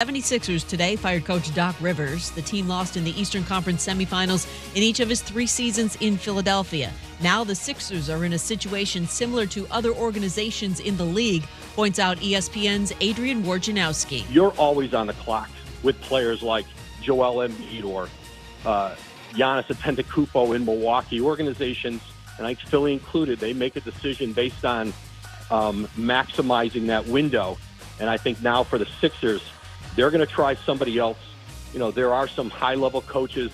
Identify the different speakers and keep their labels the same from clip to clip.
Speaker 1: 76ers today fired coach Doc Rivers. The team lost in the Eastern Conference semifinals in each of his 3 seasons in Philadelphia. Now the Sixers are in a situation similar to other organizations in the league, points out ESPN's Adrian Wojnarowski.
Speaker 2: You're always on the clock with players like Joel Embiid or Giannis Antetokounmpo in Milwaukee. Organizations, and I think Philly included, they make a decision based on maximizing that window. And I think now for the Sixers, they're going to try somebody else. You know, there are some high-level coaches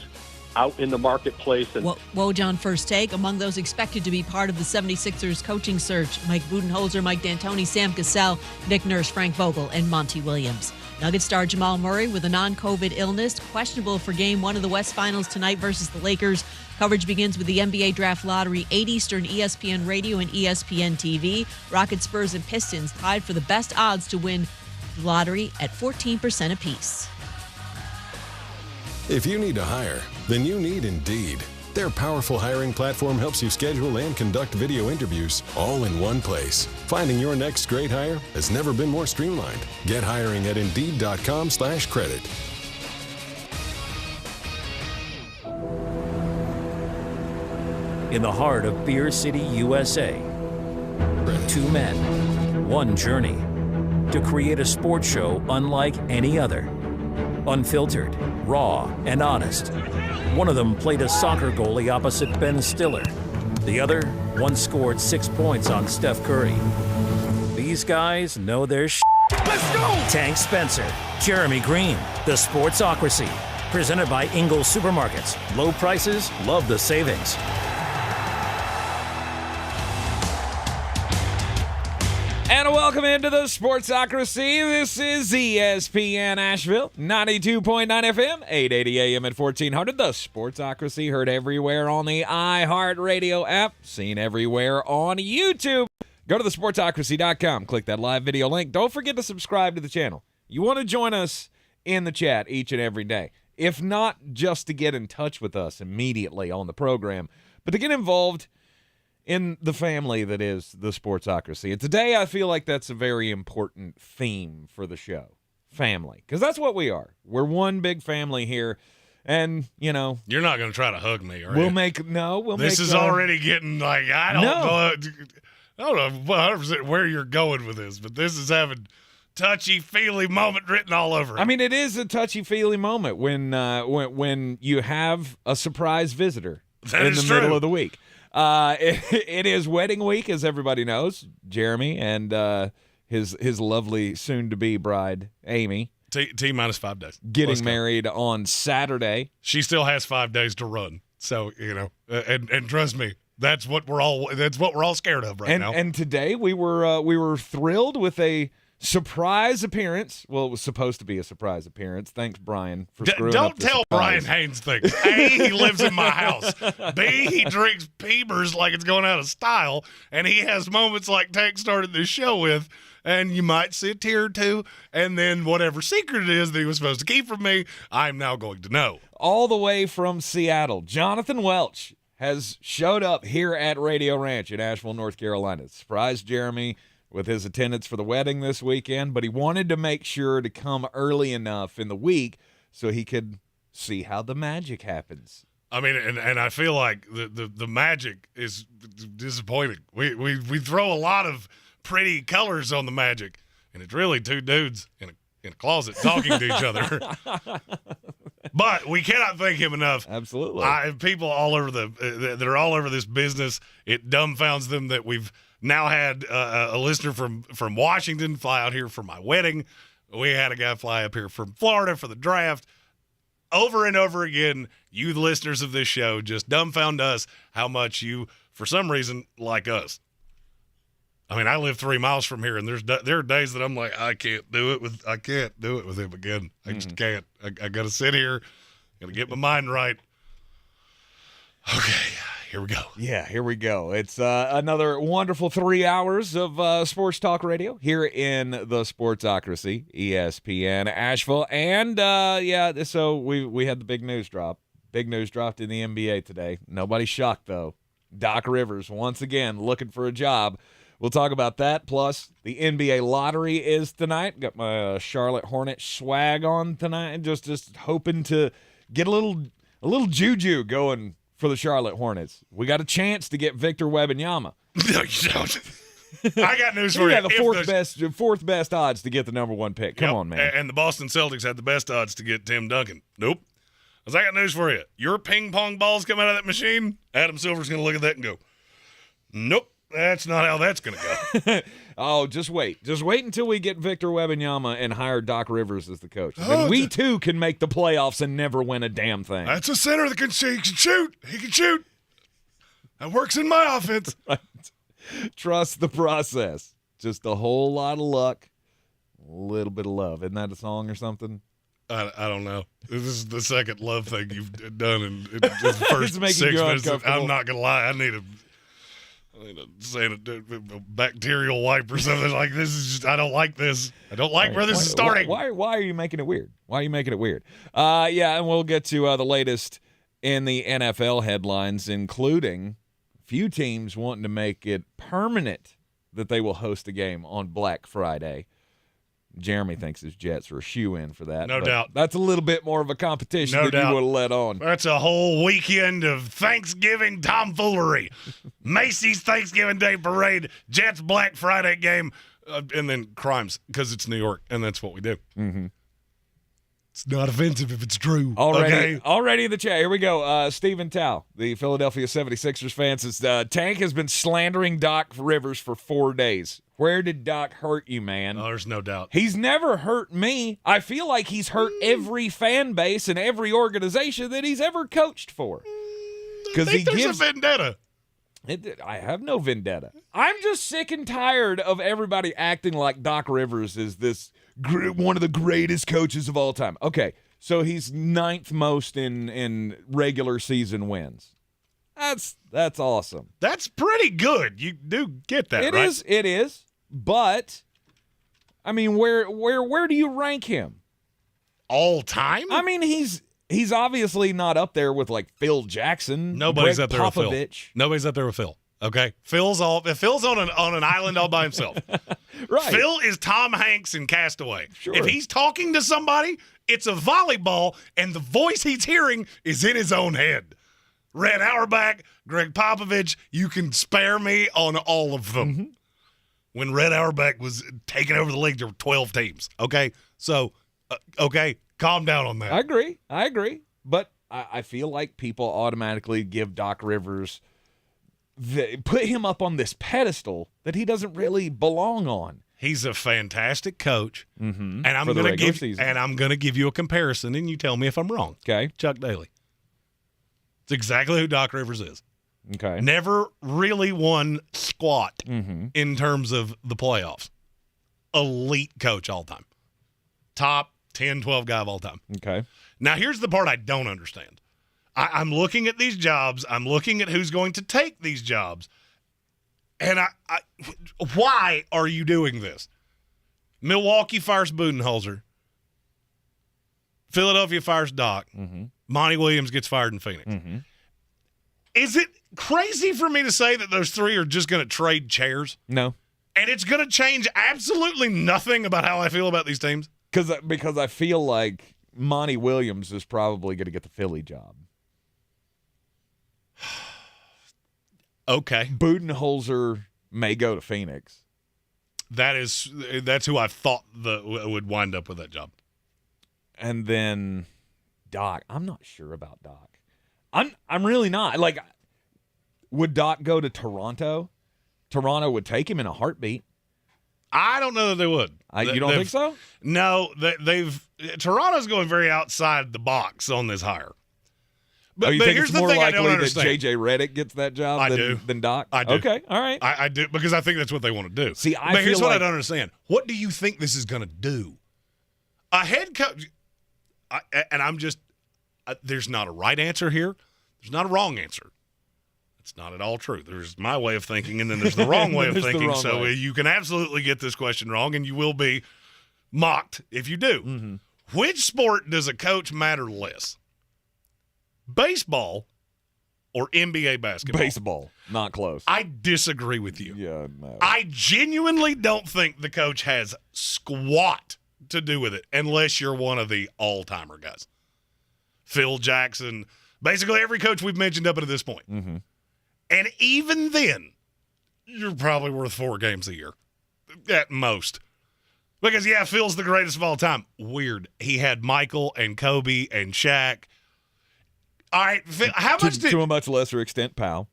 Speaker 2: out in the marketplace. And
Speaker 1: Woj on First Take. Among those expected to be part of the 76ers coaching search, Mike Budenholzer, Mike D'Antoni, Sam Cassell, Nick Nurse, Frank Vogel, and Monty Williams. Nuggets star Jamal Murray with a non-COVID illness, questionable for Game 1 of the West Finals tonight versus the Lakers. Coverage begins with the NBA Draft Lottery, 8 Eastern, ESPN Radio and ESPN TV. Rockets, Spurs, and Pistons tied for the best odds to win the lottery at 14% apiece.
Speaker 3: If you need to hire, then you need Indeed. Their powerful hiring platform helps you schedule and conduct video interviews all in one place. Finding your next great hire has never been more streamlined. Get hiring at Indeed.com/credit.
Speaker 4: In the heart of Beer City, USA, 2 men, 1 journey to create a sports show unlike any other. Unfiltered, raw, and honest. One of them played a soccer goalie opposite Ben Stiller. The other once scored 6 points on Steph Curry. These guys know their shit.
Speaker 5: Let's go!
Speaker 4: Tank Spencer, Jeremy Green, The Sportsocracy. Presented by Ingles Supermarkets. Low prices, love the savings.
Speaker 5: And welcome into the Sportsocracy. This is ESPN Asheville, 92.9 FM, 880 AM at 1400. The Sportsocracy, heard everywhere on the iHeartRadio app, seen everywhere on YouTube. Go to thesportsocracy.com, click that live video link. Don't forget to subscribe to the channel. You want to join us in the chat each and every day, if not just to get in touch with us immediately on the program, but to get involved in the family that is the Sportsocracy. And today I feel like that's a very important theme for the show. Family. Because that's what we are. We're one big family here. And, you know.
Speaker 6: You're not going to try to hug me, are
Speaker 5: we'll
Speaker 6: you?
Speaker 5: This
Speaker 6: is already getting like, I don't know 100% where you're going with this, but this is having touchy-feely moment written all over it.
Speaker 5: I mean, it is a touchy-feely moment when you have a surprise visitor in the middle of the week. It is wedding week, as everybody knows. Jeremy and his lovely soon-to-be bride, Amy.
Speaker 6: T minus 5 days.
Speaker 5: Getting married on Saturday.
Speaker 6: She still has 5 days to run. So, you know, and trust me, that's what we're all scared of now.
Speaker 5: And today we were thrilled with a surprise appearance. Well, it was supposed to be a surprise appearance. Thanks, Brian, for screwing up the
Speaker 6: Don't tell
Speaker 5: surprise.
Speaker 6: Brian Haynes things. A, he lives in my house. B, he drinks Peebers like it's going out of style. And he has moments like Tank started this show with, and you might see a tear or two. And then whatever secret it is that he was supposed to keep from me, I'm now going to know.
Speaker 5: All the way from Seattle, Jonathan Welch has showed up here at Radio Ranch in Asheville, North Carolina. Surprised Jeremy with his attendance for the wedding this weekend, but he wanted to make sure to come early enough in the week so he could see how the magic happens.
Speaker 6: I mean, and I feel like the magic is disappointing. We throw a lot of pretty colors on the magic, and it's really 2 dudes in a closet talking to each other. But we cannot thank him enough.
Speaker 5: Absolutely.
Speaker 6: People all over that are all over this business, it dumbfounds them that we've now had a listener from Washington fly out here for my wedding. We had a guy fly up here from Florida for the draft. Over and over again, you, the listeners of this show, just dumbfound us how much you, for some reason, like us. I mean, I live 3 miles from here, and there are days that I'm like, I can't do it with him again. I just can't. I got to sit here, got to get my mind right. Okay. Here we go.
Speaker 5: Yeah, here we go. It's another wonderful 3 hours of sports talk radio here in the Sportsocracy, ESPN Asheville. And, so we had the big news drop. Big news dropped in the NBA today. Nobody's shocked, though. Doc Rivers, once again, looking for a job. We'll talk about that. Plus, the NBA lottery is tonight. Got my Charlotte Hornets swag on tonight. Just hoping to get a little juju going for the Charlotte Hornets. We got a chance to get Victor Wembanyama.
Speaker 6: No, you don't. I got news for you.
Speaker 5: Yeah, the fourth best odds to get the number 1 pick. Come on, man.
Speaker 6: And the Boston Celtics had the best odds to get Tim Duncan. Nope. I got news for you. Your ping pong balls come out of that machine, Adam Silver's going to look at that and go, nope. That's not how that's going to go.
Speaker 5: Oh, just wait. Just wait until we get Victor Wembanyama and hire Doc Rivers as the coach. And we, too, can make the playoffs and never win a damn thing.
Speaker 6: That's a center that can shoot. He can shoot. That works in my offense.
Speaker 5: Right. Trust the process. Just a whole lot of luck, a little bit of love. Isn't that a song or something?
Speaker 6: I don't know. This is the second love thing you've done in just the first 6 minutes. I'm not going to lie. I need a bacterial wipe or something like this. Is just, I don't like this. I don't like where this is starting.
Speaker 5: Why are you making it weird? Why are you making it weird? Yeah, and we'll get to the latest in the NFL headlines, including a few teams wanting to make it permanent that they will host a game on Black Friday. Jeremy thinks his Jets are a shoe-in for that.
Speaker 6: No doubt.
Speaker 5: That's a little bit more of a competition than you would have let on.
Speaker 6: That's a whole weekend of Thanksgiving tomfoolery. Macy's Thanksgiving Day Parade, Jets Black Friday game, and then crimes because it's New York, and that's what we do.
Speaker 5: Mm-hmm.
Speaker 6: It's not offensive if it's true.
Speaker 5: Already in the chat. Here we go. Stephen Tao, the Philadelphia 76ers fan, says Tank has been slandering Doc Rivers for 4 days. Where did Doc hurt you, man?
Speaker 6: Oh, there's no doubt.
Speaker 5: He's never hurt me. I feel like he's hurt every fan base and every organization that he's ever coached for.
Speaker 6: Because there's a vendetta.
Speaker 5: I have no vendetta. I'm just sick and tired of everybody acting like Doc Rivers is this one of the greatest coaches of all time. Okay, so he's 9th most in regular season wins. That's awesome.
Speaker 6: That's pretty good. You do get that, right?
Speaker 5: It is. But I mean, where do you rank him?
Speaker 6: All time?
Speaker 5: I mean, he's obviously not up there with like Phil Jackson.
Speaker 6: Nobody's
Speaker 5: Greg
Speaker 6: up there
Speaker 5: Popovich.
Speaker 6: with Phil. Nobody's up there with Phil. Okay, Phil's on an island all by himself.
Speaker 5: Right.
Speaker 6: Phil is Tom Hanks in Castaway.
Speaker 5: Sure.
Speaker 6: If he's talking to somebody, it's a volleyball, and the voice he's hearing is in his own head. Red Auerbach, Greg Popovich, you can spare me on all of them.
Speaker 5: Mm-hmm.
Speaker 6: When Red Auerbach was taking over the league, there were 12 teams. Okay, so calm down on that.
Speaker 5: I agree. But I feel like people automatically give Doc Rivers put him up on this pedestal that he doesn't really belong on.
Speaker 6: He's a fantastic coach,
Speaker 5: mm-hmm.
Speaker 6: and I'm going to give you a comparison, and you tell me if I'm wrong.
Speaker 5: Okay,
Speaker 6: Chuck Daly. It's exactly who Doc Rivers is.
Speaker 5: Okay,
Speaker 6: never really won squat
Speaker 5: mm-hmm.
Speaker 6: in terms of the playoffs. Elite coach all time, top 10, 12 guy of all time.
Speaker 5: Okay.
Speaker 6: Now here's the part I don't understand. I'm looking at these jobs. I'm looking at who's going to take these jobs. And why are you doing this? Milwaukee fires Budenholzer. Philadelphia fires Doc.
Speaker 5: Mm-hmm.
Speaker 6: Monty Williams gets fired in Phoenix.
Speaker 5: Mm-hmm.
Speaker 6: Is it crazy for me to say that those three are just going to trade chairs?
Speaker 5: No.
Speaker 6: And it's going to change absolutely nothing about how I feel about these teams?
Speaker 5: Because I feel like Monty Williams is probably going to get the Philly job.
Speaker 6: Okay.
Speaker 5: Budenholzer may go to Phoenix.
Speaker 6: That's who I thought would wind up with that job.
Speaker 5: And then Doc. I'm not sure about Doc. I'm really not. Like, would Doc go to Toronto? Toronto would take him in a heartbeat.
Speaker 6: I don't know that they would.
Speaker 5: You don't think so?
Speaker 6: No, Toronto's going very outside the box on this hire.
Speaker 5: But
Speaker 6: here's
Speaker 5: it's
Speaker 6: the
Speaker 5: more
Speaker 6: thing
Speaker 5: likely
Speaker 6: I don't understand.
Speaker 5: that J.J. Redick gets that job than Doc?
Speaker 6: I do.
Speaker 5: Okay, all right.
Speaker 6: I do, because I think that's what they want to do.
Speaker 5: See,
Speaker 6: but here's what I don't understand. What do you think this is going to do? A head coach, there's not a right answer here. There's not a wrong answer. It's not at all true. There's my way of thinking, and then there's the wrong way of thinking. So way. You can absolutely get this question wrong, and you will be mocked if you do.
Speaker 5: Mm-hmm.
Speaker 6: Which sport does a coach matter less? Baseball or NBA basketball?
Speaker 5: Baseball. Not close.
Speaker 6: I disagree with you.
Speaker 5: Yeah, no.
Speaker 6: I genuinely don't think the coach has squat to do with it unless you're one of the all-timer guys. Phil Jackson, basically every coach we've mentioned up until this point.
Speaker 5: Mm-hmm.
Speaker 6: And even then, you're probably worth 4 games a year at most. Because, yeah, Phil's the greatest of all time. Weird. He had Michael and Kobe and Shaq. All right, how much
Speaker 5: to a much lesser extent, Powell.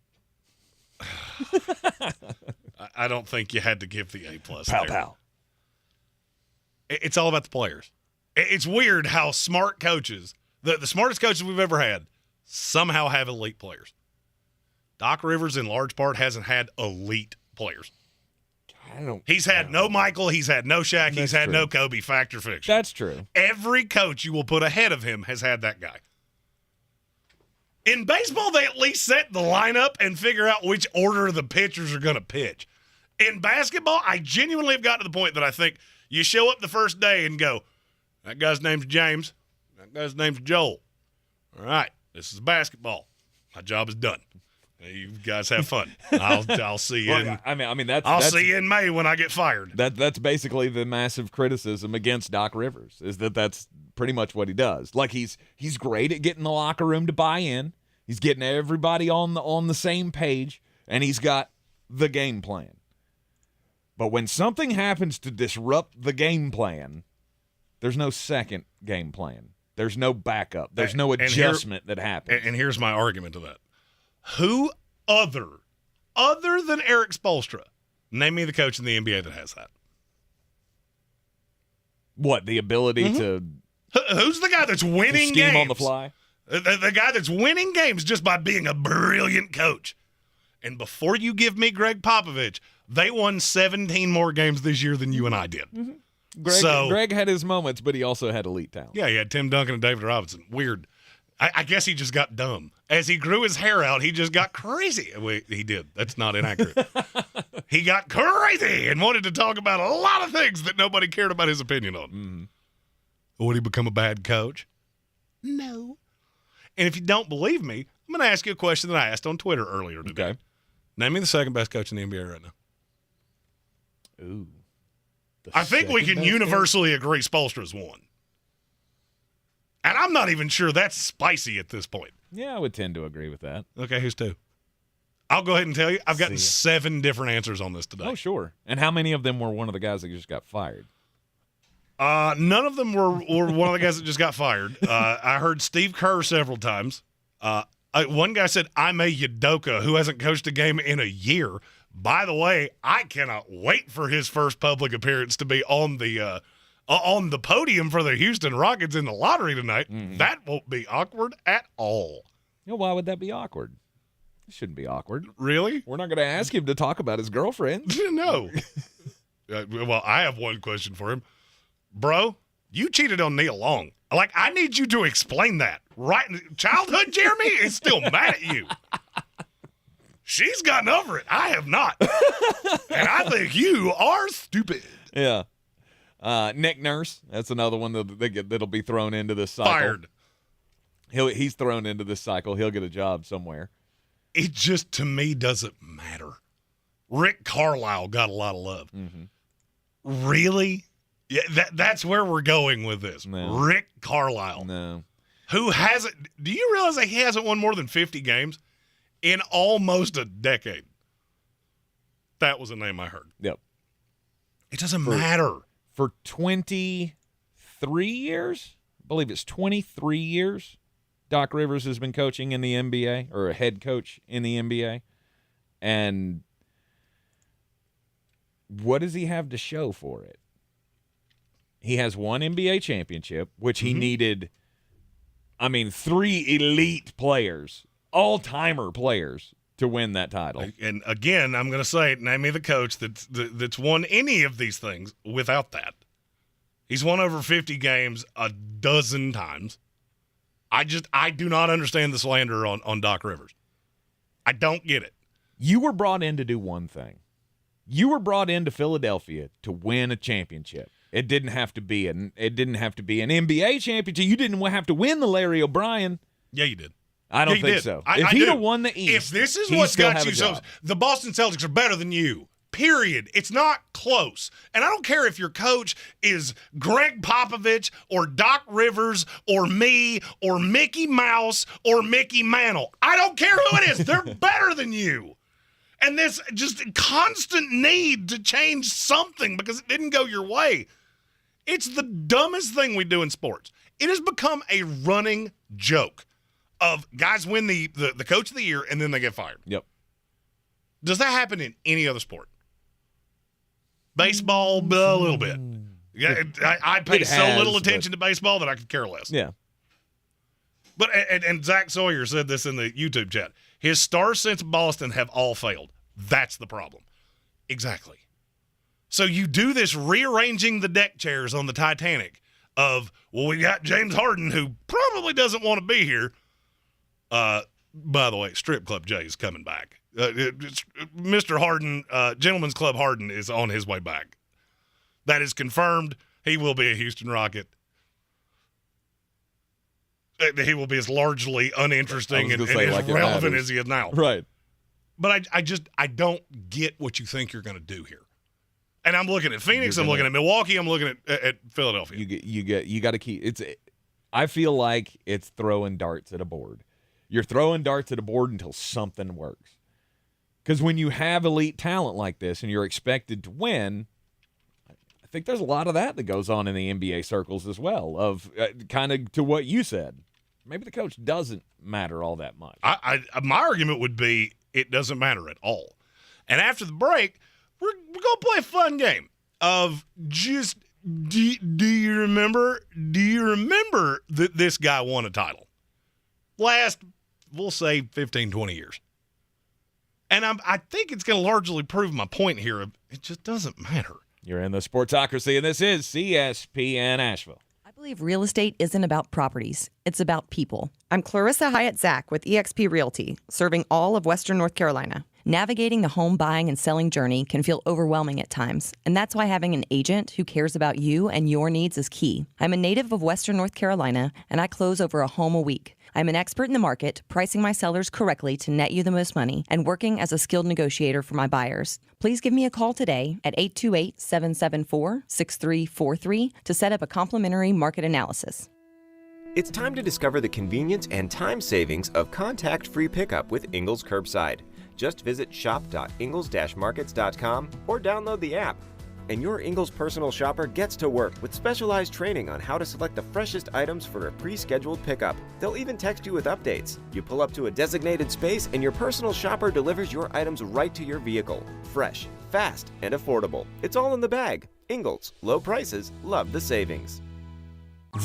Speaker 6: I don't think you had to give the A+.
Speaker 5: Pow.
Speaker 6: It's all about the players. It's weird how smart coaches, the smartest coaches we've ever had, somehow have elite players. Doc Rivers, in large part, hasn't had elite players. He's had no Michael. He's had no Shaq. He's had no Kobe. Factor fiction.
Speaker 5: That's true.
Speaker 6: Every coach you will put ahead of him has had that guy. In baseball, they at least set the lineup and figure out which order the pitchers are going to pitch. In basketball, I genuinely have gotten to the point that I think you show up the first day and go, that guy's name's James. That guy's name's Joel. All right, this is basketball. My job is done. You guys have fun. I'll see you.
Speaker 5: I'll
Speaker 6: see you in May when I get fired.
Speaker 5: That's basically the massive criticism against Doc Rivers, is that's pretty much what he does. Like he's great at getting the locker room to buy in. He's getting everybody on the same page, and he's got the game plan. But when something happens to disrupt the game plan, there's no second game plan. There's no backup. There's no adjustment that happens.
Speaker 6: And here's my argument to that. Who other than Eric Spoelstra, name me the coach in the NBA that has that?
Speaker 5: What, the ability to
Speaker 6: Who's the guy that's winning
Speaker 5: scheme
Speaker 6: games?
Speaker 5: on the fly?
Speaker 6: The guy that's winning games just by being a brilliant coach. And before you give me Greg Popovich, they won 17 more games this year than you and I did.
Speaker 5: Mm-hmm. Greg had his moments, but he also had elite talent.
Speaker 6: Yeah, he had Tim Duncan and David Robinson. Weird. I guess he just got dumb. As he grew his hair out, he just got crazy. Wait, he did. That's not inaccurate. He got crazy and wanted to talk about a lot of things that nobody cared about his opinion on.
Speaker 5: Mm-hmm.
Speaker 6: Would he become a bad coach? No. And if you don't believe me, I'm going to ask you a question that I asked on Twitter earlier today.
Speaker 5: Okay.
Speaker 6: Name me the second best coach in the NBA right now.
Speaker 5: Ooh.
Speaker 6: I think we can universally agree Spoelstra's one. And I'm not even sure that's spicy at this point.
Speaker 5: Yeah, I would tend to agree with that.
Speaker 6: Okay, who's 2? I'll go ahead and tell you. I've gotten 7 different answers on this today.
Speaker 5: Oh, sure. And how many of them were one of the guys that just got fired?
Speaker 6: None of them were one of the guys that just got fired. I heard Steve Kerr several times. One guy said, I'm a Udoka who hasn't coached a game in a year. By the way, I cannot wait for his first public appearance to be on the podium for the Houston Rockets in the lottery tonight. Mm-hmm. That won't be awkward at all.
Speaker 5: You know, why would that be awkward? It shouldn't be awkward.
Speaker 6: Really?
Speaker 5: We're not going to ask him to talk about his girlfriend.
Speaker 6: No. Well, I have one question for him. Bro, you cheated on Nia Long. Like, I need you to explain that. Right? Childhood Jeremy is still mad at you. She's gotten over it. I have not. And I think you are stupid.
Speaker 5: Yeah. Nick Nurse, that's another one that'll be thrown into this cycle.
Speaker 6: Fired.
Speaker 5: He's thrown into this cycle. He'll get a job somewhere.
Speaker 6: It just, to me, doesn't matter. Rick Carlisle got a lot of love.
Speaker 5: Mm-hmm.
Speaker 6: Really? Yeah, that's where we're going with this.
Speaker 5: No.
Speaker 6: Rick Carlisle.
Speaker 5: No.
Speaker 6: Who hasn't – do you realize that he hasn't won more than 50 games in almost a decade? That was a name I heard.
Speaker 5: Yep.
Speaker 6: It doesn't matter.
Speaker 5: For 23 years, I believe it's 23 years, Doc Rivers has been coaching in the NBA, or a head coach in the NBA. And what does he have to show for it? He has one NBA championship, which he needed, 3 elite players, all-timer players, to win that title.
Speaker 6: And again, I'm going to say, name me the coach that's won any of these things without that. He's won over 50 games a dozen times. I do not understand the slander on Doc Rivers. I don't get it.
Speaker 5: You were brought in to do one thing. You were brought into Philadelphia to win a championship. It didn't have to be an NBA championship. You didn't have to win the Larry O'Brien.
Speaker 6: Yeah, you did.
Speaker 5: I don't
Speaker 6: He
Speaker 5: think
Speaker 6: did.
Speaker 5: so.
Speaker 6: I
Speaker 5: If he'd
Speaker 6: do.
Speaker 5: have won the East,
Speaker 6: if this is
Speaker 5: he'd
Speaker 6: what's
Speaker 5: still
Speaker 6: got
Speaker 5: have
Speaker 6: you
Speaker 5: a
Speaker 6: so,
Speaker 5: job.
Speaker 6: the Boston Celtics are better than you. Period. It's not close. And I don't care if your coach is Greg Popovich or Doc Rivers or me or Mickey Mouse or Mickey Mantle. I don't care who it is. They're better than you. And this just constant need to change something because it didn't go your way. It's the dumbest thing we do in sports. It has become a running joke of guys win the coach of the year and then they get fired.
Speaker 5: Yep.
Speaker 6: Does that happen in any other sport? Baseball, a little bit. Yeah, I pay so little attention to baseball that I could care less.
Speaker 5: Yeah.
Speaker 6: But and Zach Sawyer said this in the YouTube chat. His stars since Boston have all failed. That's the problem. Exactly. So you do this rearranging the deck chairs on the Titanic of, well, we got James Harden who probably doesn't want to be here. By the way, Strip Club Jay is coming back. Mr. Harden, Gentleman's Club Harden is on his way back. That is confirmed. He will be a Houston Rocket. He will be as largely uninteresting and as relevant as he is now.
Speaker 5: Right.
Speaker 6: But I don't get what you think you're going to do here. And I'm looking at Phoenix. I'm looking at Milwaukee. I'm looking at Philadelphia.
Speaker 5: You got to keep it's. I feel like it's throwing darts at a board. You're throwing darts at a board until something works. Because when you have elite talent like this and you're expected to win, I think there's a lot of that goes on in the NBA circles as well. Of kind of to what you said, maybe the coach doesn't matter all that much.
Speaker 6: My argument would be it doesn't matter at all. And after the break, we're gonna play a fun game of just do you remember that this guy won a title last, we'll say 15, 20 years. And I think it's going to largely prove my point here. It just doesn't matter.
Speaker 5: You're in the Sportsocracy, and this is ESPN Asheville.
Speaker 7: I believe real estate isn't about properties. It's about people. I'm Clarissa Hyatt-Zach with eXp Realty, serving all of Western North Carolina. Navigating the home buying and selling journey can feel overwhelming at times, and that's why having an agent who cares about you and your needs is key. I'm a native of Western North Carolina, and I close over a home a week. I'm an expert in the market, pricing my sellers correctly to net you the most money, and working as a skilled negotiator for my buyers. Please give me a call today at 828-774-6343 to set up a complimentary market analysis.
Speaker 8: It's time to discover the convenience and time savings of contact-free pickup with Ingles Curbside. Just visit shop.ingles-markets.com or download the app. And your Ingles personal shopper gets to work with specialized training on how to select the freshest items for a pre-scheduled pickup. They'll even text you with updates. You pull up to a designated space and your personal shopper delivers your items right to your vehicle. Fresh, fast, and affordable. It's all in the bag. Ingles. Low prices. Love the savings.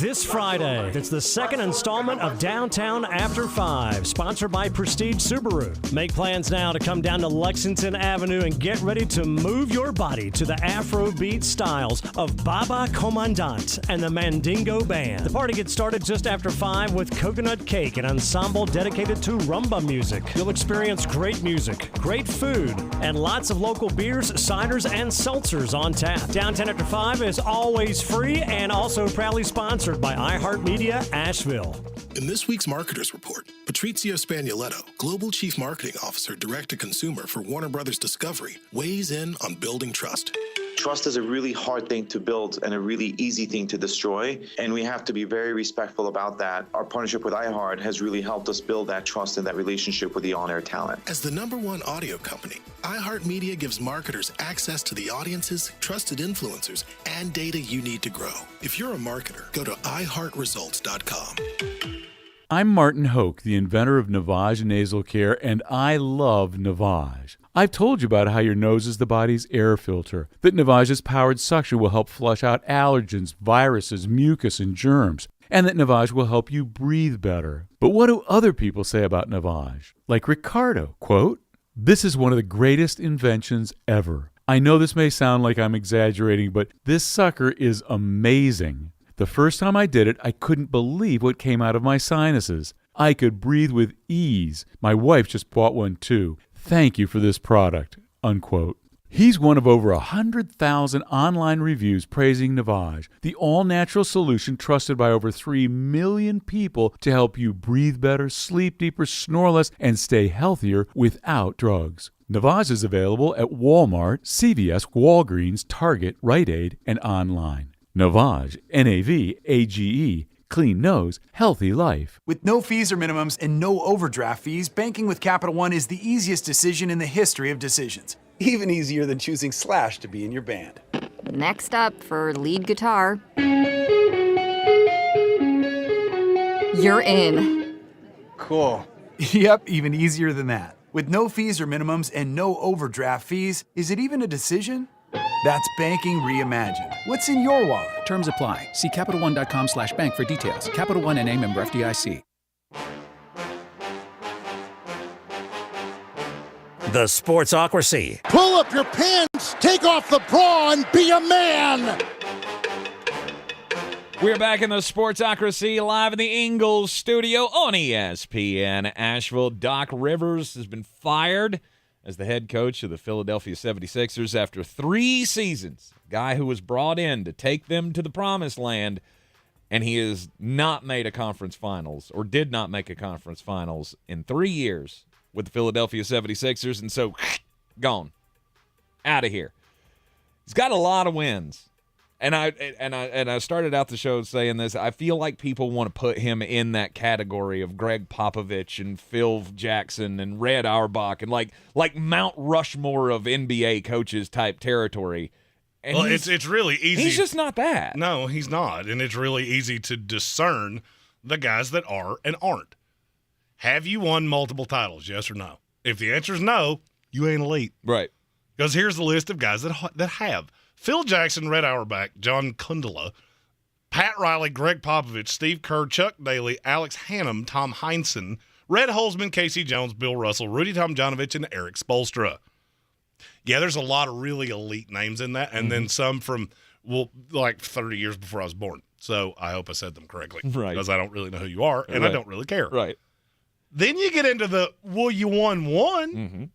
Speaker 9: This Friday, it's the second installment of Downtown After 5, sponsored by Prestige Subaru. Make plans now to come down to Lexington Avenue and get ready to move your body to the Afrobeat styles of Baba Commandant and the Mandingo Band. The party gets started just after 5 with Coconut Cake, an ensemble dedicated to rumba music. You'll experience great music, great food, and lots of local beers, ciders, and seltzers on tap. Downtown After 5 is always free and also proudly sponsored by iHeartMedia Asheville.
Speaker 10: In this week's Marketers Report, Patrizio Spagnoletto, Global Chief Marketing Officer Direct-to-Consumer for Warner Brothers Discovery, weighs in on building trust.
Speaker 11: Trust is a really hard thing to build and a really easy thing to destroy, and we have to be very respectful about that. Our partnership with iHeart has really helped us build that trust and that relationship with the on-air talent.
Speaker 10: As the #1 audio company, iHeartMedia gives marketers access to the audiences, trusted influencers, and data you need to grow. If you're a marketer, go to iHeartResults.com.
Speaker 12: I'm Martin Hoke, the inventor of Navage Nasal Care, and I love Navage. I've told you about how your nose is the body's air filter, that Navage's powered suction will help flush out allergens, viruses, mucus, and germs, and that Navage will help you breathe better. But what do other people say about Navage? Like Ricardo, quote, "This is one of the greatest inventions ever. I know this may sound like I'm exaggerating, but this sucker is amazing. The first time I did it, I couldn't believe what came out of my sinuses. I could breathe with ease. My wife just bought one too. Thank you for this product," unquote. He's one of over 100,000 online reviews praising Navage, the all-natural solution trusted by over 3 million people to help you breathe better, sleep deeper, snore less, and stay healthier without drugs. Navage is available at Walmart, CVS, Walgreens, Target, Rite Aid, and online. Navage, N-A-V-A-G-E, clean nose, healthy life.
Speaker 13: With no fees or minimums and no overdraft fees, banking with Capital One is the easiest decision in the history of decisions. Even easier than choosing Slash to be in your band.
Speaker 14: Next up for lead guitar. You're in.
Speaker 13: Cool. Yep, even easier than that. With no fees or minimums and no overdraft fees, is it even a decision? That's banking reimagined. What's in your wallet?
Speaker 15: Terms apply. See CapitalOne.com/bank for details. Capital One N.A. member FDIC.
Speaker 4: The Sportsocracy.
Speaker 16: Pull up your pants, take off the bra, and be a man!
Speaker 5: We're back in the Sportsocracy live in the Ingles studio on ESPN Asheville. Doc Rivers has been fired as the head coach of the Philadelphia 76ers after 3 seasons. A guy who was brought in to take them to the promised land, and he has not made a conference finals, or did not make a conference finals in 3 years with the Philadelphia 76ers, and so gone. Out of here. He's got a lot of wins. And I started out the show saying this. I feel like people want to put him in that category of Greg Popovich and Phil Jackson and Red Auerbach and like Mount Rushmore of NBA coaches type territory. And
Speaker 6: well, it's really easy.
Speaker 5: He's just not that.
Speaker 6: No, he's not. And it's really easy to discern the guys that are and aren't. Have you won multiple titles, yes or no? If the answer is no, you ain't elite.
Speaker 5: Right.
Speaker 6: Because here's the list of guys that have. Phil Jackson, Red Auerbach, John Kundala, Pat Riley, Greg Popovich, Steve Kerr, Chuck Daly, Alex Hannum, Tom Heinsohn, Red Holzman, Casey Jones, Bill Russell, Rudy Tomjanovich, and Eric Spoelstra. Yeah, there's a lot of really elite names in that, and then some from, like 30 years before I was born. So I hope I said them correctly.
Speaker 5: Right.
Speaker 6: Because I don't really know who you are, and I don't really care.
Speaker 5: Right.
Speaker 6: Then you get into the, you won one,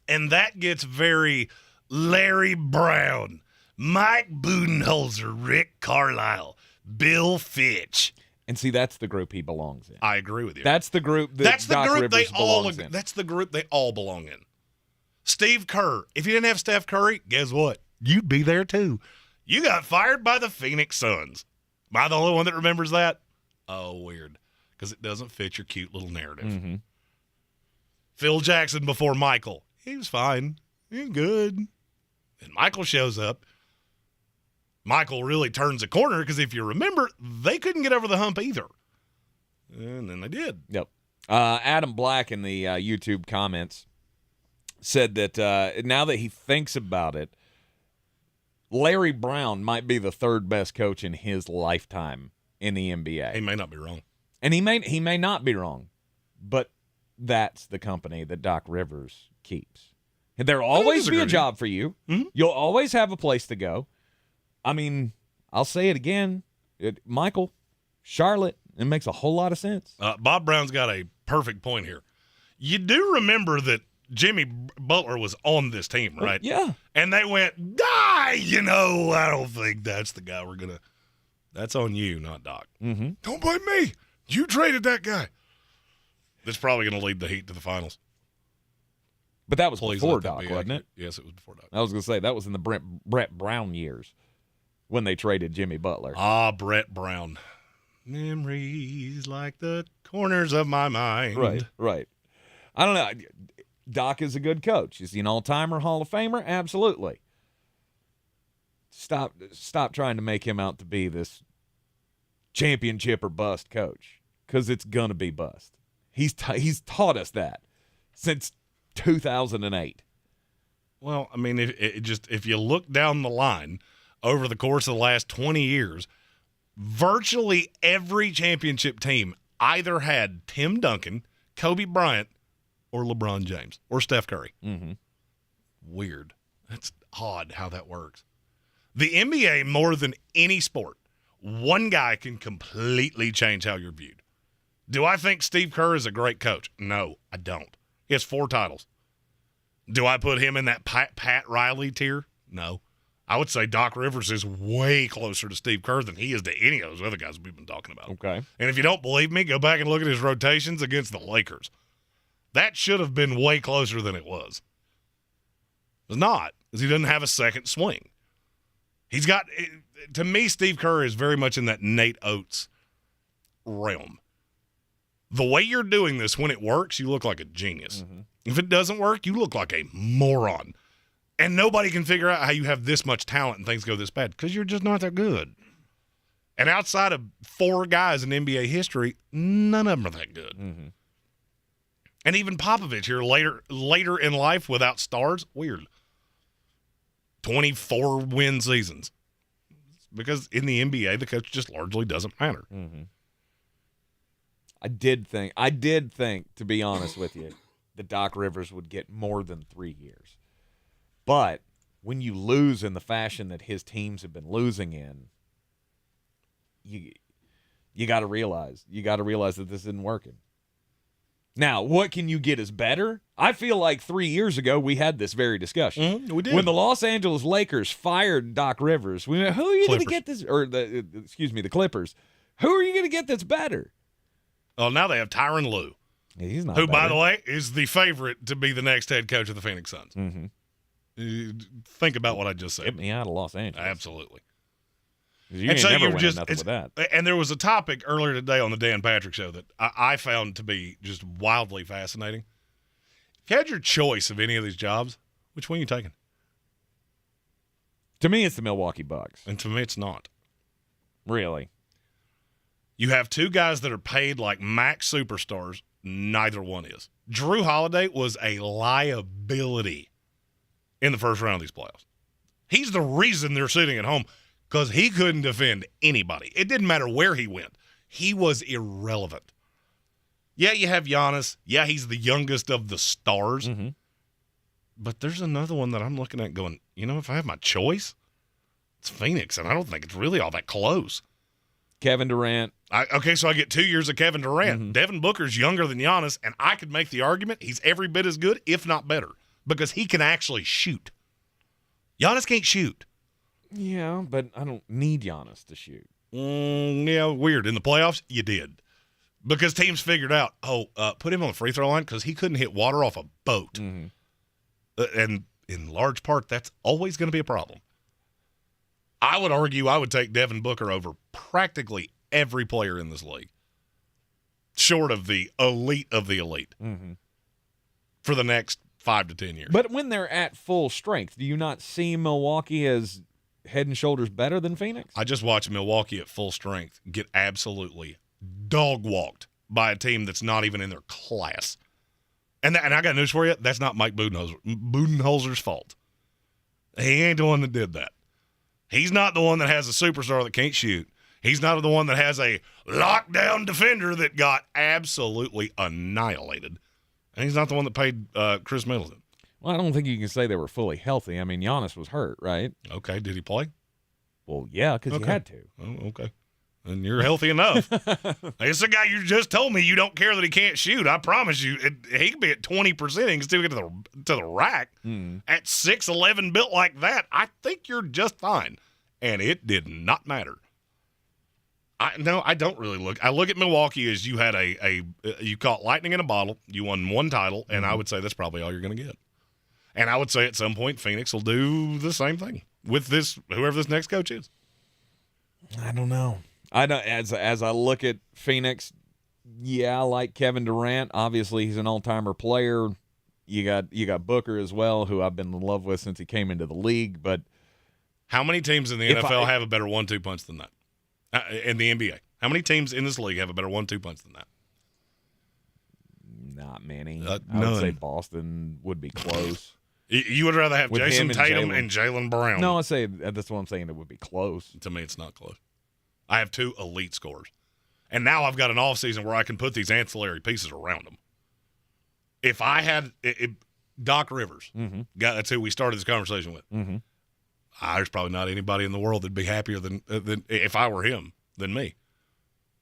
Speaker 6: and that gets very Larry Brown, Mike Budenholzer, Rick Carlisle, Bill Fitch.
Speaker 5: And see, that's the group he belongs in.
Speaker 6: I agree with you.
Speaker 5: That's the group that Doc Rivers belongs in.
Speaker 6: That's the group they all belong in. Steve Kerr. If you didn't have Steph Curry, guess what? You'd be there too. You got fired by the Phoenix Suns. Am I the only one that remembers that? Oh, weird. Because it doesn't fit your cute little narrative. Phil Jackson before Michael. He was fine. He was good. And Michael shows up. Michael really turns a corner because if you remember, they couldn't get over the hump either. And then they did.
Speaker 5: Yep. Adam Black in the YouTube comments said that now that he thinks about it, Larry Brown might be the third best coach in his lifetime in the NBA.
Speaker 6: He may not be wrong.
Speaker 5: And he may not be wrong, but that's the company that Doc Rivers keeps. And there'll always be a job for you. You'll always have a place to go. I mean, I'll say it again. Michael, Charlotte, it makes a whole lot of sense.
Speaker 6: Bob Brown's got a perfect point here. You do remember that Jimmy Butler was on this team, right?
Speaker 5: Yeah.
Speaker 6: And they went, I don't think that's the guy we're going to. That's on you, not Doc. Don't blame me. You traded that guy. That's probably going to lead the Heat to the finals.
Speaker 5: But that was before Doc, wasn't it?
Speaker 6: Yes, it was before Doc.
Speaker 5: I was going to say, that was in the Brett Brown years when they traded Jimmy Butler.
Speaker 6: Brett Brown. Memories like the corners of my mind.
Speaker 5: Right. I don't know. Doc is a good coach. Is he an all-timer, Hall of Famer? Absolutely. Stop trying to make him out to be this championship or bust coach, because it's going to be bust. He's taught us that since 2008.
Speaker 6: Well, I mean, if you look down the line over the course of the last 20 years, virtually every championship team either had Tim Duncan, Kobe Bryant, or LeBron James, or Steph Curry. Weird. That's odd how that works. The NBA, more than any sport, one guy can completely change how you're viewed. Do I think Steve Kerr is a great coach? No, I don't. He has 4 titles. Do I put him in that Pat Riley tier? No. I would say Doc Rivers is way closer to Steve Kerr than he is to any of those other guys we've been talking about.
Speaker 5: Okay.
Speaker 6: And if you don't believe me, go back and look at his rotations against the Lakers. That should have been way closer than it was. It's not, because he doesn't have a second swing. He's got, to me, Steve Kerr is very much in that Nate Oates realm. The way you're doing this, when it works, you look like a genius. Mm-hmm. If it doesn't work, you look like a moron. And nobody can figure out how you have this much talent and things go this bad, because you're just not that good. And outside of 4 guys in NBA history, none of them are that good.
Speaker 5: Mm-hmm.
Speaker 6: And even Popovich here later in life without stars, weird. 24 win seasons. Because in the NBA, the coach just largely doesn't matter.
Speaker 5: Mm-hmm. I did think, to be honest with you, that Doc Rivers would get more than 3 years. But when you lose in the fashion that his teams have been losing in, you got to realize that this isn't working. Now, what can you get as better? I feel like 3 years ago we had this very discussion.
Speaker 6: We did.
Speaker 5: When the Los Angeles Lakers fired Doc Rivers, we went, who are you going to get this? Or the Clippers. Who are you going to get that's better?
Speaker 6: Well, now they have Tyronn Lue.
Speaker 5: Yeah, he's not
Speaker 6: who,
Speaker 5: better.
Speaker 6: by the way, is the favorite to be the next head coach of the Phoenix Suns.
Speaker 5: Mm-hmm.
Speaker 6: Think about what I just said.
Speaker 5: Get me out of Los Angeles.
Speaker 6: Absolutely.
Speaker 5: You ain't never winning nothing with that.
Speaker 6: And there was a topic earlier today on the Dan Patrick Show that I found to be just wildly fascinating. If you had your choice of any of these jobs, which one are you taking?
Speaker 5: To me, it's the Milwaukee Bucks.
Speaker 6: And to me, it's not.
Speaker 5: Really?
Speaker 6: You have 2 guys that are paid like max superstars. Neither one is. Drew Holiday was a liability in the first round of these playoffs. He's the reason they're sitting at home, because he couldn't defend anybody. It didn't matter where he went. He was irrelevant. Yeah, you have Giannis. Yeah, he's the youngest of the stars.
Speaker 5: Mm-hmm.
Speaker 6: But there's another one that I'm looking at going, if I have my choice, it's Phoenix, and I don't think it's really all that close.
Speaker 5: Kevin Durant.
Speaker 6: Okay, so I get 2 years of Kevin Durant.
Speaker 5: Mm-hmm.
Speaker 6: Devin Booker's younger than Giannis, and I could make the argument he's every bit as good, if not better, because he can actually shoot. Giannis can't shoot.
Speaker 5: Yeah, but I don't need Giannis to shoot.
Speaker 6: Yeah, weird. In the playoffs, you did. Because teams figured out, put him on the free throw line because he couldn't hit water off a boat.
Speaker 5: Mm-hmm.
Speaker 6: And in large part, that's always going to be a problem. I would argue I would take Devin Booker over practically every player in this league, short of the elite of the elite,
Speaker 5: mm-hmm.
Speaker 6: for the next 5 to 10 years.
Speaker 5: But when they're at full strength, do you not see Milwaukee as head and shoulders better than Phoenix?
Speaker 6: I just watched Milwaukee at full strength get absolutely dog-walked by a team that's not even in their class. And I got news for you. That's not Mike Budenholzer's fault. He ain't the one that did that. He's not the one that has a superstar that can't shoot. He's not the one that has a lockdown defender that got absolutely annihilated. And he's not the one that paid Chris Middleton.
Speaker 5: Well, I don't think you can say they were fully healthy. I mean, Giannis was hurt, right?
Speaker 6: Okay. Did he play?
Speaker 5: Well, yeah, because he had to.
Speaker 6: Oh, okay. And you're healthy enough. It's the guy you just told me you don't care that he can't shoot. I promise you, he could be at 20%. He can still get to the rack. At 6'11", built like that, I think you're just fine. And it did not matter. I don't really look. I look at Milwaukee as you had you caught lightning in a bottle. You won 1 title, and I would say that's probably all you're going to get. And I would say at some point Phoenix will do the same thing with whoever this next coach is.
Speaker 5: I don't know. I don't. As I look at Phoenix, yeah, I like Kevin Durant. Obviously, he's an all-timer player. You got Booker as well, who I've been in love with since he came into the league. But
Speaker 6: how many teams in the NFL have a better 1-2 punch than that? In the NBA, how many teams in this league have a better 1-2 punch than that?
Speaker 5: Not many.
Speaker 6: None.
Speaker 5: I would say Boston would be close.
Speaker 6: You would rather have
Speaker 5: With
Speaker 6: Jason
Speaker 5: him and
Speaker 6: Tatum
Speaker 5: Jaylen.
Speaker 6: and Jaylen Brown.
Speaker 5: No, that's what I'm saying. It would be close.
Speaker 6: To me, it's not close. I have 2 elite scorers. And now I've got an offseason where I can put these ancillary pieces around them. If I had Doc Rivers,
Speaker 5: mm-hmm.
Speaker 6: that's who we started this conversation with,
Speaker 5: mm-hmm.
Speaker 6: There's probably not anybody in the world that'd be happier than if I were him than me.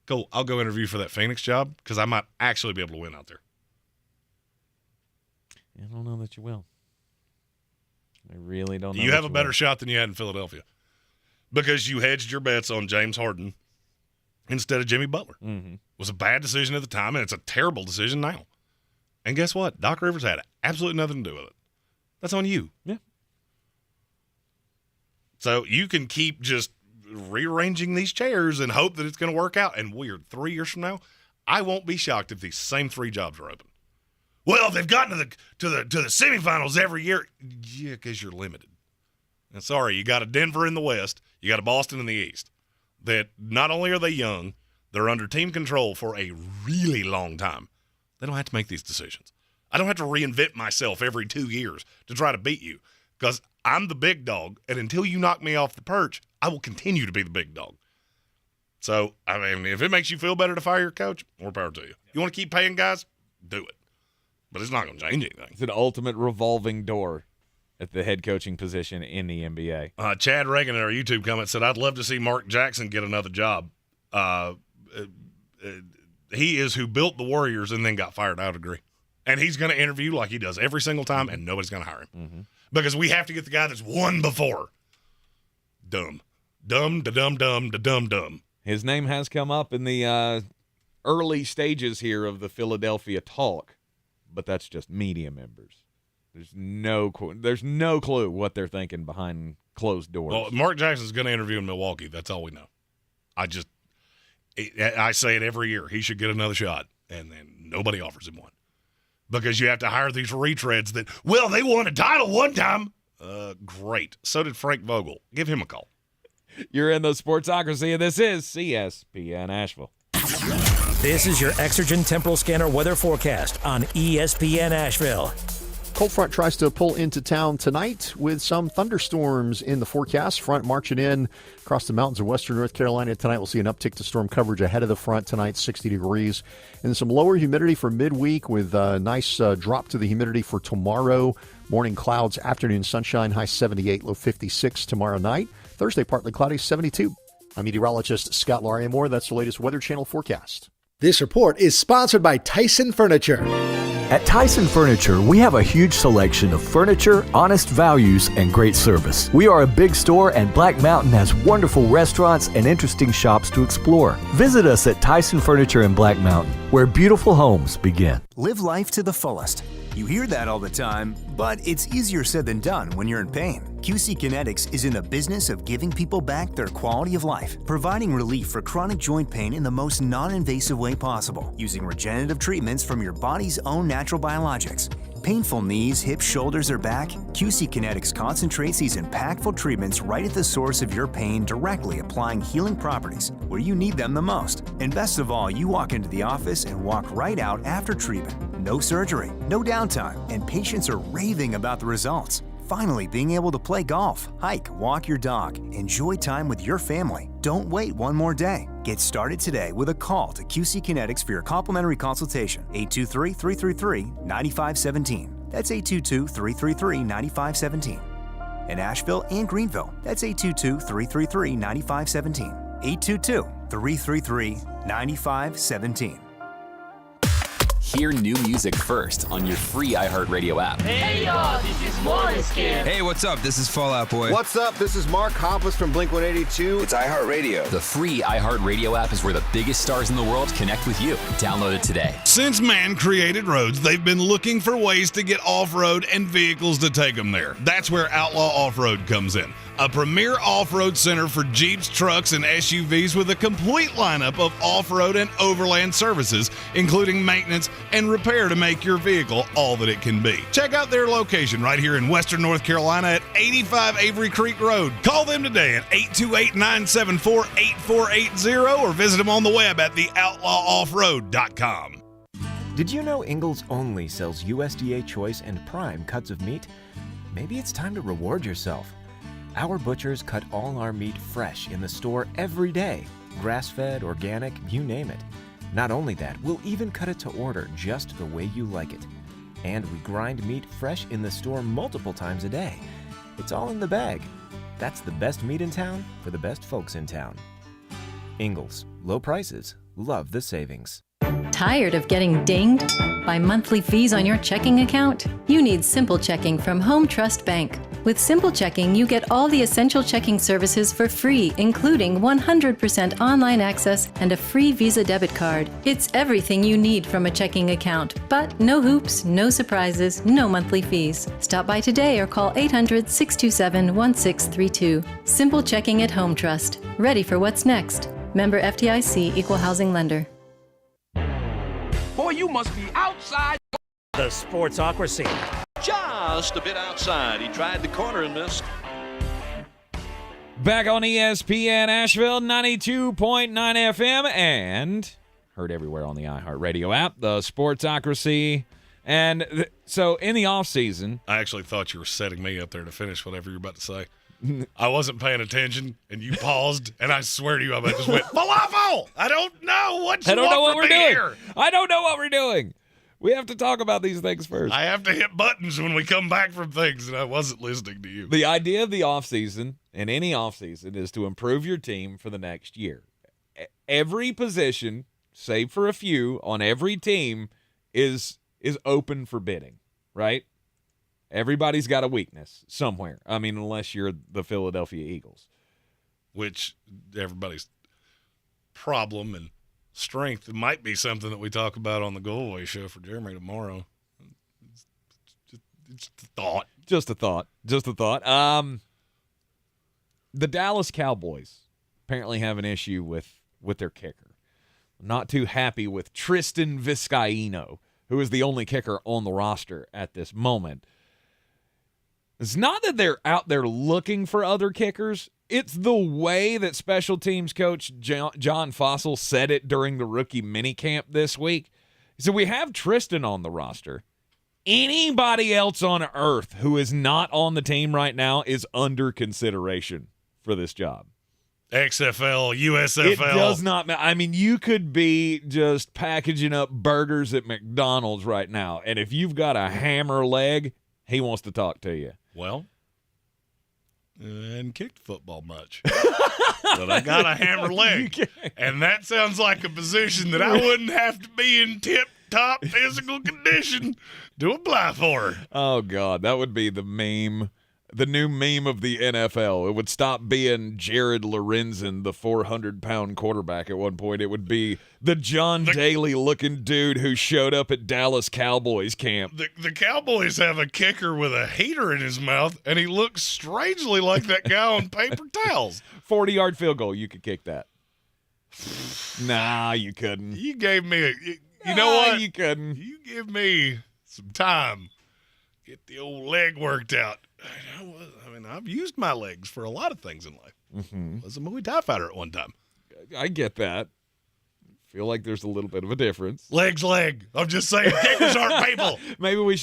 Speaker 6: Cool. I'll go interview for that Phoenix job because I might actually be able to win out there.
Speaker 5: I don't know that you will. I really don't know.
Speaker 6: You have a better shot than you had in Philadelphia because you hedged your bets on James Harden instead of Jimmy Butler.
Speaker 5: Mm-hmm.
Speaker 6: It was a bad decision at the time, and it's a terrible decision now. And guess what? Doc Rivers had absolutely nothing to do with it. That's on you.
Speaker 5: Yeah.
Speaker 6: So you can keep just rearranging these chairs and hope that it's going to work out. And weird, 3 years from now, I won't be shocked if these same 3 jobs are open. Well, they've gotten to the semifinals every year. Yeah, because you're limited. And sorry, you got a Denver in the West, you got a Boston in the East. That not only are they young, they're under team control for a really long time. They don't have to make these decisions. I don't have to reinvent myself every 2 years to try to beat you because I'm the big dog, and until you knock me off the perch, I will continue to be the big dog. So, I mean, if it makes you feel better to fire your coach, more power to you. You want to keep paying guys? Do it. But it's not going to change anything.
Speaker 5: It's an ultimate revolving door at the head coaching position in the NBA.
Speaker 6: Chad Reagan in our YouTube comment said, I'd love to see Mark Jackson get another job. He is who built the Warriors and then got fired. I would agree. And he's going to interview like he does every single time, and nobody's going to hire him.
Speaker 5: Mm-hmm.
Speaker 6: Because we have to get the guy that's won before. Dumb. Dumb, da-dum, dumb, da-dum, dumb.
Speaker 5: His name has come up in the early stages here of the Philadelphia talk, but that's just media members. There's no clue what they're thinking behind closed doors.
Speaker 6: Well, Mark Jackson's going to interview in Milwaukee. That's all we know. I say it every year. He should get another shot, and then nobody offers him one. Because you have to hire these retreads that, well, they won a title one time. Great. So did Frank Vogel. Give him a call.
Speaker 5: You're in the Sportsocracy, and this is ESPN Asheville.
Speaker 4: This is your Exergen Temporal Scanner weather forecast on ESPN Asheville.
Speaker 17: Cold front tries to pull into town tonight with some thunderstorms in the forecast. Front marching in across the mountains of western North Carolina tonight. We'll see an uptick to storm coverage ahead of the front tonight, 60 degrees. And some lower humidity for midweek with a nice drop to the humidity for tomorrow. Morning clouds, afternoon sunshine, high 78, low 56 tomorrow night. Thursday, partly cloudy, 72. I'm meteorologist Scott Lauriamore. That's the latest Weather Channel forecast.
Speaker 18: This report is sponsored by Tyson Furniture.
Speaker 19: At Tyson Furniture, we have a huge selection of furniture, honest values, and great service. We are a big store, and Black Mountain has wonderful restaurants and interesting shops to explore. Visit us at Tyson Furniture in Black Mountain, where beautiful homes begin.
Speaker 20: Live life to the fullest. You hear that all the time, but it's easier said than done when you're in pain. QC Kinetics is in the business of giving people back their quality of life, providing relief for chronic joint pain in the most non-invasive way possible, using regenerative treatments from your body's own natural biologics. Painful knees, hips, shoulders, or back? QC Kinetics concentrates these impactful treatments right at the source of your pain, directly applying healing properties where you need them the most. And best of all, you walk into the office and walk right out after treatment. No surgery, no downtime, and patients are raving about the results. Finally, being able to play golf, hike, walk your dog, enjoy time with your family. Don't wait one more day. Get started today with a call to QC Kinetics for your complimentary consultation. 823-333-9517. That's 822-333-9517. In Asheville and Greenville, that's 822-333-9517. 822-333-9517.
Speaker 21: Hear new music first on your free iHeartRadio app.
Speaker 22: Hey y'all, this is Måneskin.
Speaker 23: Hey, what's up? This is Fall Out Boy.
Speaker 24: What's up? This is Mark Hoppus from Blink-182.
Speaker 21: It's iHeartRadio. The free iHeartRadio app is where the biggest stars in the world connect with you. Download it today.
Speaker 6: Since man created roads, they've been looking for ways to get off-road and vehicles to take them there. That's where Outlaw Off-Road comes in. A premier off-road center for Jeeps, trucks, and SUVs with a complete lineup of off-road and overland services, including maintenance and repair to make your vehicle all that it can be. Check out their location right here in western North Carolina at 85 Avery Creek Road. Call them today at 828-974-8480 or visit them on the web at theoutlawoffroad.com.
Speaker 8: Did you know Ingalls only sells USDA Choice and Prime cuts of meat? Maybe it's time to reward yourself. Our butchers cut all our meat fresh in the store every day. Grass-fed, organic, you name it. Not only that, we'll even cut it to order just the way you like it. And we grind meat fresh in the store multiple times a day. It's all in the bag. That's the best meat in town for the best folks in town. Ingalls. Low prices. Love the savings.
Speaker 1: Tired of getting dinged by monthly fees on your checking account? You need Simple Checking from Home Trust Bank. With Simple Checking, you get all the essential checking services for free, including 100% online access and a free Visa debit card. It's everything you need from a checking account, but no hoops, no surprises, no monthly fees. Stop by today or call 800-627-1632. Simple Checking at Home Trust. Ready for what's next. Member FDIC, Equal Housing Lender.
Speaker 2: Boy, you must be outside.
Speaker 9: The Sportsocracy.
Speaker 2: Just a bit outside. He tried the corner and missed.
Speaker 5: Back on ESPN Asheville, 92.9 FM, and heard everywhere on the iHeartRadio app, the Sportsocracy. And so in the offseason.
Speaker 6: I actually thought you were setting me up there to finish whatever you're about to say. I wasn't paying attention, and you paused, and I swear to you, I just went, falafel! I don't know what you want from me here.
Speaker 5: I don't know what we're doing. We have to talk about these things first.
Speaker 6: I have to hit buttons when we come back from things, and I wasn't listening to you.
Speaker 5: The idea of the offseason, and any offseason, is to improve your team for the next year. Every position, save for a few, on every team is open for bidding, right? Everybody's got a weakness somewhere. I mean, unless you're the Philadelphia Eagles.
Speaker 6: Which everybody's problem and strength. It might be something that we talk about on the Goalway show for Jeremy tomorrow. It's a thought.
Speaker 5: Just a thought. The Dallas Cowboys apparently have an issue with their kicker. Not too happy with Tristan Vizcaino, who is the only kicker on the roster at this moment. It's not that they're out there looking for other kickers. It's the way that special teams coach John Fossil said it during the rookie minicamp this week. So we have Tristan on the roster. Anybody else on earth who is not on the team right now is under consideration for this job.
Speaker 6: XFL, USFL.
Speaker 5: It does not matter. I mean, you could be just packaging up burgers at McDonald's right now, and if you've got a hammer leg, he wants to talk to you.
Speaker 6: Well, I hadn't kicked football much, but I got a hammer leg, and that sounds like a position that I wouldn't have to be in tip-top physical condition to apply for.
Speaker 5: Oh, God, that would be the meme. The new meme of the NFL. It would stop being Jared Lorenzen, the 400-pound quarterback at one point. It would be the John Daly-looking dude who showed up at Dallas Cowboys camp.
Speaker 6: The Cowboys have a kicker with a heater in his mouth, and he looks strangely like that guy on paper towels.
Speaker 5: 40-yard field goal. You could kick that. Nah, you couldn't.
Speaker 6: You gave me you know what?
Speaker 5: You couldn't.
Speaker 6: You give me some time. Get the old leg worked out. I mean, I've used my legs for a lot of things in life.
Speaker 5: Mm-hmm.
Speaker 6: I was a Muay Thai fighter at one time.
Speaker 5: I get that. Feel like there's a little bit of a difference.
Speaker 6: Leg's leg. I'm just saying, kickers aren't people.
Speaker 5: Maybe we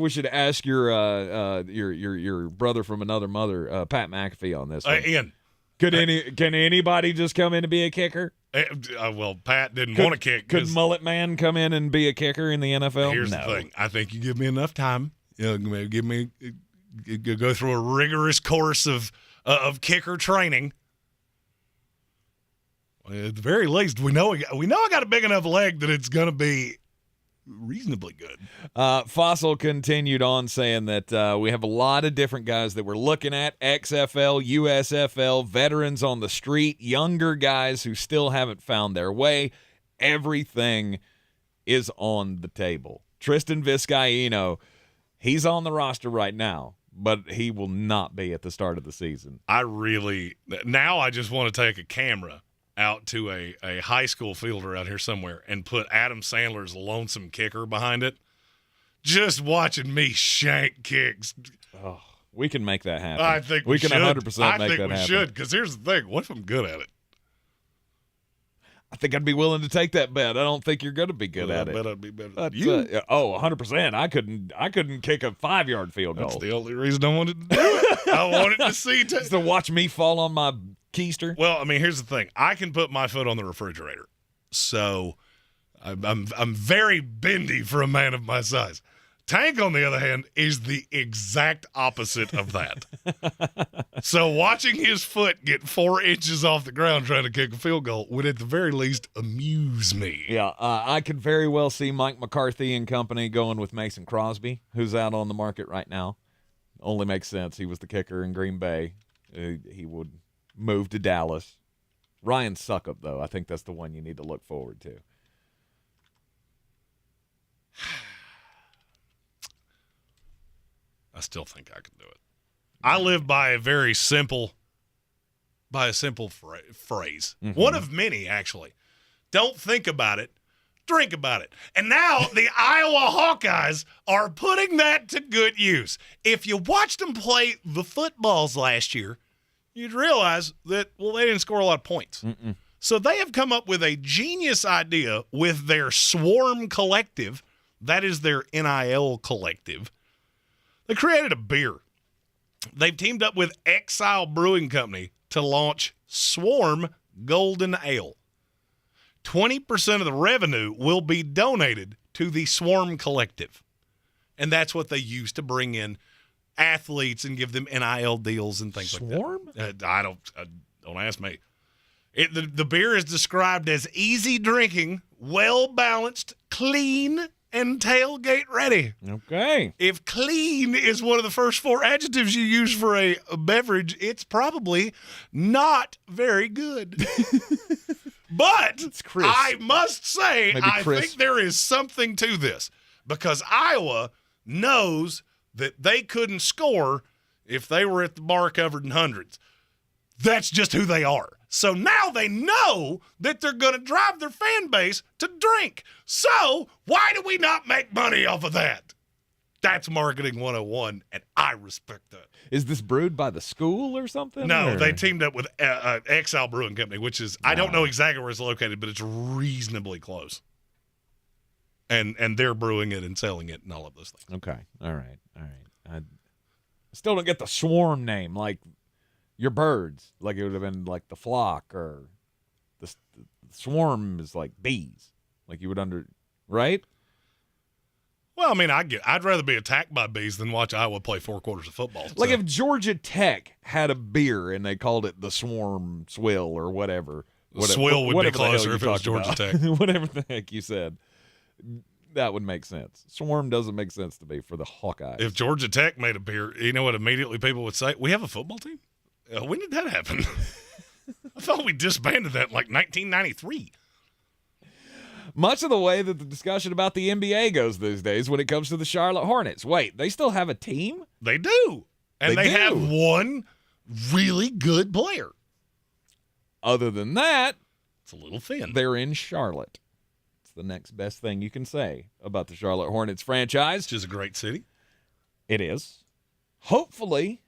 Speaker 5: should ask your brother from another mother, Pat McAfee, on this one.
Speaker 6: Ian,
Speaker 5: can anybody just come in to be a kicker?
Speaker 6: Well, Pat didn't want to kick.
Speaker 5: Could Mullet Man come in and be a kicker in the NFL?
Speaker 6: Here's the thing. I think you give me enough time. Maybe give me. Go through a rigorous course of kicker training. At the very least, we know I got a big enough leg that it's going to be reasonably good.
Speaker 5: Fossil continued on saying that we have a lot of different guys that we're looking at: XFL, USFL, veterans on the street, younger guys who still haven't found their way. Everything is on the table. Tristan Vizcaino, he's on the roster right now, but he will not be at the start of the season.
Speaker 6: I just want to take a camera out to a high school fielder out here somewhere and put Adam Sandler's Lonesome Kicker behind it. Just watching me shank kicks.
Speaker 5: Oh, we can make that happen.
Speaker 6: I think
Speaker 5: we can 100% make that happen.
Speaker 6: I think we should, because here's the thing. What if I'm good at it?
Speaker 5: I think I'd be willing to take that bet. I don't think you're going to be good at it.
Speaker 6: I bet I'd be better than you.
Speaker 5: 100%. I couldn't kick a 5-yard field goal.
Speaker 6: That's the only reason I wanted to do it. I wanted to see
Speaker 5: just to watch me fall on my keister.
Speaker 6: Well, I mean, here's the thing. I can put my foot on the refrigerator, so I'm very bendy for a man of my size. Tank, on the other hand, is the exact opposite of that. So watching his foot get 4 inches off the ground trying to kick a field goal would at the very least amuse me.
Speaker 5: Yeah, I could very well see Mike McCarthy and company going with Mason Crosby, who's out on the market right now. Only makes sense. He was the kicker in Green Bay. He would move to Dallas. Ryan Suckup, though, I think that's the one you need to look forward to.
Speaker 6: I still think I can do it. I live by a very simple phrase.
Speaker 5: Mm-hmm.
Speaker 6: One of many, actually. Don't think about it. Drink about it. And now the Iowa Hawkeyes are putting that to good use. If you watched them play the footballs last year, you'd realize that, well, they didn't score a lot of points.
Speaker 5: Mm-mm.
Speaker 6: So they have come up with a genius idea with their Swarm Collective. That is their NIL collective. They created a beer. They've teamed up with Exile Brewing Company to launch Swarm Golden Ale. 20% of the revenue will be donated to the Swarm Collective. And that's what they use to bring in athletes and give them NIL deals and things like that.
Speaker 5: Swarm?
Speaker 6: Don't ask me. The beer is described as easy drinking, well-balanced, clean, and tailgate ready.
Speaker 5: Okay.
Speaker 6: If clean is one of the first 4 adjectives you use for a beverage, it's probably not very good. But I must say, I think there is something to this because Iowa knows that they couldn't score if they were at the bar covered in hundreds. That's just who they are. So now they know that they're going to drive their fan base to drink. So why do we not make money off of that? That's marketing 101, and I respect that.
Speaker 5: Is this brewed by the school or something?
Speaker 6: No,
Speaker 5: or?
Speaker 6: They teamed up with Exile Brewing Company, which is, I don't know exactly where it's located, but it's reasonably close. And they're brewing it and selling it and all of those things.
Speaker 5: Okay. All right. I still don't get the Swarm name, like your birds. Like it would have been like the flock, or the swarm is like bees. Like you would right?
Speaker 6: Well, I mean, I'd rather be attacked by bees than watch Iowa play 4 quarters of football.
Speaker 5: Like if Georgia Tech had a beer and they called it the Swarm Swill or whatever.
Speaker 6: Swill would be closer if it was Georgia Tech.
Speaker 5: Whatever the heck you said. That would make sense. Swarm doesn't make sense to me for the Hawkeyes.
Speaker 6: If Georgia Tech made a beer, you know what immediately people would say? We have a football team? When did that happen? I thought we disbanded that in like 1993.
Speaker 5: Much of the way that the discussion about the NBA goes these days when it comes to the Charlotte Hornets. Wait, they still have a team?
Speaker 6: They do. And they have one really good player.
Speaker 5: Other than that,
Speaker 6: it's a little thin.
Speaker 5: They're in Charlotte. It's the next best thing you can say about the Charlotte Hornets franchise.
Speaker 6: Which is a great city.
Speaker 5: It is. Hopefully,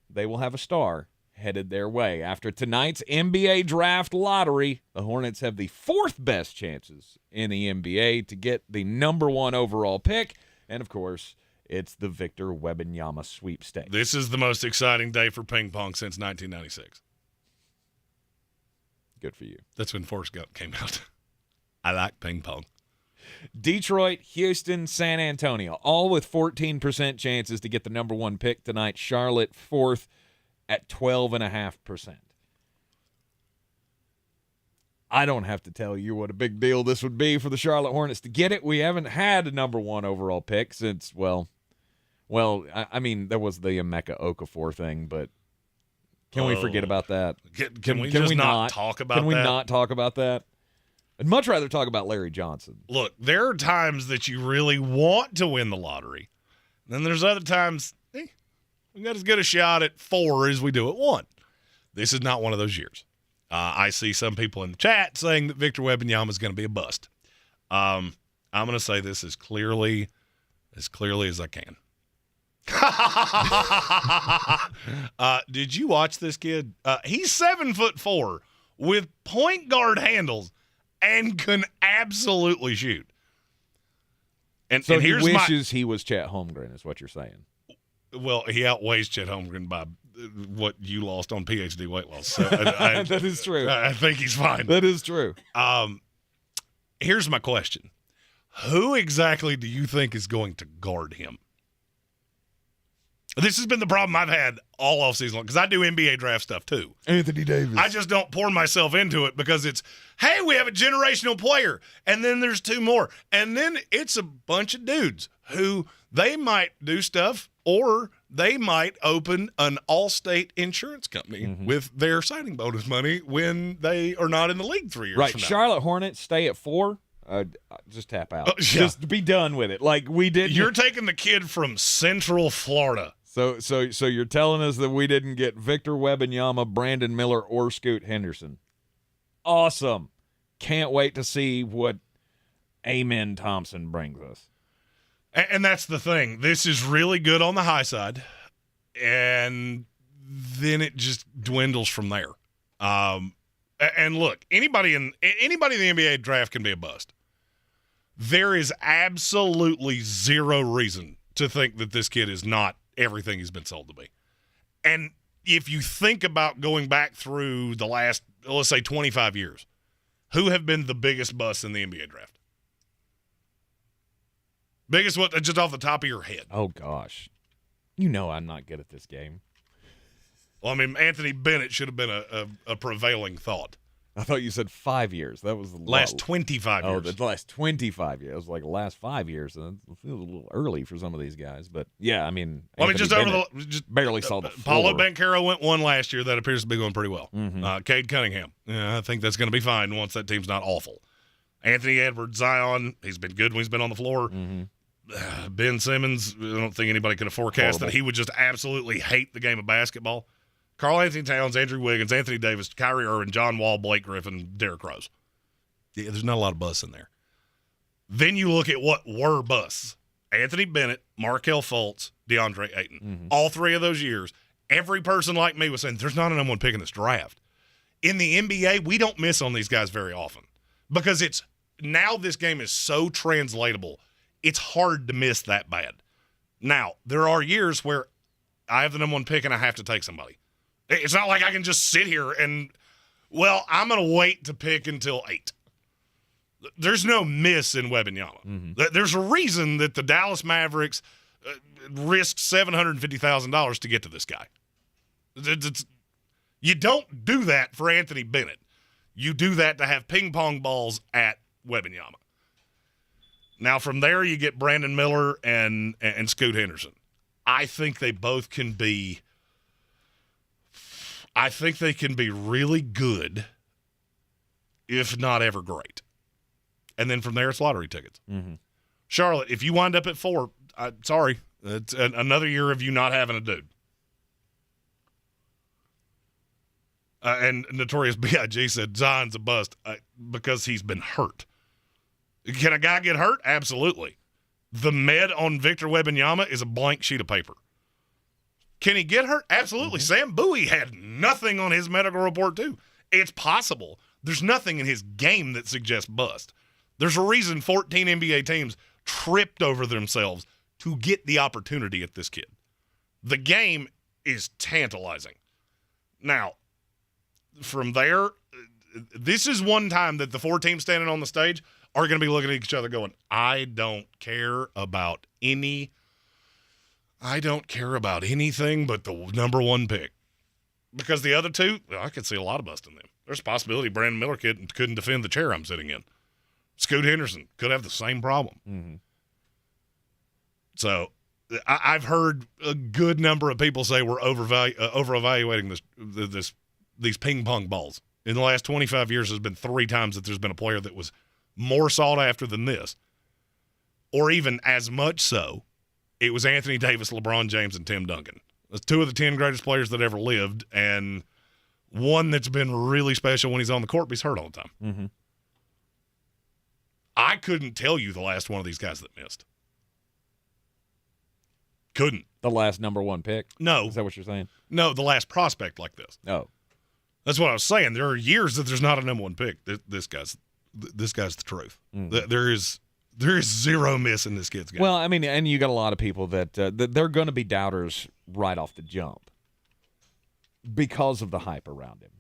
Speaker 5: they will have a star headed their way. After tonight's NBA draft lottery, the Hornets have the 4th best chances in the NBA to get the number 1 overall pick. And, of course, it's the Victor Wembanyama sweepstakes.
Speaker 6: This is the most exciting day for ping pong since 1996.
Speaker 5: Good for you.
Speaker 6: That's when Forrest Gump came out. I like ping pong.
Speaker 5: Detroit, Houston, San Antonio, all with 14% chances to get the number 1 pick tonight. Charlotte, 4th at 12.5%. I don't have to tell you what a big deal this would be for the Charlotte Hornets to get it. We haven't had a number 1 overall pick since, I mean, there was the Emeka Okafor thing, but can we forget about that?
Speaker 6: Can we just not talk about that?
Speaker 5: Can we not talk about that? I'd much rather talk about Larry Johnson.
Speaker 6: Look, there are times that you really want to win the lottery. And then there's other times, we got as good a shot at 4 as we do at 1. This is not one of those years. I see some people in the chat saying that Victor Wembanyama is going to be a bust. I'm going to say this as clearly as I can. Did you watch this kid? He's 7'4" with point guard handles and can absolutely shoot. And
Speaker 5: so
Speaker 6: and
Speaker 5: he
Speaker 6: here's
Speaker 5: wishes he was Chet Holmgren, is what you're saying.
Speaker 6: Well, he outweighs Chet Holmgren by what you lost on PhD weight loss. So
Speaker 5: that is true.
Speaker 6: I think he's fine.
Speaker 5: That is true.
Speaker 6: Here's my question. Who exactly do you think is going to guard him? This has been the problem I've had all offseason long because I do NBA draft stuff too.
Speaker 5: Anthony Davis.
Speaker 6: I just don't pour myself into it because it's, hey, we have a generational player, and then there's two more. And then it's a bunch of dudes who they might do stuff or they might open an all-state insurance company with their signing bonus money when they are not in the league 3 years from now.
Speaker 5: Charlotte Hornets stay at 4. Just tap out. Just be done with it. Like we did.
Speaker 6: You're taking the kid from Central Florida.
Speaker 5: So you're telling us that we didn't get Victor Wembanyama, Brandon Miller, or Scoot Henderson. Awesome. Can't wait to see what Amen Thompson brings us.
Speaker 6: And that's the thing. This is really good on the high side, and then it just dwindles from there. And look, anybody in the NBA draft can be a bust. There is absolutely zero reason to think that this kid is not everything he's been sold to be. And if you think about going back through the last, let's say, 25 years, who have been the biggest busts in the NBA draft? Biggest what, just off the top of your head?
Speaker 5: Oh, gosh. You know I'm not good at this game.
Speaker 6: Well, I mean, Anthony Bennett should have been a prevailing thought.
Speaker 5: I thought you said 5 years. That was the
Speaker 6: last 25 years.
Speaker 5: Oh, the last 25 years. It was like the last 5 years. And it feels a little early for some of these guys. But, yeah, I mean,
Speaker 6: just
Speaker 5: barely saw the floor.
Speaker 6: Paulo Banchero went one last year. That appears to be going pretty well. Cade Cunningham. Yeah, I think that's going to be fine once that team's not awful. Anthony Edwards-Zion, he's been good when he's been on the floor. Ben Simmons, I don't think anybody could have forecast that he would just absolutely hate the game of basketball. Karl Anthony Towns, Andrew Wiggins, Anthony Davis, Kyrie Irving, John Wall, Blake Griffin, Derrick Rose. Yeah, there's not a lot of busts in there. Then you look at what were busts. Anthony Bennett, Markelle Fultz, DeAndre Ayton. All 3 of those years, every person like me was saying, there's not a number one pick in this draft. In the NBA, we don't miss on these guys very often because now this game is so translatable. It's hard to miss that bad. Now, there are years where I have the number one pick and I have to take somebody. It's not like I can just sit here and, I'm going to wait to pick until 8. There's no miss in Wembanyama. There's a reason that the Dallas Mavericks risked $750,000 to get to this guy. You don't do that for Anthony Bennett. You do that to have ping pong balls at Wembanyama. Now, from there, you get Brandon Miller and Scoot Henderson. I think they both can be – I think they can be really good, if not ever great. And then from there, it's lottery tickets. Charlotte, if you wind up at 4, sorry, it's another year of you not having a dude. And Notorious B.I.G. said Zion's a bust because he's been hurt. Can a guy get hurt? Absolutely. The med on Victor Wembanyama is a blank sheet of paper. Can he get hurt? Absolutely. Sam Bowie had nothing on his medical report, too. It's possible. There's nothing in his game that suggests bust. There's a reason 14 NBA teams tripped over themselves to get the opportunity at this kid. The game is tantalizing. Now, from there, this is one time that the 4 teams standing on the stage are going to be looking at each other going, I don't care about anything but the number 1 pick. Because the other 2, I could see a lot of bust in them. There's a possibility Brandon Miller couldn't defend the chair I'm sitting in. Scoot Henderson could have the same problem. So I've heard a good number of people say we're over-evaluating these ping pong balls. In the last 25 years, there's been 3 times that there's been a player that was more sought after than this. Or even as much so, it was Anthony Davis, LeBron James, and Tim Duncan. That's 2 of the 10 greatest players that ever lived, and one that's been really special when he's on the court, but he's hurt all the time. I couldn't tell you the last one of these guys that missed. Couldn't.
Speaker 5: The last number 1 pick?
Speaker 6: No.
Speaker 5: Is that what you're saying?
Speaker 6: No, the last prospect like this.
Speaker 5: Oh.
Speaker 6: That's what I was saying. There are years that there's not a number 1 pick. This guy's the truth. There is zero miss in this kid's game.
Speaker 5: Well, I mean, and you got a lot of people that they're going to be doubters right off the jump because of the hype around him.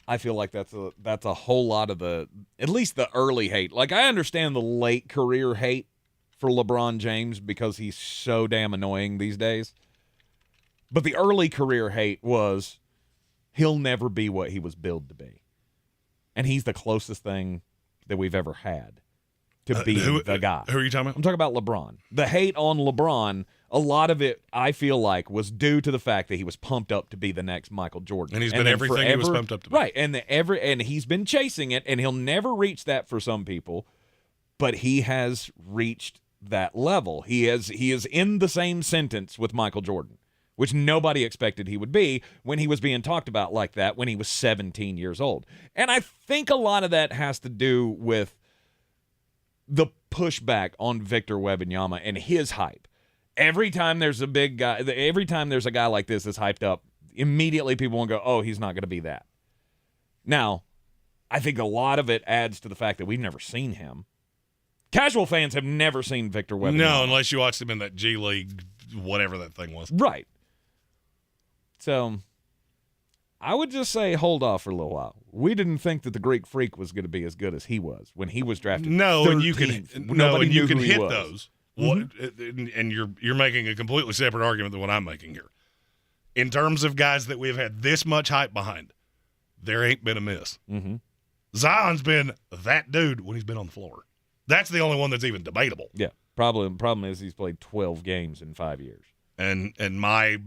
Speaker 5: I feel like that's a whole lot of at least the early hate. Like, I understand the late career hate for LeBron James because he's so damn annoying these days. But the early career hate was he'll never be what he was billed to be. And he's the closest thing that we've ever had to being the guy.
Speaker 6: Who are you talking about?
Speaker 5: I'm talking about LeBron. The hate on LeBron, a lot of it, I feel like, was due to the fact that he was pumped up to be the next Michael Jordan.
Speaker 6: And he's been everything he was pumped up to be.
Speaker 5: Right, and he's been chasing it, and he'll never reach that for some people, but he has reached that level. He is in the same sentence with Michael Jordan, which nobody expected he would be when he was being talked about like that when he was 17 years old. And I think a lot of that has to do with the pushback on Victor Wembanyama and his hype. Every time there's a big guy, every time there's a guy like this that's hyped up, immediately people will go, oh, he's not going to be that. Now, I think a lot of it adds to the fact that we've never seen him. Casual fans have never seen Victor Wembanyama.
Speaker 6: No, unless you watched him in that G League, whatever that thing was.
Speaker 5: Right. So, I would just say hold off for a little while. We didn't think that the Greek Freak was going to be as good as he was when he was drafted.
Speaker 6: No,
Speaker 5: 13th.
Speaker 6: and you can hit those.
Speaker 5: Mm-hmm.
Speaker 6: And you're making a completely separate argument than what I'm making here. In terms of guys that we've had this much hype behind, there ain't been a miss.
Speaker 5: Mm-hmm.
Speaker 6: Zion's been that dude when he's been on the floor. That's the only one that's even debatable.
Speaker 5: Yeah. Problem is he's played 12 games in 5 years.
Speaker 6: And my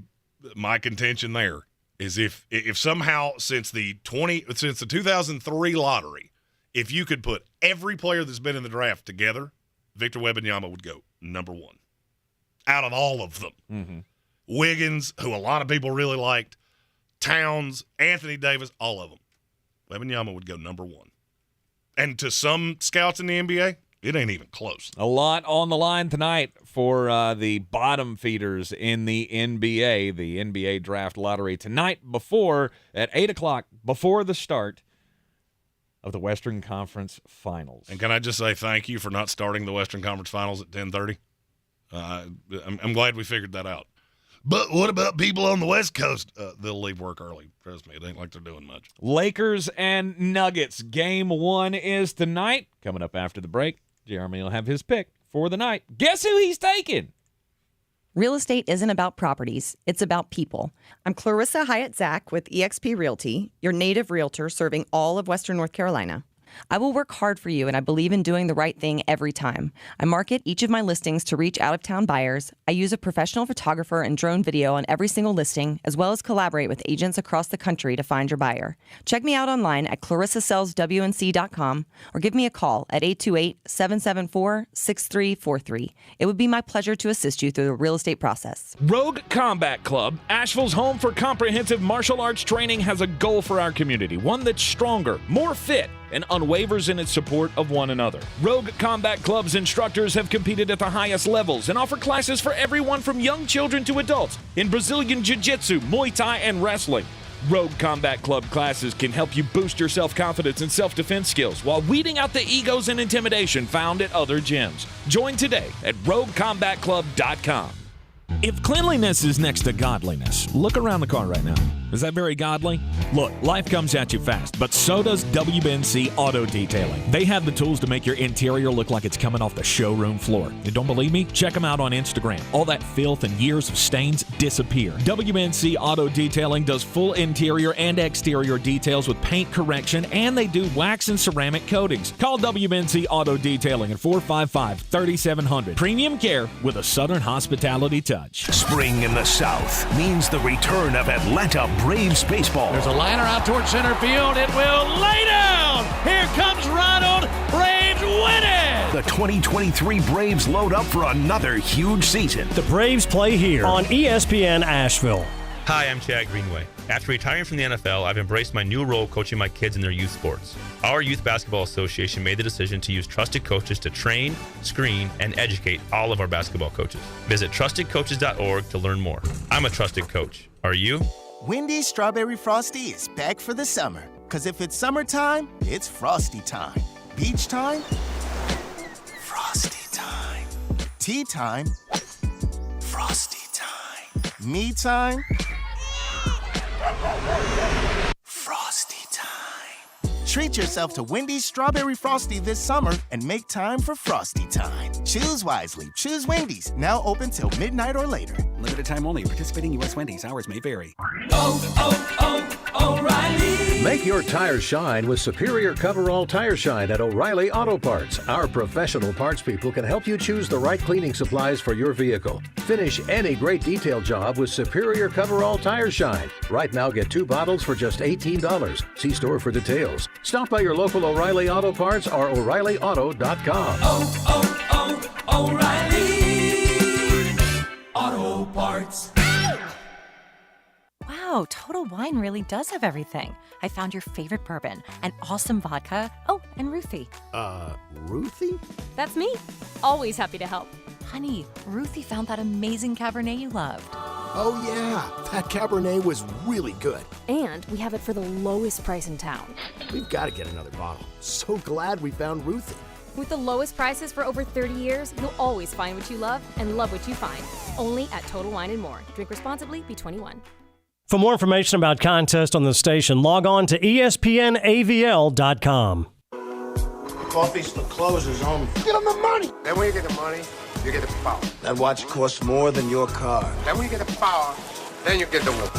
Speaker 6: contention there is if somehow since the 2003 lottery, if you could put every player that's been in the draft together, Victor Wembanyama would go number one out of all of them.
Speaker 5: Mm-hmm.
Speaker 6: Wiggins, who a lot of people really liked, Towns, Anthony Davis, all of them. Wembanyama would go number one. And to some scouts in the NBA, it ain't even close.
Speaker 5: A lot on the line tonight for the bottom feeders in the NBA draft lottery tonight at 8 o'clock, before the start of the Western Conference Finals.
Speaker 6: And can I just say thank you for not starting the Western Conference Finals at 10:30? I'm glad we figured that out. But what about people on the West Coast? They'll leave work early. Trust me, it ain't like they're doing much.
Speaker 5: Lakers and Nuggets. Game 1 is tonight. Coming up after the break, Jeremy will have his pick for the night. Guess who he's taking?
Speaker 3: Real estate isn't about properties. It's about people. I'm Clarissa Hyatt-Zack with eXp Realty, your native realtor serving all of Western North Carolina. I will work hard for you, and I believe in doing the right thing every time. I market each of my listings to reach out-of-town buyers. I use a professional photographer and drone video on every single listing, as well as collaborate with agents across the country to find your buyer. Check me out online at clarissasellswnc.com or give me a call at 828-774-6343. It would be my pleasure to assist you through the real estate process.
Speaker 5: Rogue Combat Club, Asheville's home for comprehensive martial arts training, has a goal for our community, one that's stronger, more fit, and unwavers in its support of one another. Rogue Combat Club's instructors have competed at the highest levels and offer classes for everyone from young children to adults in Brazilian Jiu-Jitsu, Muay Thai, and wrestling. Rogue Combat Club classes can help you boost your self-confidence and self-defense skills while weeding out the egos and intimidation found at other gyms. Join today at roguecombatclub.com. If cleanliness is next to godliness, look around the car right now. Is that very godly? Look, life comes at you fast, but so does WNC Auto Detailing. They have the tools to make your interior look like it's coming off the showroom floor. You don't believe me? Check them out on Instagram. All that filth and years of stains disappear. WNC Auto Detailing does full interior and exterior details with paint correction, and they do wax and ceramic coatings. Call WNC Auto Detailing at 455-3700. Premium care with a Southern hospitality touch.
Speaker 7: Spring in the South means the return of Atlanta Braves baseball.
Speaker 10: There's a liner out towards center field. It will lay down. Here comes Ronald. Braves win it.
Speaker 7: The 2023 Braves load up for another huge season.
Speaker 9: The Braves play here on ESPN Asheville.
Speaker 11: Hi, I'm Chad Greenway. After retiring from the NFL, I've embraced my new role coaching my kids in their youth sports. Our Youth Basketball Association made the decision to use trusted coaches to train, screen, and educate all of our basketball coaches. Visit trustedcoaches.org to learn more. I'm a trusted coach. Are you?
Speaker 25: Wendy's Strawberry Frosty is back for the summer. Because if it's summertime, it's Frosty time. Beach time? Frosty time. Tea time? Frosty time. Me time? Frosty time. Treat yourself to Wendy's Strawberry Frosty this summer and make time for Frosty time. Choose wisely. Choose Wendy's. Now open till midnight or later.
Speaker 12: Limited time only. Participating U.S. Wendy's. Hours may vary.
Speaker 13: O'Reilly. Make your tires shine with Superior Coverall Tire Shine at O'Reilly Auto Parts. Our professional parts people can help you choose the right cleaning supplies for your vehicle. Finish any great detail job with Superior Coverall Tire Shine. Right now, get 2 bottles for just $18. See store for details. Stop by your local O'Reilly Auto Parts or O'ReillyAuto.com.
Speaker 22: O'Reilly Auto Parts.
Speaker 14: Wow, Total Wine really does have everything. I found your favorite bourbon, an awesome vodka. Oh, and Ruthie.
Speaker 18: Ruthie?
Speaker 14: That's me. Always happy to help. Honey, Ruthie found that amazing Cabernet you loved.
Speaker 18: Oh, yeah. That Cabernet was really good.
Speaker 15: And we have it for the lowest price in town.
Speaker 18: We've got to get another bottle. So glad we found Ruthie.
Speaker 15: With the lowest prices for over 30 years, you'll always find what you love and love what you find. Only at Total Wine & More. Drink responsibly. Be 21.
Speaker 9: For more information about contests on the station, log on to espnavl.com.
Speaker 16: Coffee's the closer's only. Get them the money. Then when you get the money, you get the power. That watch costs more than your car. Then when you get the power, then you get the woman.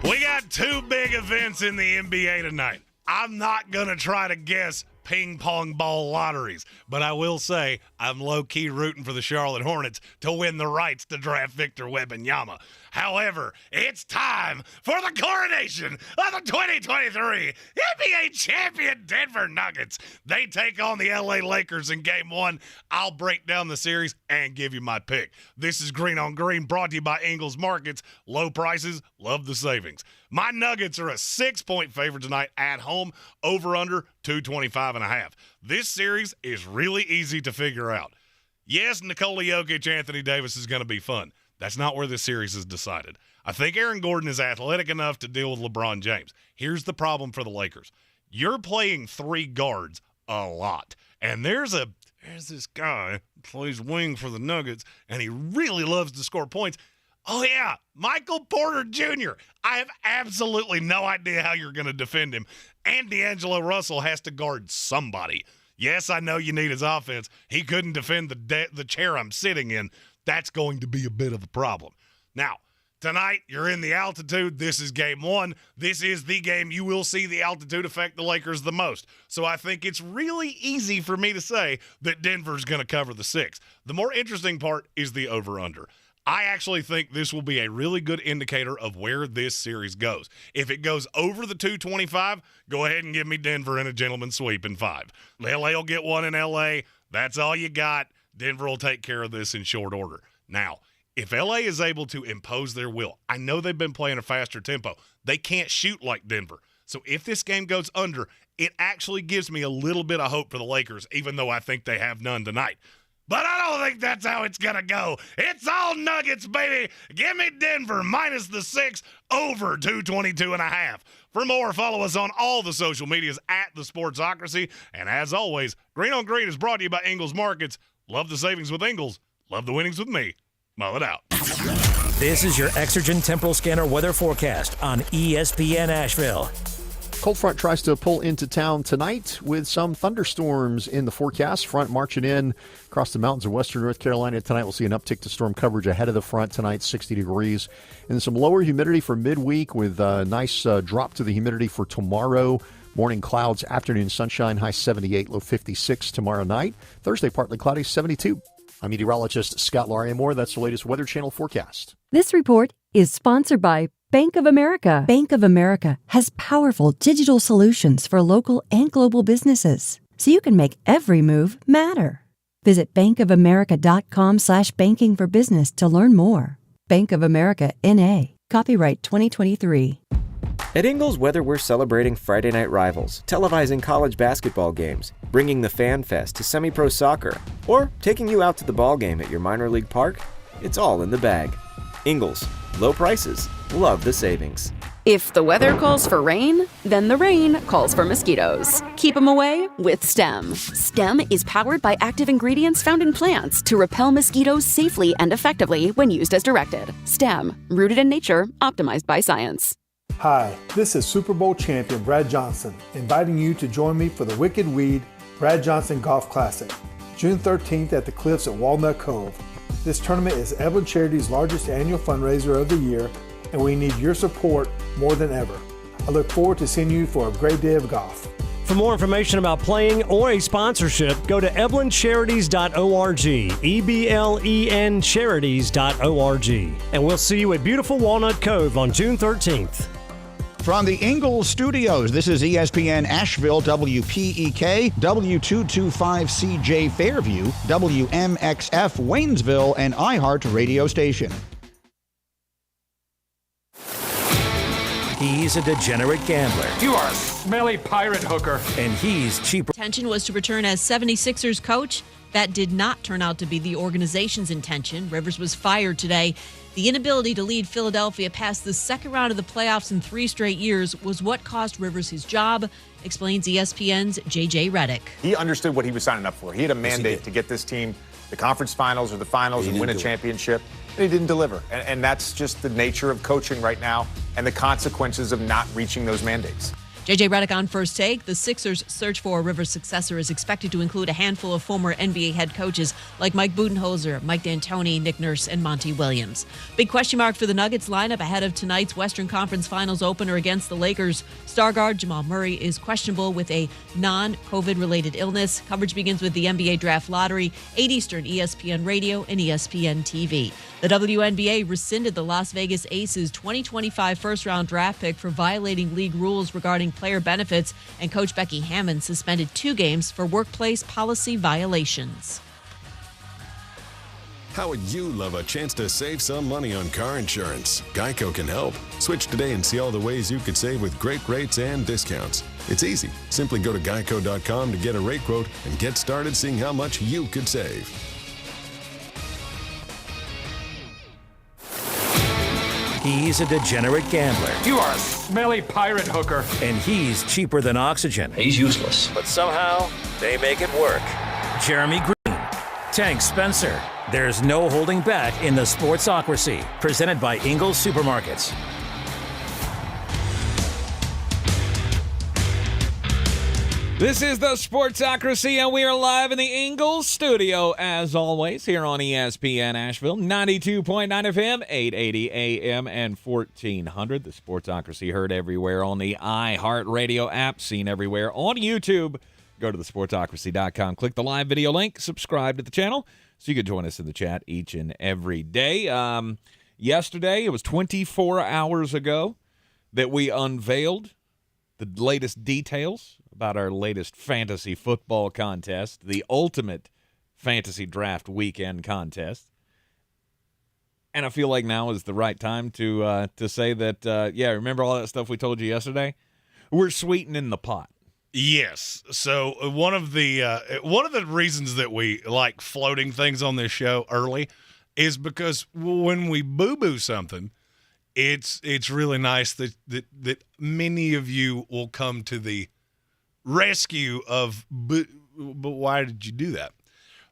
Speaker 6: We got 2 big events in the NBA tonight. I'm not going to try to guess ping pong ball lotteries, but I will say I'm low-key rooting for the Charlotte Hornets to win the rights to draft Victor Wembanyama. However, it's time for the coronation of the 2023 NBA champion Denver Nuggets. They take on the LA Lakers in Game 1. I'll break down the series and give you my pick. This is Green on Green, brought to you by Ingles Markets. Low prices, love the savings. My Nuggets are a 6-point favorite tonight at home, over-under 225.5. This series is really easy to figure out. Yes, Nikola Jokic, Anthony Davis is going to be fun. That's not where this series is decided. I think Aaron Gordon is athletic enough to deal with LeBron James. Here's the problem for the Lakers. You're playing 3 guards a lot. And there's this guy who plays wing for the Nuggets, and he really loves to score points. Oh, yeah, Michael Porter Jr. I have absolutely no idea how you're going to defend him. And D'Angelo Russell has to guard somebody. Yes, I know you need his offense. He couldn't defend the chair I'm sitting in. That's going to be a bit of a problem. Now, tonight, you're in the altitude. This is Game 1. This is the game you will see the altitude affect the Lakers the most. So I think it's really easy for me to say that Denver's going to cover the 6. The more interesting part is the over-under. I actually think this will be a really good indicator of where this series goes. If it goes over the 225, go ahead and give me Denver in a gentleman's sweep in 5. LA will get one in LA. That's all you got. Denver will take care of this in short order. Now, if LA is able to impose their will, I know they've been playing a faster tempo. They can't shoot like Denver. So if this game goes under, it actually gives me a little bit of hope for the Lakers, even though I think they have none tonight. But I don't think that's how it's going to go. It's all Nuggets, baby. Give me Denver minus the 6 over 222.5. For more, follow us on all the social medias at The Sportsocracy. And as always, Green on Green is brought to you by Ingles Markets. Love the savings with Ingles. Love the winnings with me. Mullet out.
Speaker 4: This is your Exergen Temporal Scanner weather forecast on ESPN Asheville.
Speaker 17: Cold front tries to pull into town tonight with some thunderstorms in the forecast. Front marching in across the mountains of western North Carolina tonight. We'll see an uptick to storm coverage ahead of the front tonight, 60 degrees. And some lower humidity for midweek with a nice drop to the humidity for tomorrow. Morning clouds, afternoon sunshine, high 78, low 56 tomorrow night. Thursday, partly cloudy, 72. I'm meteorologist Scott Lauriamore. That's the latest Weather Channel forecast.
Speaker 26: This report is sponsored by Bank of America. Bank of America has powerful digital solutions for local and global businesses, so you can make every move matter. Visit bankofamerica.com/banking for business to learn more. Bank of America, N.A. Copyright 2023.
Speaker 8: At Ingles Weather, we're celebrating Friday night rivals, televising college basketball games, bringing the Fan Fest to semi-pro soccer, or taking you out to the ball game at your minor league park. It's all in the bag. Ingles, low prices, love the savings.
Speaker 27: If the weather calls for rain, then the rain calls for mosquitoes. Keep them away with STEM. STEM is powered by active ingredients found in plants to repel mosquitoes safely and effectively when used as directed. STEM, rooted in nature, optimized by science.
Speaker 1: Hi, this is Super Bowl champion Brad Johnson, inviting you to join me for the Wicked Weed Brad Johnson Golf Classic, June 13th at the Cliffs at Walnut Cove. This tournament is Evelyn Charity's largest annual fundraiser of the year, and we need your support more than ever. I look forward to seeing you for a great day of golf.
Speaker 9: For more information about playing or a sponsorship, go to eblencharities.org, EBLEN charities.org. And we'll see you at beautiful Walnut Cove on June 13th.
Speaker 2: From the Ingalls Studios, this is ESPN Asheville, WPEK, W225CJ Fairview, WMXF Waynesville, and iHeart radio station.
Speaker 4: He's a degenerate gambler.
Speaker 19: You are a smelly pirate hooker.
Speaker 4: And he's cheaper.
Speaker 20: Intention was to return as 76ers coach. That did not turn out to be the organization's intention. Rivers was fired today. The inability to lead Philadelphia past the second round of the playoffs in 3 straight years was what cost Rivers his job, explains ESPN's J.J. Redick.
Speaker 21: He understood what he was signing up for. He had a mandate to get this team the conference finals or the finals and win a championship, and he didn't deliver. And that's just the nature of coaching right now and the consequences of not reaching those mandates.
Speaker 20: J.J. Redick on First Take. The Sixers' search for a Rivers successor is expected to include a handful of former NBA head coaches like Mike Budenholzer, Mike D'Antoni, Nick Nurse, and Monty Williams. Big question mark for the Nuggets lineup ahead of tonight's Western Conference Finals opener against the Lakers. Star guard Jamal Murray is questionable with a non-COVID-related illness. Coverage begins with the NBA Draft Lottery, 8 Eastern, ESPN Radio, and ESPN TV. The WNBA rescinded the Las Vegas Aces 2025 first-round draft pick for violating league rules regarding player benefits, and Coach Becky Hammon suspended 2 games for workplace policy violations.
Speaker 23: How would you love a chance to save some money on car insurance? Geico can help. Switch today and see all the ways you could save with great rates and discounts. It's easy. Simply go to geico.com to get a rate quote and get started seeing how much you could save.
Speaker 4: He's a degenerate gambler.
Speaker 19: You are a smelly pirate hooker.
Speaker 4: And he's cheaper than oxygen.
Speaker 24: He's useless.
Speaker 4: But somehow, they make it work. Jeremy Green, Tank Spencer. There's no holding back in the Sportsocracy. Presented by Ingalls Supermarkets.
Speaker 5: This is the Sportsocracy, and we are live in the Ingalls studio, as always, here on ESPN Asheville, 92.9 FM, 880 AM, and 1400. The Sportsocracy heard everywhere on the iHeartRadio app, seen everywhere on YouTube. Go to thesportsocracy.com, click the live video link, subscribe to the channel, so you can join us in the chat each and every day. Yesterday, it was 24 hours ago that we unveiled the latest details about our latest fantasy football contest, the ultimate fantasy draft weekend contest. And I feel like now is the right time to say that, remember all that stuff we told you yesterday? We're sweetening the pot.
Speaker 6: Yes. So one of the reasons that we like floating things on this show early is because when we boo-boo something, it's really nice that many of you will come to the rescue of, but why did you do that?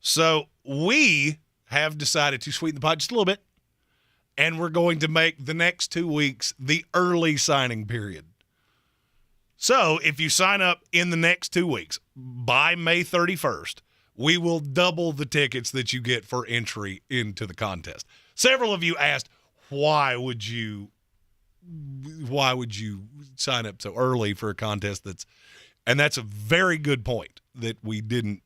Speaker 6: So we have decided to sweeten the pot just a little bit, and we're going to make the next 2 weeks the early signing period. So if you sign up in the next 2 weeks, by May 31st, we will double the tickets that you get for entry into the contest. Several of you asked, why would you sign up so early for a contest and that's a very good point that we didn't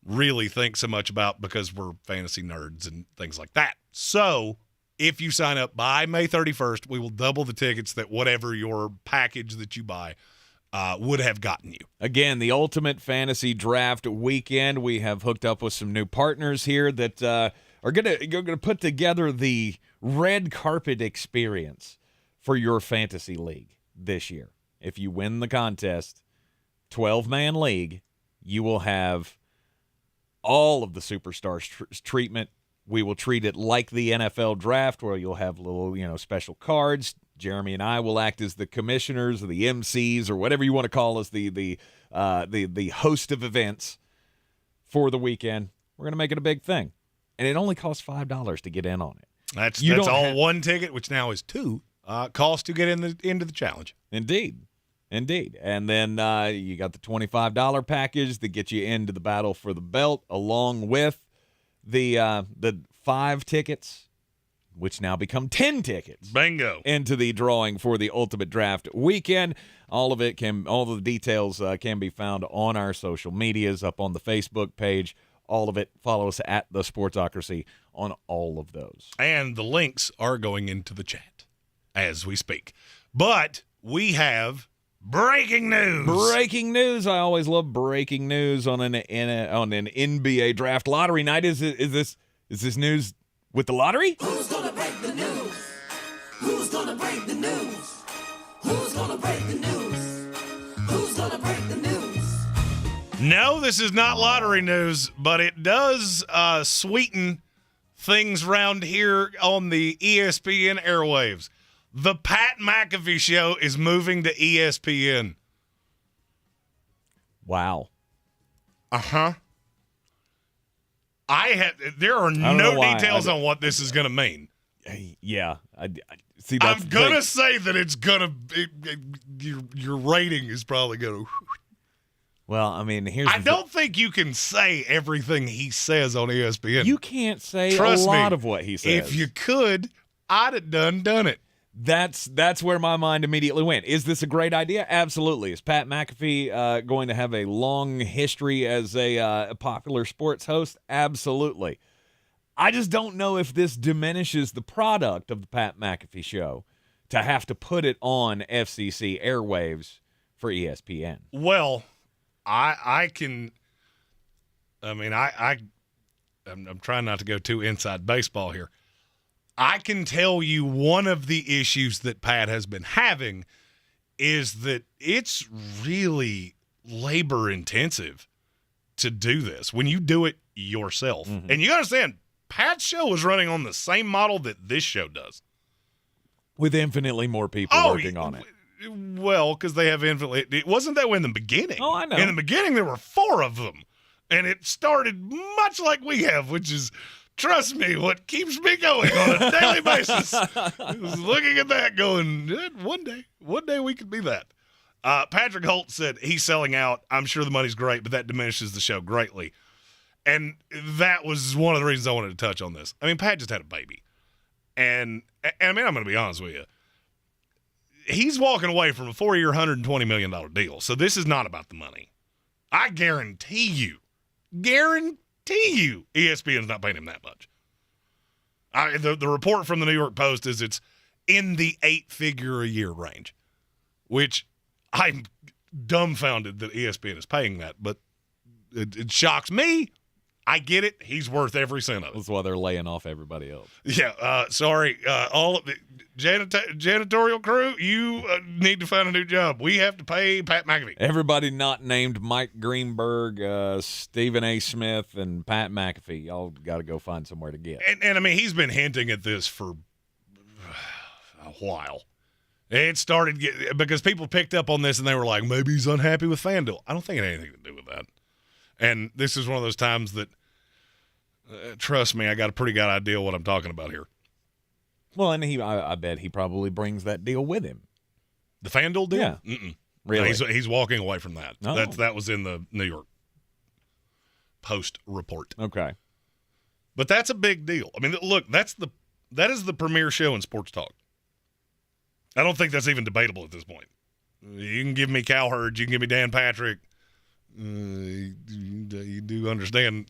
Speaker 6: really think so much about because we're fantasy nerds and things like that. So if you sign up by May 31st, we will double the tickets that whatever your package that you buy would have gotten you.
Speaker 5: Again, the ultimate fantasy draft weekend. We have hooked up with some new partners here that are gonna put together the red carpet experience for your fantasy league this year. If you win the contest, 12-man league, you will have all of the superstars treatment. We will treat it like the NFL draft, where you'll have little, special cards. Jeremy and I will act as the commissioners or the MCs or whatever you want to call us, the host of events for the weekend. We're going to make it a big thing, and it only costs $5 to get in on it.
Speaker 6: That's all one ticket, which now is 2. cost to get into the challenge.
Speaker 5: Indeed. And then you got the $25 package that gets you into the battle for the belt, along with the 5 tickets, which now become 10 tickets.
Speaker 6: Bingo.
Speaker 5: Into the drawing for the Ultimate Draft weekend. All of the details can be found on our social medias, up on the Facebook page. All of it. Follow us at The Sportsocracy on all of those.
Speaker 6: And the links are going into the chat as we speak. But we have breaking news.
Speaker 5: Breaking news. I always love breaking news on an NBA draft lottery night. Is this news with the lottery?
Speaker 22: Who's gonna break the news? Who's gonna break the news? Who's gonna break the news? Who's gonna break the news?
Speaker 6: No, this is not lottery news, but it does sweeten things round here on the ESPN airwaves. The Pat McAfee Show is moving to ESPN.
Speaker 5: Wow.
Speaker 6: Uh-huh. There are no details on what this is going to mean.
Speaker 5: Yeah. See,
Speaker 6: I'm going to say that it's going to your rating is probably going to.
Speaker 5: Well, I mean,
Speaker 6: I don't think you can say everything he says on ESPN.
Speaker 5: You can't say
Speaker 6: Trust
Speaker 5: a lot
Speaker 6: me,
Speaker 5: of what he says.
Speaker 6: If you could, I'd have done it.
Speaker 5: That's where my mind immediately went. Is this a great idea? Absolutely. Is Pat McAfee going to have a long history as a popular sports host? Absolutely. I just don't know if this diminishes the product of the Pat McAfee Show to have to put it on FCC airwaves for ESPN.
Speaker 6: Well, I'm trying not to go too inside baseball here. I can tell you one of the issues that Pat has been having is that it's really labor intensive to do this when you do it yourself. Mm-hmm. And you understand, Pat's show is running on the same model that this show does.
Speaker 5: With infinitely more people working on it.
Speaker 6: Well, because they have infinitely. It wasn't that way in the beginning.
Speaker 5: Oh, I know.
Speaker 6: In the beginning, there were 4 of them. And it started much like we have, which is, trust me, what keeps me going on a daily basis. Is looking at that going, one day we could be that. Patrick Holt said he's selling out. I'm sure the money's great, but that diminishes the show greatly. And that was one of the reasons I wanted to touch on this. I mean, Pat just had a baby. And I mean, I'm going to be honest with you. He's walking away from a 4-year, $120 million deal. So this is not about the money. I guarantee you, ESPN's not paying him that much. The report from the New York Post is it's in the 8-figure-a-year range, which I'm dumbfounded that ESPN is paying that, but it shocks me. I get it. He's worth every cent of it.
Speaker 5: That's why they're laying off everybody else.
Speaker 6: Yeah, sorry. All of the janitorial crew, you need to find a new job. We have to pay Pat McAfee.
Speaker 5: Everybody not named Mike Greenberg, Stephen A. Smith, and Pat McAfee. Y'all got to go find somewhere to get.
Speaker 6: And I mean, he's been hinting at this for a while. It started because people picked up on this and they were like, maybe he's unhappy with FanDuel. I don't think it had anything to do with that. And this is one of those times that, trust me, I got a pretty good idea what I'm talking about here.
Speaker 5: Well, and I bet he probably brings that deal with him.
Speaker 6: The FanDuel deal?
Speaker 5: Yeah.
Speaker 6: Mm-mm.
Speaker 5: Really?
Speaker 6: No, he's walking away from that.
Speaker 5: Oh.
Speaker 6: That was in the New York Post report.
Speaker 5: Okay.
Speaker 6: But that's a big deal. I mean, look, that is the premier show in sports talk. I don't think that's even debatable at this point. You can give me Cowherd, you can give me Dan Patrick. You do understand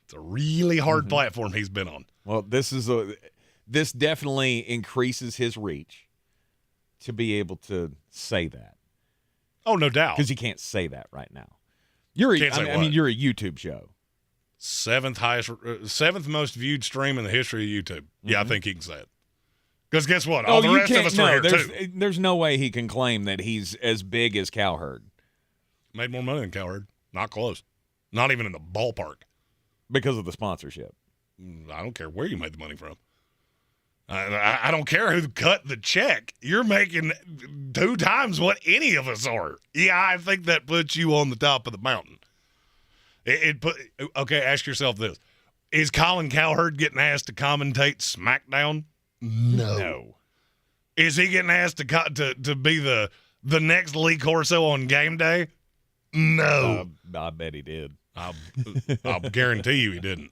Speaker 6: it's a really hard platform he's been on.
Speaker 5: Well, this definitely increases his reach to be able to say that.
Speaker 6: Oh, no doubt.
Speaker 5: Because you can't say that right now. You're a YouTube show.
Speaker 6: Seventh most viewed stream in the history of YouTube. Yeah, I think he can say it. Because guess what? All the rest of us are here too.
Speaker 5: There's no way he can claim that he's as big as Cowherd.
Speaker 6: Made more money than Cowherd. Not close. Not even in the ballpark.
Speaker 5: Because of the sponsorship.
Speaker 6: I don't care where you made the money from. I don't care who cut the check. You're making 2 times what any of us are. Yeah, I think that puts you on the top of the mountain. Okay, ask yourself this. Is Colin Cowherd getting asked to commentate SmackDown? No. Is he getting asked to be the next Lee Corso on game day? No.
Speaker 5: I bet he did.
Speaker 6: I'll guarantee you he didn't.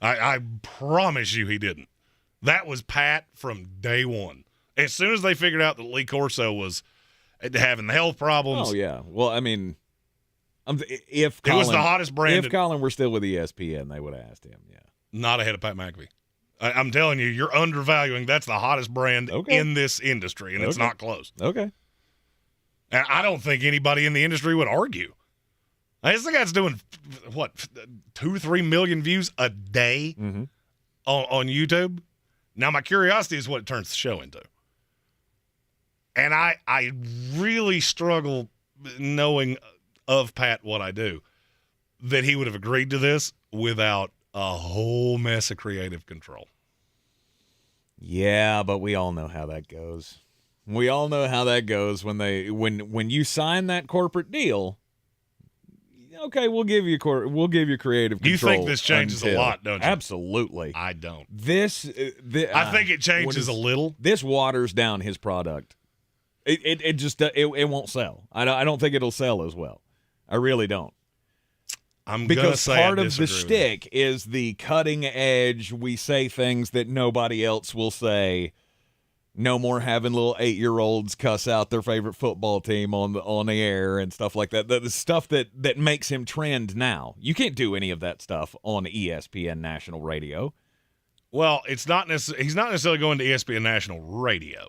Speaker 6: I promise you he didn't. That was Pat from day one. As soon as they figured out that Lee Corso was having the health problems.
Speaker 5: Oh, yeah. Well, I mean, if
Speaker 6: Colin, it was the hottest brand.
Speaker 5: If Colin were still with ESPN, they would have asked him, yeah.
Speaker 6: Not ahead of Pat McAfee. I'm telling you, you're undervaluing. That's the hottest brand in this industry, and it's not close.
Speaker 5: Okay.
Speaker 6: And I don't think anybody in the industry would argue. This guy's doing, 2-3 million views a day on YouTube? Now, my curiosity is what it turns the show into. And I really struggle knowing of Pat what I do, that he would have agreed to this without a whole mess of creative control.
Speaker 5: Yeah, but we all know how that goes. We all know how that goes when you sign that corporate deal. Okay, we'll give you creative control.
Speaker 6: You think this changes a lot, don't you?
Speaker 5: Absolutely.
Speaker 6: I don't.
Speaker 5: I
Speaker 6: think it changes a little.
Speaker 5: This waters down his product. It just won't sell. I don't think it'll sell as well. I really don't.
Speaker 6: Because
Speaker 5: part of the shtick is the cutting edge. We say things that nobody else will say. No more having little 8-year-olds cuss out their favorite football team on the air and stuff like that. The stuff that makes him trend now. You can't do any of that stuff on ESPN National Radio.
Speaker 6: Well, he's not necessarily going to ESPN National Radio.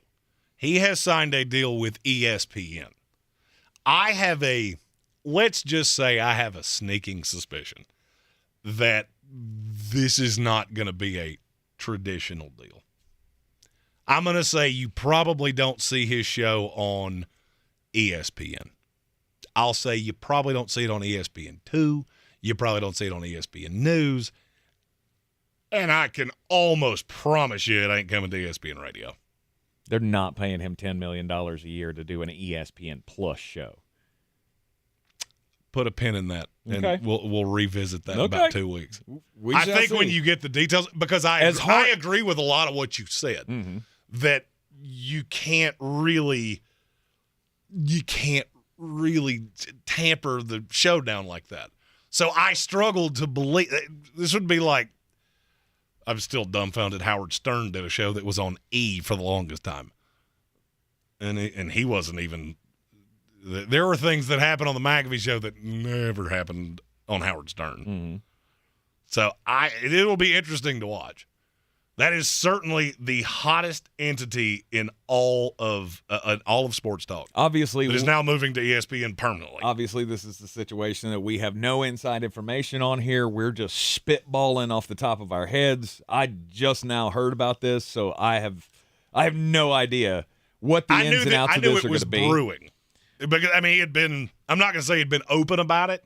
Speaker 6: He has signed a deal with ESPN. Let's just say I have a sneaking suspicion that this is not going to be a traditional deal. I'm going to say you probably don't see his show on ESPN. I'll say you probably don't see it on ESPN2. You probably don't see it on ESPN News. And I can almost promise you it ain't coming to ESPN Radio.
Speaker 5: They're not paying him $10 million a year to do an ESPN Plus show.
Speaker 6: Put a pin in that, and
Speaker 5: okay.
Speaker 6: we'll revisit that in about 2 weeks.
Speaker 5: I
Speaker 6: think when you get the details, because I agree with a lot of what you said, that you can't really tamper the show down like that. So I struggled to believe this would be like, I'm still dumbfounded. Howard Stern did a show that was on E for the longest time, and he wasn't even. There were things that happened on the McAfee show that never happened on Howard Stern. So it'll be interesting to watch. That is certainly the hottest entity in all of sports talk.
Speaker 5: Obviously,
Speaker 6: it is now moving to ESPN permanently.
Speaker 5: Obviously, this is the situation that we have no inside information on here. We're just spitballing off the top of our heads. I just now heard about this, so I have no idea what the ins and outs of this are going to be.
Speaker 6: I knew it was brewing. Because, I mean, I'm not going to say he'd been open about it,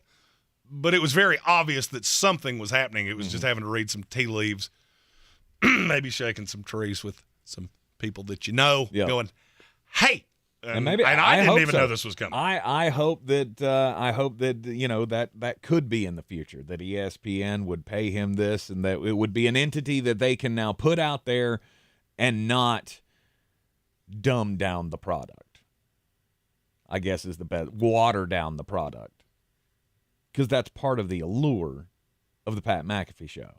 Speaker 6: but it was very obvious that something was happening. It was just having to read some tea leaves, maybe shaking some trees with some people that you know, going, hey. And I didn't even know this was coming.
Speaker 5: I hope that that could be in the future, that ESPN would pay him this and that it would be an entity that they can now put out there and not dumb down the product. I guess is the best. Water down the product. Because that's part of the allure of the Pat McAfee show,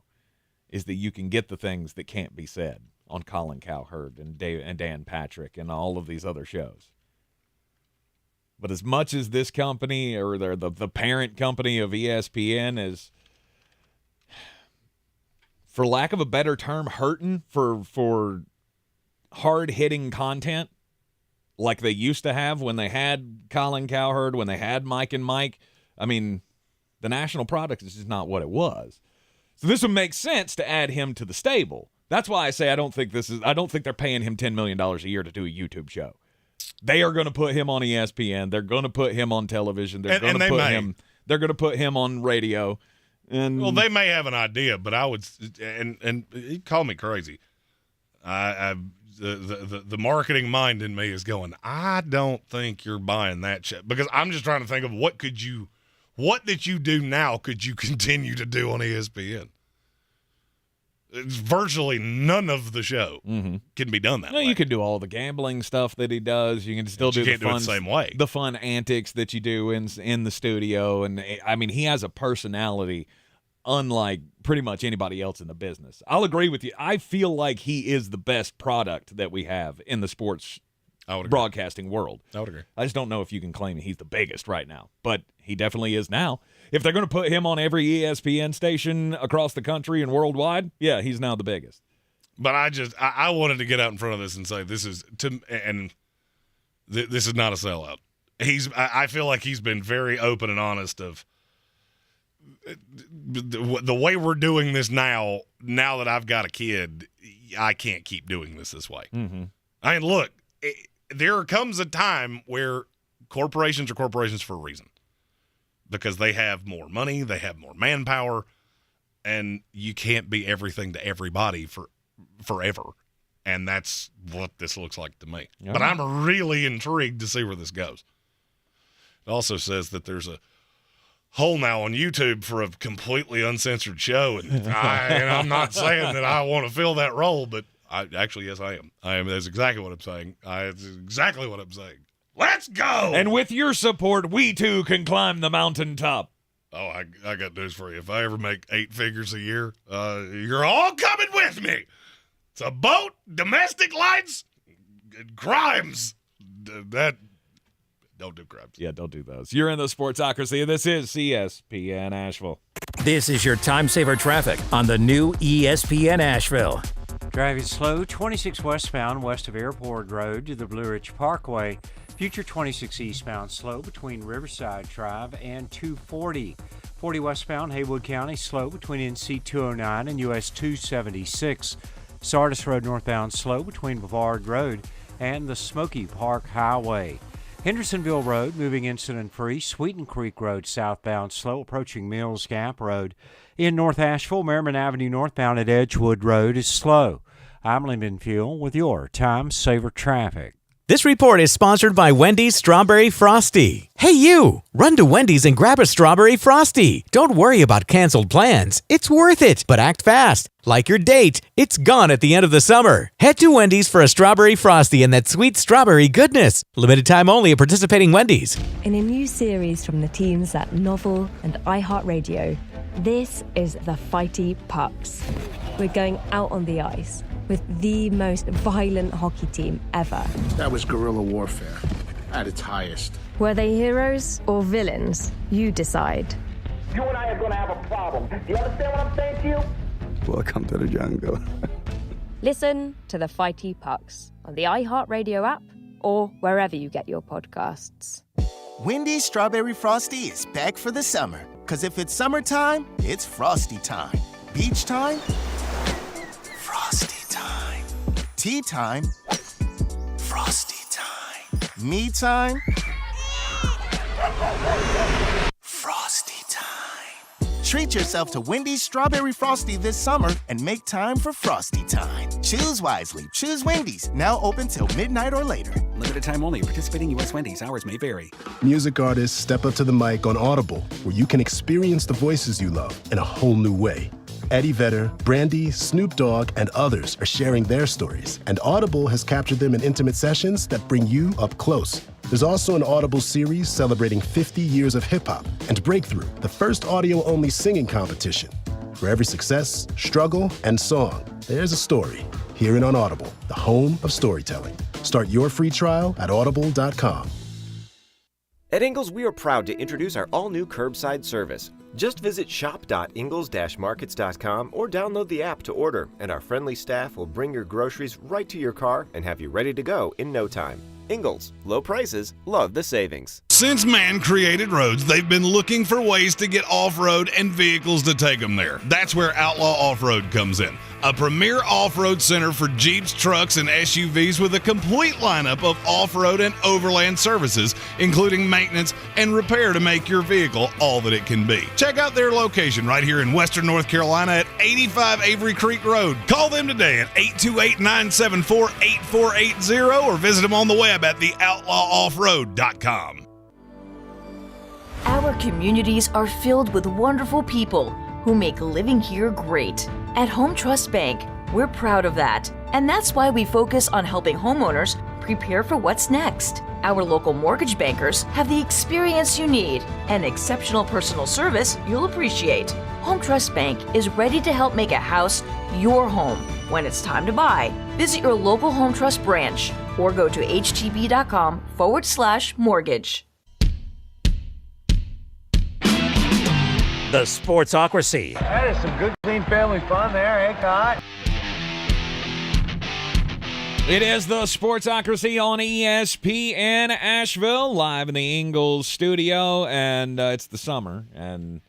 Speaker 5: is that you can get the things that can't be said on Colin Cowherd and Dan Patrick and all of these other shows. But as much as this company or the parent company of ESPN is, for lack of a better term, hurting for hard-hitting content, like they used to have when they had Colin Cowherd, when they had Mike and Mike. I mean, the national product is just not what it was. So this would make sense to add him to the stable. That's why I say I don't think they're paying him $10 million a year to do a YouTube show. They are going to put him on ESPN. They're going to put him on television. They're going to put him on radio. And
Speaker 6: well, they may have an idea, but I would and he called me crazy. The marketing mind in me is going, I don't think you're buying that shit, because I'm just trying to think of what that you do now could you continue to do on ESPN? virtually none of the show can be done that way.
Speaker 5: You can do all the gambling stuff that he does. You can still do the fun,
Speaker 6: do it the same way.
Speaker 5: The fun antics that you do in the studio. And I mean, he has a personality unlike pretty much anybody else in the business. I'll agree with you. I feel like he is the best product that we have in the sports broadcasting world.
Speaker 6: I would agree.
Speaker 5: I just don't know if you can claim he's the biggest right now, but he definitely is now. If they're going to put him on every ESPN station across the country and worldwide, yeah, he's now the biggest.
Speaker 6: But I wanted to get out in front of this and say this is not a sellout. I feel like he's been very open and honest of the way we're doing this now that I've got a kid, I can't keep doing this way. I mean, look, there comes a time where corporations are corporations for a reason. Because they have more money, they have more manpower, and you can't be everything to everybody forever. And that's what this looks like to me. Yeah. But I'm really intrigued to see where this goes. It also says that there's a hole now on YouTube for a completely uncensored show, and I'm not saying that I want to fill that role, but yes, I am. That's exactly what I'm saying. That's exactly what I'm saying. Let's go!
Speaker 5: And with your support, we too can climb the mountaintop.
Speaker 6: Oh, I got news for you. If I ever make 8 figures a year, you're all coming with me. It's a boat, domestic lights, crimes. Don't do crimes.
Speaker 5: Yeah, don't do those. You're in the Sportsocracy, and this is ESPN Asheville.
Speaker 4: This is your time-saver traffic on the new ESPN Asheville.
Speaker 3: Driving slow, 26 westbound west of Airport Road to the Blue Ridge Parkway. Future 26 eastbound slow between Riverside Drive and 240. 40 westbound Haywood County slow between NC 209 and US 276. Sardis Road northbound slow between Bavard Road and the Smoky Park Highway. Hendersonville Road moving incident-free. Sweeten Creek Road southbound slow approaching Mills Gap Road. In North Asheville, Merriman Avenue northbound at Edgewood Road is slow. I'm Lyndon Fuel with your Time Saver Traffic.
Speaker 7: This report is sponsored by Wendy's Strawberry Frosty. Hey you! Run to Wendy's and grab a Strawberry Frosty. Don't worry about canceled plans. It's worth it, but act fast. Like your date, it's gone at the end of the summer. Head to Wendy's for a Strawberry Frosty and that sweet strawberry goodness. Limited time only at participating Wendy's.
Speaker 10: In a new series from the teams at Novel and iHeartRadio, this is The Fighty Pucks. We're going out on the ice with the most violent hockey team ever.
Speaker 16: That was guerrilla warfare at its highest.
Speaker 10: Were they heroes or villains? You decide.
Speaker 11: You and I are going to have a problem. Do you understand what I'm saying to you?
Speaker 12: Welcome to the jungle.
Speaker 10: Listen to The Fighty Pucks on the iHeartRadio app or wherever you get your podcasts.
Speaker 24: Wendy's Strawberry Frosty is back for the summer. Because if it's summertime, it's Frosty time. Beach time, Frosty time. Tea time, Frosty time. Me time, Frosty time. Treat yourself to Wendy's Strawberry Frosty this summer and make time for Frosty time. Choose wisely. Choose Wendy's. Now open till midnight or later.
Speaker 25: Limited time only. Participating U.S. Wendy's. Hours may vary.
Speaker 28: Music artists step up to the mic on Audible, where you can experience the voices you love in a whole new way. Eddie Vedder, Brandy, Snoop Dogg, and others are sharing their stories, and Audible has captured them in intimate sessions that bring you up close. There's also an Audible series celebrating 50 years of hip-hop, and Breakthrough, the first audio-only singing competition. For every success, struggle, and song, there's a story. Hear it on Audible, the home of storytelling. Start your free trial at audible.com.
Speaker 8: At Ingles, we are proud to introduce our all-new curbside service. Just visit shop.ingles-markets.com or download the app to order, and our friendly staff will bring your groceries right to your car and have you ready to go in no time. Ingles, low prices, love the savings.
Speaker 6: Since man created roads, they've been looking for ways to get off-road and vehicles to take them there. That's where Outlaw Off-Road comes in. A premier off-road center for Jeeps, trucks, and SUVs with a complete lineup of off-road and overland services, including maintenance and repair to make your vehicle all that it can be. Check out their location right here in Western North Carolina at 85 Avery Creek Road. Call them today at 828-974-8480 or visit them on the web at theoutlawoffroad.com.
Speaker 29: Our communities are filled with wonderful people who
Speaker 1: who make living here great. At Home Trust Bank, we're proud of that. And that's why we focus on helping homeowners prepare for what's next. Our local mortgage bankers have the experience you need and exceptional personal service you'll appreciate. Home Trust Bank is ready to help make a house your home when it's time to buy. Visit your local Home Trust branch or go to htb.com/mortgage.
Speaker 13: The Sportsocracy.
Speaker 14: That is some good, clean family fun there, eh, Cot?
Speaker 5: It is the Sportsocracy on ESPN Asheville, live in the Ingles studio, and it's the summer, and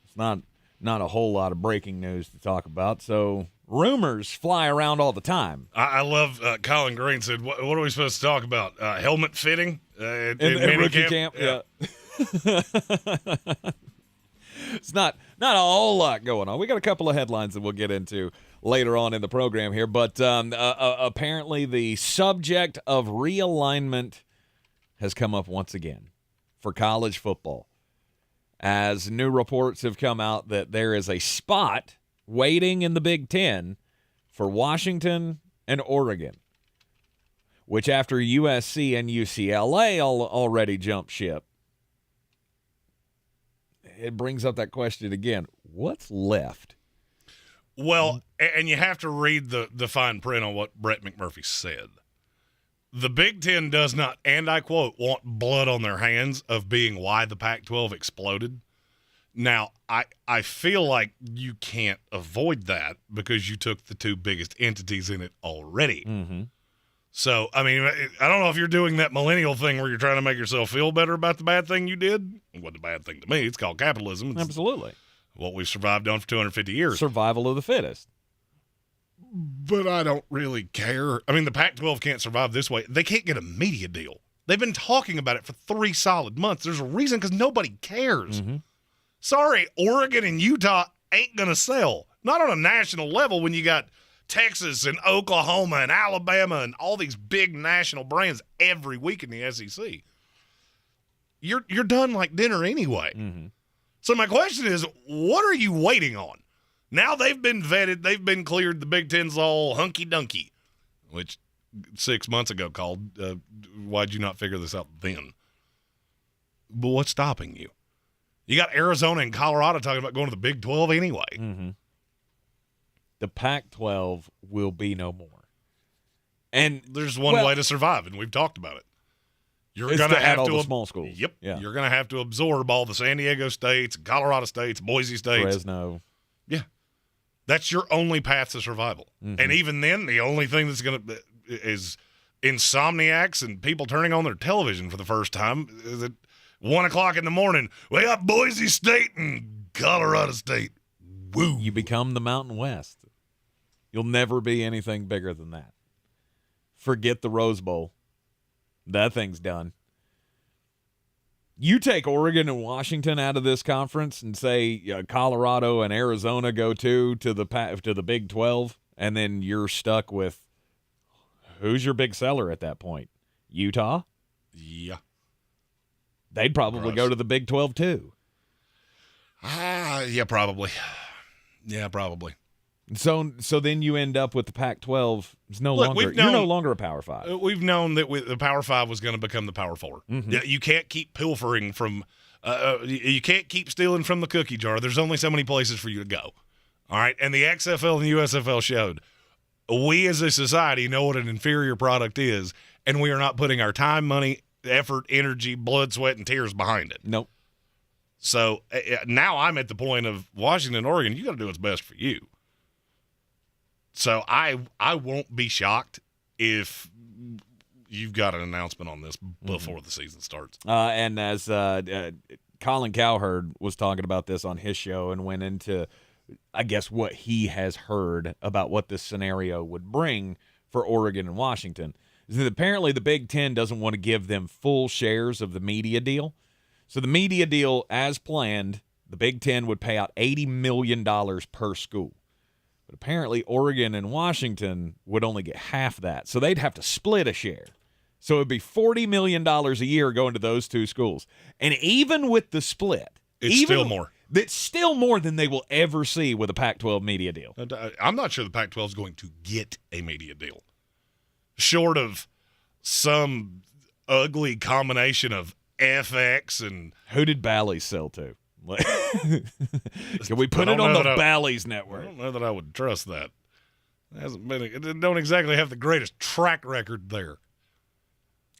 Speaker 5: it's not a whole lot of breaking news to talk about, so rumors fly around all the time.
Speaker 6: I love Colin Green said, what are we supposed to talk about? Helmet fitting? In
Speaker 5: rookie camp? Yeah. It's not a whole lot going on. We got a couple of headlines that we'll get into later on in the program here, but apparently the subject of realignment has come up once again for college football, as new reports have come out that there is a spot waiting in the Big Ten for Washington and Oregon, which after USC and UCLA already jumped ship, it brings up that question again. What's left?
Speaker 6: Well, and you have to read the fine print on what Brett McMurphy said. The Big Ten does not, and I quote, want blood on their hands of being why the Pac-12 exploded. Now, I feel like you can't avoid that because you took the two biggest entities in it already.
Speaker 5: Mm-hmm.
Speaker 6: So, I mean, I don't know if you're doing that millennial thing where you're trying to make yourself feel better about the bad thing you did. It wasn't a bad thing to me. It's called capitalism. It's
Speaker 5: Absolutely.
Speaker 6: what we've survived on for 250 years.
Speaker 5: Survival of the fittest.
Speaker 6: But I don't really care. I mean, the Pac-12 can't survive this way. They can't get a media deal. They've been talking about it for 3 solid months. There's a reason, because nobody cares.
Speaker 5: Mm-hmm.
Speaker 6: Sorry, Oregon and Utah ain't going to sell. Not on a national level when you got Texas and Oklahoma and Alabama and all these big national brands every week in the SEC. You're done like dinner anyway.
Speaker 5: Mm-hmm.
Speaker 6: So my question is, what are you waiting on? Now they've been vetted. They've been cleared. The Big Ten's all hunky-dunky, which 6 months ago called. Why'd you not figure this out then? But what's stopping you? You got Arizona and Colorado talking about going to the Big 12 anyway.
Speaker 5: Mm-hmm. The Pac-12 will be no more. And
Speaker 6: there's one way to survive, and we've talked about it. You're
Speaker 5: going
Speaker 6: to
Speaker 5: have
Speaker 6: all
Speaker 5: the small schools.
Speaker 6: Yep.
Speaker 5: Yeah.
Speaker 6: You're going to have to absorb all the San Diego States, Colorado States, Boise States.
Speaker 5: Fresno.
Speaker 6: Yeah. That's your only path to survival.
Speaker 5: Mm-hmm.
Speaker 6: And even then, the only thing that's going to is insomniacs and people turning on their television for the first time is at 1 o'clock in the morning. We got Boise State and Colorado State. Woo.
Speaker 5: You become the Mountain West. You'll never be anything bigger than that. Forget the Rose Bowl. That thing's done. You take Oregon and Washington out of this conference and say Colorado and Arizona go to the Big 12, and then you're stuck with who's your big seller at that point? Utah?
Speaker 6: Yeah.
Speaker 5: They'd probably go to the Big 12 too.
Speaker 6: Yeah, probably. Yeah, probably.
Speaker 5: So then you end up with the Pac-12. It's no longer you're no longer a Power 5.
Speaker 6: We've known that the Power 5 was going to become the Power 4.
Speaker 5: Mm-hmm.
Speaker 6: You can't keep pilfering from. You can't keep stealing from the cookie jar. There's only so many places for you to go. All right, and the XFL and the USFL showed we as a society know what an inferior product is, and we are not putting our time, money, effort, energy, blood, sweat, and tears behind it.
Speaker 5: Nope.
Speaker 6: So now I'm at the point of Washington, Oregon. You got to do what's best for you. So I won't be shocked if you've got an announcement on this before the season starts.
Speaker 5: And as Colin Cowherd was talking about this on his show and went into, I guess, what he has heard about what this scenario would bring for Oregon and Washington, is that apparently the Big Ten doesn't want to give them full shares of the media deal. So the media deal, as planned, the Big Ten would pay out $80 million per school. But apparently Oregon and Washington would only get half that. So they'd have to split a share. So it would be $40 million a year going to those two schools. And even with the split.
Speaker 6: It's still more.
Speaker 5: That's still more than they will ever see with a Pac-12 media deal.
Speaker 6: I'm not sure the Pac-12 is going to get a media deal. Short of some ugly combination of FX and...
Speaker 5: Who did Bally's sell to? Can we put it on the Bally's network?
Speaker 6: I don't know that I would trust that. It don't exactly have the greatest track record there.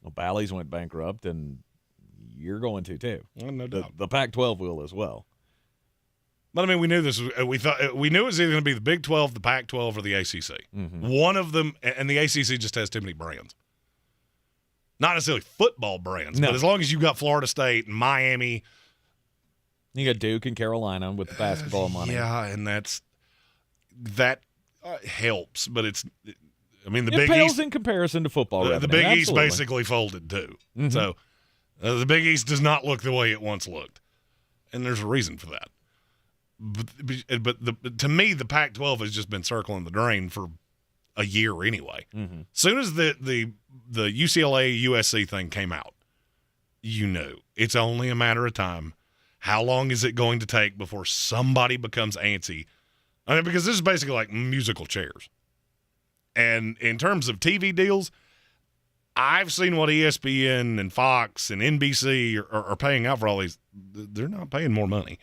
Speaker 5: Well, Bally's went bankrupt, and you're going to too.
Speaker 6: Well, no doubt.
Speaker 5: The Pac-12 will as well.
Speaker 6: But I mean, we knew this. We knew it was either going to be the Big 12, the Pac-12, or the ACC.
Speaker 5: Mm-hmm.
Speaker 6: One of them, and the ACC just has too many brands. Not necessarily football brands, but as long as you've got Florida State and Miami,
Speaker 5: you got Duke and Carolina with the basketball money.
Speaker 6: Yeah, and that helps, but it's. I mean, the
Speaker 5: it
Speaker 6: Big
Speaker 5: pales
Speaker 6: East
Speaker 5: in comparison to football.
Speaker 6: The Big
Speaker 5: Absolutely.
Speaker 6: East basically folded too.
Speaker 5: Mm-hmm.
Speaker 6: So the Big East does not look the way it once looked, and there's a reason for that. But to me, the Pac-12 has just been circling the drain for a year anyway.
Speaker 5: Mm-hmm.
Speaker 6: Soon as the UCLA USC thing came out, you knew it's only a matter of time. How long is it going to take before somebody becomes antsy? I mean, because this is basically like musical chairs. And in terms of TV deals, I've seen what ESPN and Fox and NBC are paying out for all these. They're not paying more money.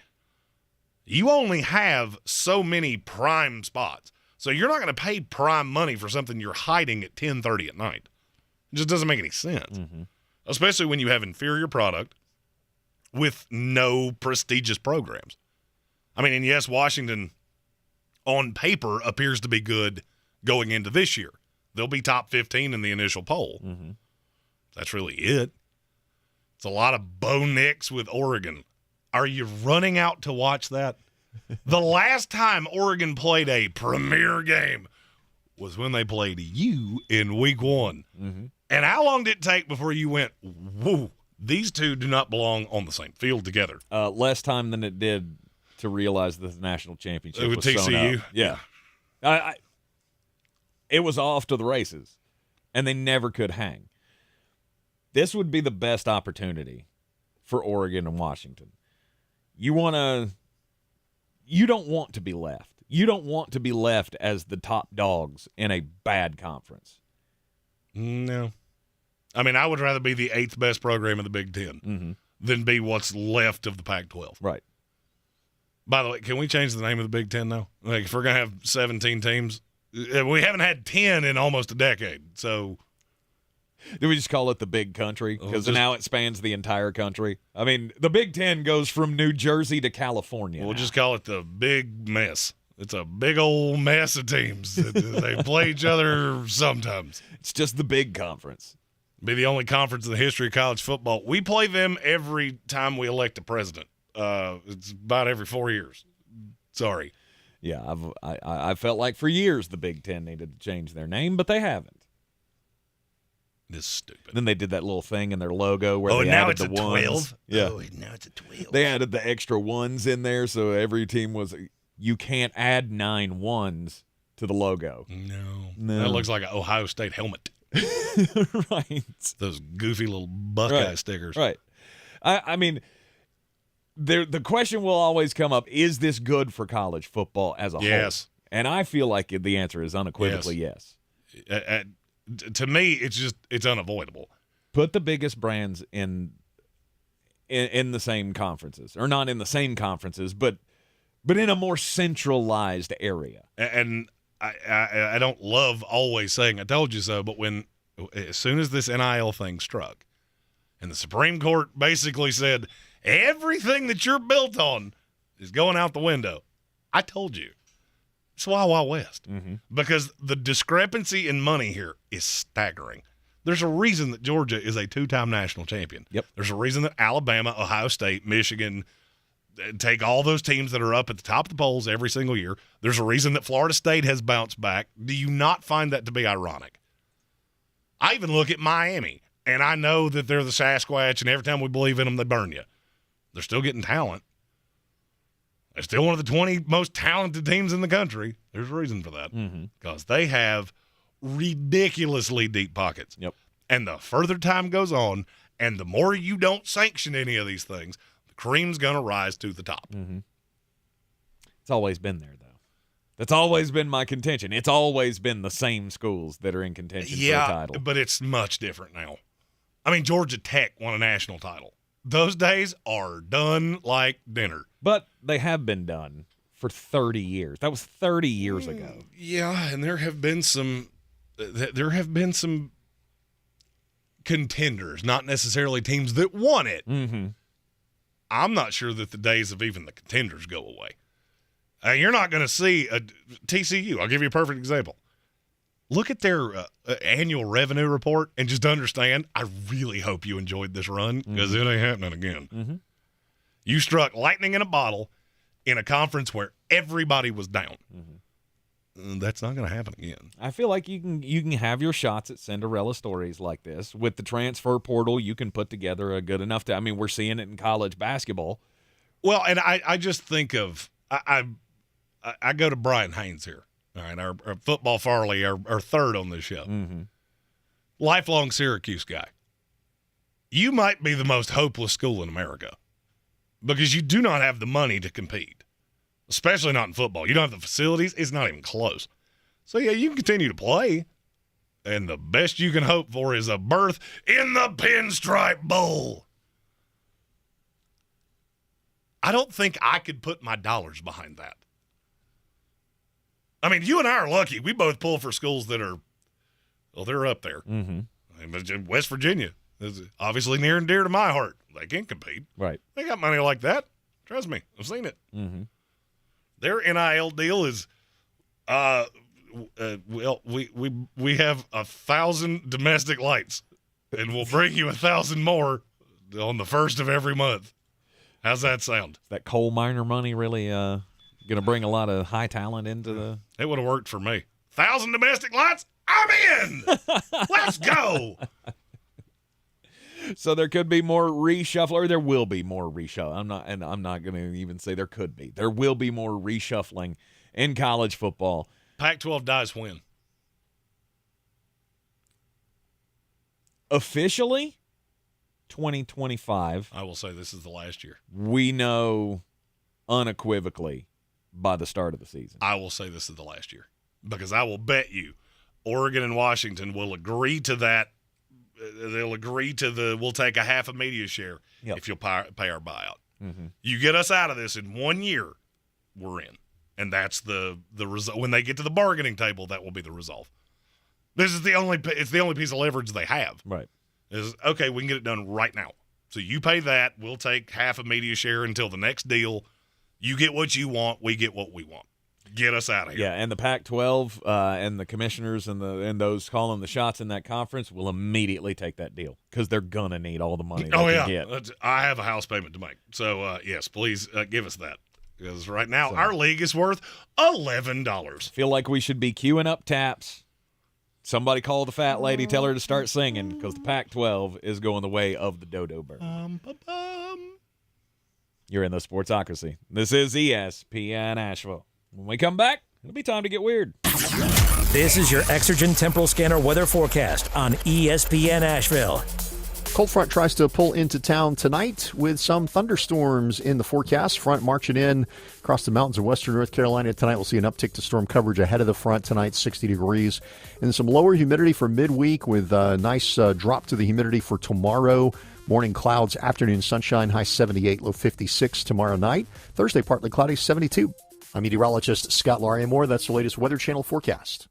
Speaker 6: You only have so many prime spots. So you're not going to pay prime money for something you're hiding at 10:30 at night. It just doesn't make any sense.
Speaker 5: Mm-hmm.
Speaker 6: Especially when you have inferior product with no prestigious programs. I mean, and yes, Washington on paper appears to be good going into this year. They'll be top 15 in the initial poll.
Speaker 5: Mm-hmm.
Speaker 6: That's really it. It's a lot of Bo Nix with Oregon. Are you running out to watch that? The last time Oregon played a premier game was when they played you in week 1.
Speaker 5: Mm-hmm.
Speaker 6: And how long did it take before you went, whoa, these two do not belong on the same field together?
Speaker 5: Less time than it did to realize that the national championship
Speaker 6: with
Speaker 5: was sewn
Speaker 6: TCU?
Speaker 5: up. Yeah. It was off to the races, and they never could hang. This would be the best opportunity for Oregon and Washington. You don't want to be left. You don't want to be left as the top dogs in a bad conference.
Speaker 6: No. I mean, I would rather be the 8th best program in the Big Ten than be what's left of the Pac-12.
Speaker 5: Right.
Speaker 6: By the way, can we change the name of the Big Ten, though? Like, if we're going to have 17 teams, we haven't had 10 in almost a decade, so...
Speaker 5: Do we just call it the Big Country? Because now it spans the entire country. I mean, the Big Ten goes from New Jersey to California.
Speaker 6: We'll just call it the Big Mess. It's a big old mess of teams. They play each other sometimes.
Speaker 5: It's just the big conference.
Speaker 6: Be the only conference in the history of college football. We play them every time we elect a president. It's about every 4 years. Sorry.
Speaker 5: Yeah, I felt like for years the Big Ten needed to change their name, but they haven't.
Speaker 6: This is stupid.
Speaker 5: Then they did that little thing in their logo where they
Speaker 6: now
Speaker 5: added
Speaker 6: it's
Speaker 5: the
Speaker 6: a
Speaker 5: ones.
Speaker 6: 12?
Speaker 5: Yeah.
Speaker 6: Oh, now it's a 12.
Speaker 5: They added the extra ones in there, so every team was. You can't add 9 ones to the logo.
Speaker 6: No. That looks like an Ohio State helmet.
Speaker 5: Right.
Speaker 6: Those goofy little Buckeye stickers.
Speaker 5: Right. I mean, the question will always come up: is this good for college football as a whole?
Speaker 6: Yes.
Speaker 5: And I feel like the answer is unequivocally yes.
Speaker 6: To me, it's unavoidable.
Speaker 5: Put the biggest brands in the same conferences, or not in the same conferences, but in a more centralized area.
Speaker 6: And I don't love always saying "I told you so," but as soon as this NIL thing struck, and the Supreme Court basically said everything that you're built on is going out the window, I told you. It's Wild Wild West. Because the discrepancy in money here is staggering. There's a reason that Georgia is a 2-time national champion.
Speaker 5: Yep.
Speaker 6: There's a reason that Alabama, Ohio State, Michigan take all those teams that are up at the top of the polls every single year. There's a reason that Florida State has bounced back. Do you not find that to be ironic? I even look at Miami, and I know that they're the Sasquatch, and every time we believe in them, they burn you. They're still getting talent. They're still one of the 20 most talented teams in the country. There's a reason for that. Because they have ridiculously deep pockets.
Speaker 5: Yep.
Speaker 6: And the further time goes on, and the more you don't sanction any of these things, the cream's going to rise to the top.
Speaker 5: It's always been there, though. That's always been my contention. It's always been the same schools that are in contention for a title.
Speaker 6: Yeah, but it's much different now. I mean, Georgia Tech won a national title. Those days are done like dinner.
Speaker 5: But they have been done for 30 years. That was 30 years ago.
Speaker 6: Yeah, and there have been some contenders, not necessarily teams that won it.
Speaker 5: Mm-hmm.
Speaker 6: I'm not sure that the days of even the contenders go away. You're not going to see a TCU. I'll give you a perfect example. Look at their annual revenue report and just understand, I really hope you enjoyed this run because it ain't happening again.
Speaker 5: Mm-hmm.
Speaker 6: You struck lightning in a bottle in a conference where everybody was down. Mm-hmm. That's not going to happen again.
Speaker 5: I feel like you can have your shots at Cinderella stories like this. With the transfer portal, you can put together a good enough I mean, we're seeing it in college basketball.
Speaker 6: Well, and I just think of I go to Brian Haynes here. All right, our football Farley, our third on this show.
Speaker 5: Mm-hmm.
Speaker 6: Lifelong Syracuse guy. You might be the most hopeless school in America because you do not have the money to compete, especially not in football. You don't have the facilities. It's not even close. So, yeah, you can continue to play, and the best you can hope for is a berth in the Pinstripe Bowl. I don't think I could put my dollars behind that. I mean, you and I are lucky. We both pull for schools that are, well, they're up there.
Speaker 5: Mm-hmm.
Speaker 6: West Virginia is obviously near and dear to my heart. They can't compete.
Speaker 5: Right.
Speaker 6: They got money like that. Trust me. I've seen it.
Speaker 5: Mm-hmm.
Speaker 6: Their NIL deal is, well, we have 1,000 domestic lights, and we'll bring you 1,000 more on the first of every month. How's that sound?
Speaker 5: That coal miner money really going to bring a lot of high talent into the...
Speaker 6: It would have worked for me. 1,000 domestic lights? I'm in! Let's go!
Speaker 5: So there could be more reshuffle, or there will be more reshuffle. I'm not going to even say there could be. There will be more reshuffling in college football.
Speaker 6: Pac-12 dies when?
Speaker 5: Officially, 2025.
Speaker 6: I will say this is the last year.
Speaker 5: We know unequivocally by the start of the season.
Speaker 6: I will say this is the last year because I will bet you Oregon and Washington will agree to that. They'll agree to we'll take a half a media share if you'll pay our buyout.
Speaker 5: Mm-hmm.
Speaker 6: You get us out of this in 1 year, we're in. And that's the result. When they get to the bargaining table, that will be the resolve. It's the only piece of leverage they have.
Speaker 5: Right.
Speaker 6: Is, okay, we can get it done right now. So you pay that, we'll take half a media share until the next deal. You get what you want, we get what we want. Get us out of here.
Speaker 5: Yeah, and the Pac-12 and the commissioners and those calling the shots in that conference will immediately take that deal because they're going to need all the money they can get.
Speaker 6: I have a house payment to make. So, yes, please give us that. Because right now our league is worth $11.
Speaker 5: Feel like we should be queuing up taps. Somebody call the fat lady, tell her to start singing because the Pac-12 is going the way of the dodo bird. You're in the Sportsocracy. This is ESPN Asheville. When we come back, it'll be time to get weird.
Speaker 13: This is your Exergen Temporal Scanner weather forecast on ESPN Asheville.
Speaker 2: Cold front tries to pull into town tonight with some thunderstorms in the forecast. Front marching in across the mountains of western North Carolina tonight. We'll see an uptick to storm coverage ahead of the front tonight, 60 degrees. And some lower humidity for midweek with a nice drop to the humidity for tomorrow. Morning clouds, afternoon sunshine, high 78, low 56 tomorrow night. Thursday, partly cloudy, 72. I'm meteorologist Scott Lauriamore. That's the latest Weather Channel forecast.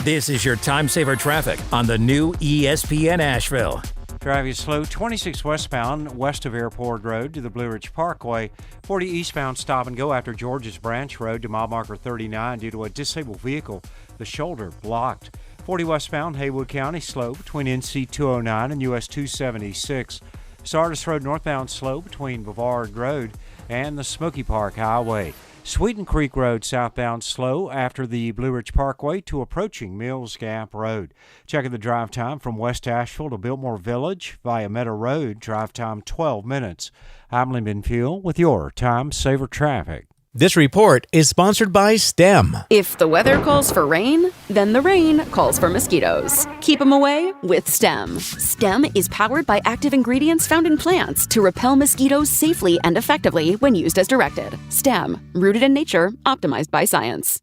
Speaker 13: This is your time saver traffic on the new ESPN Asheville.
Speaker 3: Driving slow, 26 westbound, west of Airport Road to the Blue Ridge Parkway. 40 eastbound, stop and go after George's Branch Road to mile marker 39 due to a disabled vehicle. The shoulder blocked. 40 westbound, Haywood County, slow between NC 209 and US 276. Sardis Road northbound, slow between Bavard Road and the Smoky Park Highway. Sweeten Creek Road southbound slow after the Blue Ridge Parkway to approaching Mills Gap Road. Checking the drive time from West Asheville to Biltmore Village via Meadow Road. Drive time 12 minutes. I'm Lyndon Fuel with your Time Saver Traffic.
Speaker 7: This report is sponsored by STEM.
Speaker 9: If the weather calls for rain, then the rain calls for mosquitoes. Keep them away with STEM. STEM is powered by active ingredients found in plants to repel mosquitoes safely and effectively when used as directed. STEM, rooted in nature, optimized by science.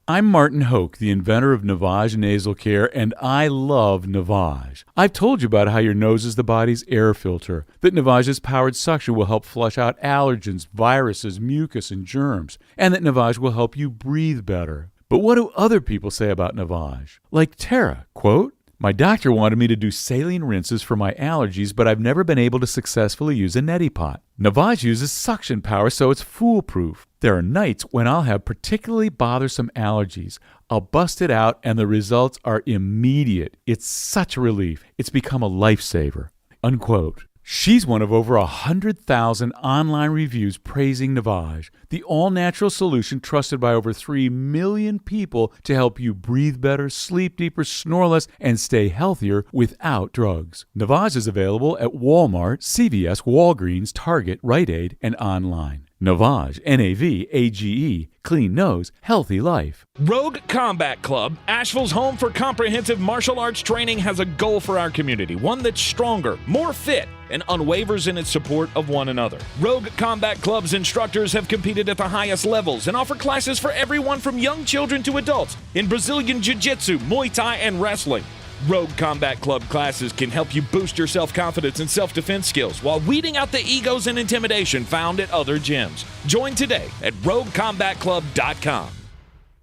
Speaker 15: I'm Martin Hoke, the inventor of Navage Nasal Care, and I love Navage. I've told you about how your nose is the body's air filter, that Navage's powered suction will help flush out allergens, viruses, mucus, and germs, and that Navage will help you breathe better. But what do other people say about Navage? Like Tara, quote, "My doctor wanted me to do saline rinses for my allergies, but I've never been able to successfully use a neti pot. Navage uses suction power, so it's foolproof. There are nights when I'll have particularly bothersome allergies. I'll bust it out, and the results are immediate. It's such a relief. It's become a lifesaver." Unquote. She's one of over 100,000 online reviews praising Navage, the all-natural solution trusted by over 3 million people to help you breathe better, sleep deeper, snore less, and stay healthier without drugs. Navage is available at Walmart, CVS, Walgreens, Target, Rite Aid, and online. Navage, Navage, clean nose, healthy life.
Speaker 5: Rogue Combat Club, Asheville's home for comprehensive martial arts training, has a goal for our community, one that's stronger, more fit, and unwavers in its support of one another. Rogue Combat Club's instructors have competed at the highest levels and offer classes for everyone from young children to adults in Brazilian Jiu-Jitsu, Muay Thai, and wrestling. Rogue Combat Club classes can help you boost your self-confidence and self-defense skills while weeding out the egos and intimidation found at other gyms. Join today at roguecombatclub.com.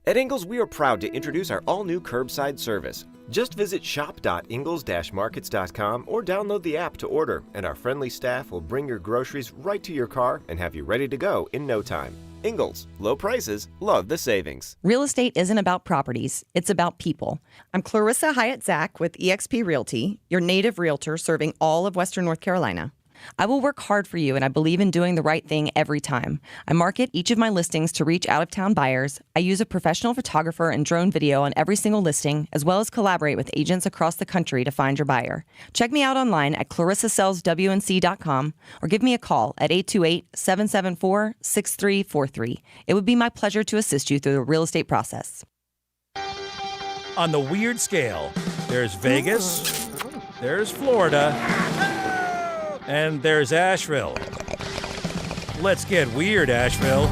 Speaker 8: At Ingles, we are proud to introduce our all-new curbside service. Just visit shop.ingles-markets.com or download the app to order, and our friendly staff will bring your groceries right to your car and have you ready to go in no time. Ingles, low prices, love the savings.
Speaker 17: Real estate isn't about properties, it's about people. I'm Clarissa Hyatt-Zach with eXp Realty, your native realtor serving all of Western North Carolina. I will work hard for you, and I believe in doing the right thing every time. I market each of my listings to reach out-of-town buyers. I use a professional photographer and drone video on every single listing, as well as collaborate with agents across the country to find your buyer. Check me out online at clarissasellswnc.com or give me a call at 828-774-6343. It would be my pleasure to assist you through the real estate process.
Speaker 13: On the weird scale, there's Vegas, there's Florida, and there's Asheville. Let's get weird, Asheville.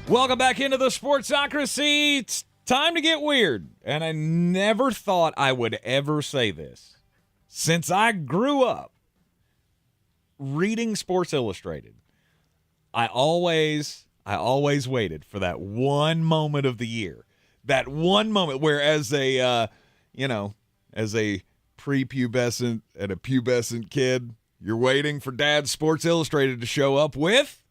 Speaker 5: Welcome back into the Sportsocracy. It's time to get weird. And I never thought I would ever say this. Since I grew up reading Sports Illustrated, I always waited for that one moment of the year. That one moment where as a prepubescent and a pubescent kid, you're waiting for Dad's Sports Illustrated to show up with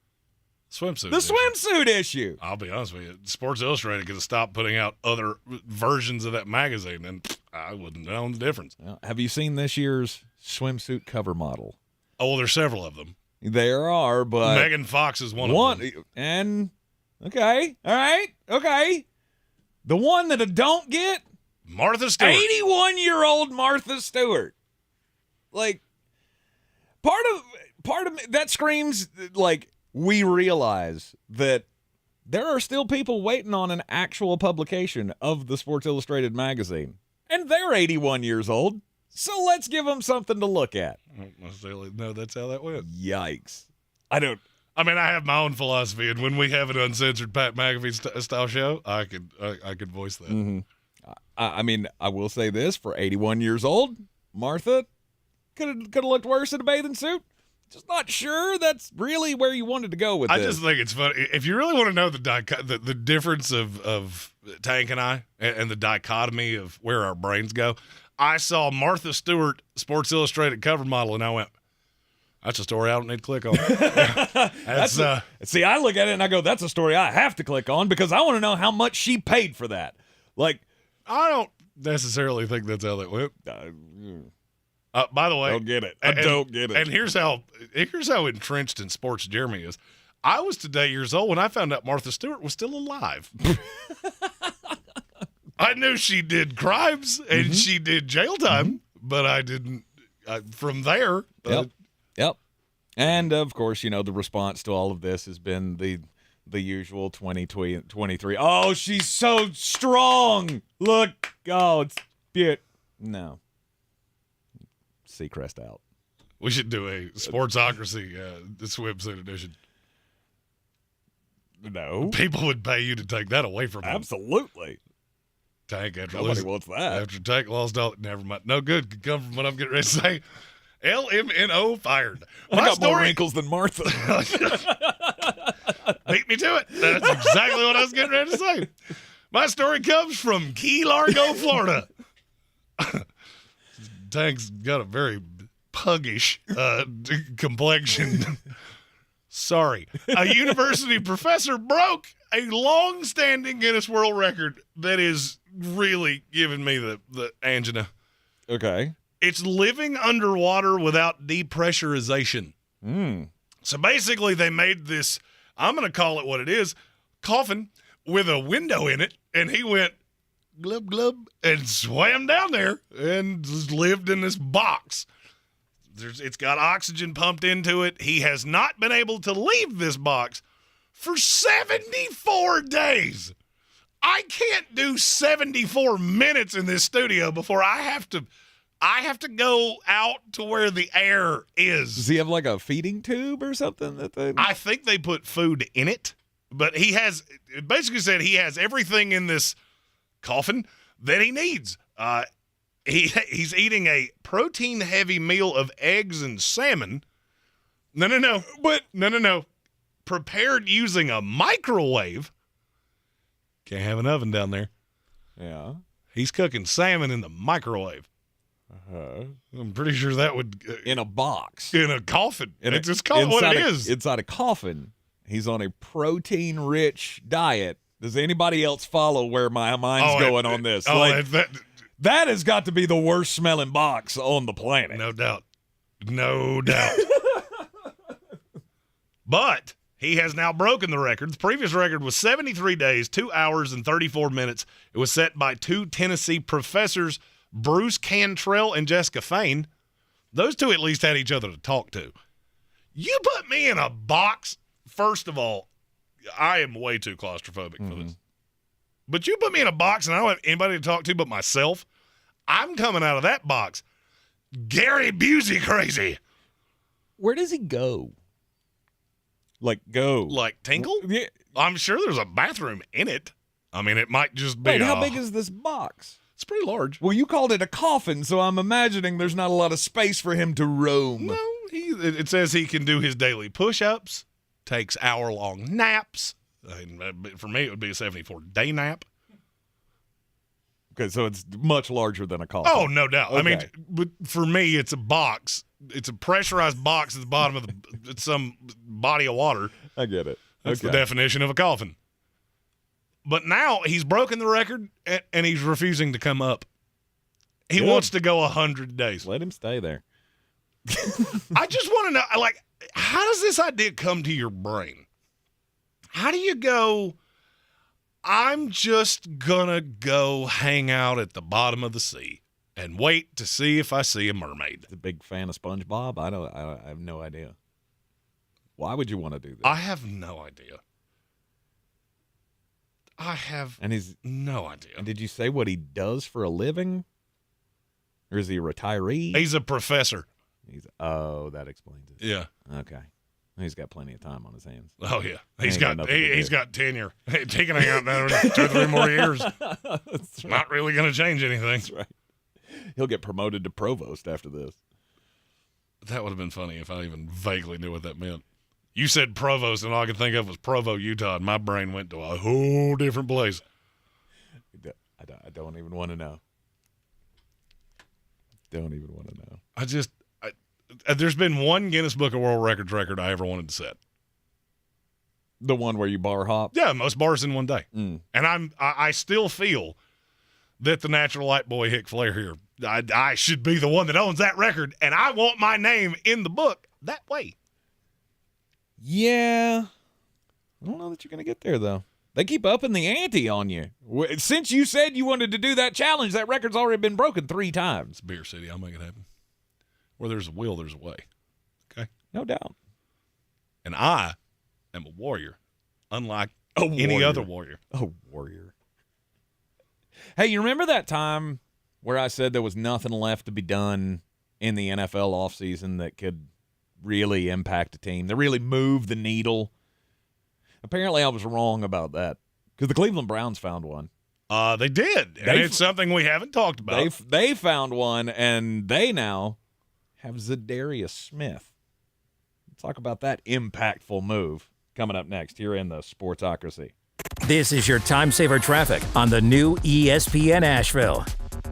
Speaker 5: swimsuit issue.
Speaker 6: I'll be honest with you, Sports Illustrated could have stopped putting out other versions of that magazine, and I wouldn't know the difference.
Speaker 5: Have you seen this year's swimsuit cover model?
Speaker 6: Oh, well, there's several of them.
Speaker 5: There are, but
Speaker 6: Megan Fox is one of them.
Speaker 5: And okay, all right, okay. The one that I don't get.
Speaker 6: Martha Stewart.
Speaker 5: 81-year-old Martha Stewart. Like, part of me, that screams like we realize that there are still people waiting on an actual publication of the Sports Illustrated magazine. And they're 81 years old. So let's give them something to look at.
Speaker 6: I don't necessarily know that's how that went.
Speaker 5: Yikes.
Speaker 6: I have my own philosophy, and when we have an uncensored Pat McAfee style show, I could voice that.
Speaker 5: Mm-hmm. I will say this, for 81 years old, Martha could have looked worse in a bathing suit. Just not sure that's really where you wanted to go with this.
Speaker 6: I just think it's funny. If you really want to know the difference of Tank and I and the dichotomy of where our brains go, I saw Martha Stewart Sports Illustrated cover model, and I went, that's a story I don't need to click on.
Speaker 5: See, I look at it and I go, that's a story I have to click on because I want to know how much she paid for that. Like,
Speaker 6: I don't necessarily think that's how that went. By the way,
Speaker 5: don't get it. I don't get it.
Speaker 6: And here's how entrenched in sports Jeremy is. I was today years old when I found out Martha Stewart was still alive. I knew she did crimes and she did jail time, but I didn't. From there,
Speaker 5: Yep. And, of course, the response to all of this has been the usual 2023. Oh, she's so strong. Look. Oh, it's beautiful. No. Seacrest out.
Speaker 6: We should do a Sportsocracy swimsuit edition.
Speaker 5: No.
Speaker 6: People would pay you to take that away from them.
Speaker 5: Absolutely.
Speaker 6: Tank after
Speaker 5: Nobody
Speaker 6: losing,
Speaker 5: wants that.
Speaker 6: After Tank lost all, never mind. No good could come from what I'm getting ready to say. LMNO fired.
Speaker 5: I got more wrinkles than Martha.
Speaker 6: Beat me to it. That's exactly what I was getting ready to say. My story comes from Key Largo, Florida. Tank's got a very puggish complexion. Sorry. A university professor broke a long-standing Guinness World Record that is really giving me the angina.
Speaker 5: Okay.
Speaker 6: It's living underwater without depressurization. So basically they made this, I'm going to call it what it is, coffin with a window in it, and he went glub, glub, and swam down there and just lived in this box. It's got oxygen pumped into it. He has not been able to leave this box for 74 days. I can't do 74 minutes in this studio before I have to go out to where the air is.
Speaker 5: Does he have like a feeding tube or something?
Speaker 6: I think they put food in it, but it basically said he has everything in this coffin that he needs. He's eating a protein-heavy meal of eggs and salmon. No. Prepared using a microwave. Can't have an oven down there.
Speaker 5: Yeah.
Speaker 6: He's cooking salmon in the microwave. I'm pretty sure that would...
Speaker 5: in a box.
Speaker 6: In a coffin. It's just called what it is.
Speaker 5: Inside a coffin. He's on a protein-rich diet. Does anybody else follow where my mind's going on this? That has got to be the worst smelling box on the planet.
Speaker 6: No doubt. But he has now broken the record. The previous record was 73 days, 2 hours, and 34 minutes. It was set by two Tennessee professors, Bruce Cantrell and Jessica Fain. Those two at least had each other to talk to. You put me in a box, first of all, I am way too claustrophobic for this. But you put me in a box and I don't have anybody to talk to but myself, I'm coming out of that box Gary Busey crazy.
Speaker 5: Where does he go? Like
Speaker 6: tinkle?
Speaker 5: Yeah.
Speaker 6: I'm sure there's a bathroom in it. I mean, it might just be.
Speaker 5: Wait, how big is this box?
Speaker 6: It's pretty large.
Speaker 5: Well, you called it a coffin, so I'm imagining there's not a lot of space for him to roam.
Speaker 6: No, it says he can do his daily push-ups, takes hour-long naps. For me, it would be a 74-day nap.
Speaker 5: Okay, so it's much larger than a coffin.
Speaker 6: Oh, no doubt.
Speaker 5: Okay.
Speaker 6: I mean, but for me, it's a box. It's a pressurized box at the bottom of some body of water.
Speaker 5: I get it.
Speaker 6: That's the definition of a coffin. But now he's broken the record, and he's refusing to come up. He wants to go 100 days.
Speaker 5: Let him stay there.
Speaker 6: I just want to know, how does this idea come to your brain? How do you go, I'm just going to go hang out at the bottom of the sea and wait to see if I see a mermaid?
Speaker 5: He's a big fan of SpongeBob. I have no idea. Why would you want to do that?
Speaker 6: I have no idea. No idea.
Speaker 5: And did you say what he does for a living? Or is he a retiree?
Speaker 6: He's a professor.
Speaker 5: That explains it.
Speaker 6: Yeah.
Speaker 5: Okay. He's got plenty of time on his hands.
Speaker 6: Oh, yeah. He's got tenure. He can hang out there 2 or 3 more years. That's right. Not really going to change anything.
Speaker 5: That's right. He'll get promoted to provost after this.
Speaker 6: That would have been funny if I even vaguely knew what that meant. You said provost, and all I could think of was Provo, Utah, and my brain went to a whole different place.
Speaker 5: I don't even want to know. Don't even want to know.
Speaker 6: There's been one Guinness Book of World Records record I ever wanted to set.
Speaker 5: The one where you bar hop?
Speaker 6: Yeah, most bars in one day. And I still feel that the natural light boy Hick Flair here, I should be the one that owns that record, and I want my name in the book that way.
Speaker 5: Yeah. I don't know that you're going to get there, though. They keep upping the ante on you. Since you said you wanted to do that challenge, that record's already been broken 3 times.
Speaker 6: It's Beer City. I'll make it happen. Where there's a will, there's a way. Okay?
Speaker 5: No doubt.
Speaker 6: And I am a warrior, unlike any other warrior.
Speaker 2: A warrior.
Speaker 5: Hey, you remember that time where I said there was nothing left to be done in the NFL offseason that could really impact a team, that really move the needle? Apparently I was wrong about that because the Cleveland Browns found one.
Speaker 6: They did, and it's something we haven't talked about.
Speaker 5: They found one, and they now have Zadarius Smith. Talk about that impactful move coming up next here in the Sportsocracy.
Speaker 13: This is your time saver traffic on the new ESPN Asheville.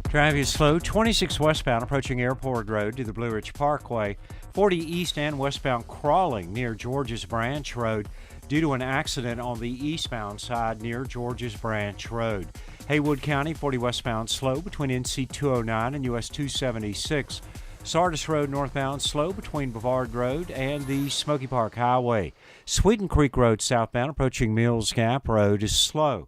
Speaker 3: Traffic is slow. 26 westbound approaching Airport Road to the Blue Ridge Parkway. 40 east and westbound crawling near George's Branch Road due to an accident on the eastbound side near George's Branch Road. Haywood County, 40 westbound slow between NC 209 and US 276. Sardis Road northbound slow between Brevard Road and the Smoky Park Highway. Sweeten Creek Road southbound approaching Mills Gap Road is slow.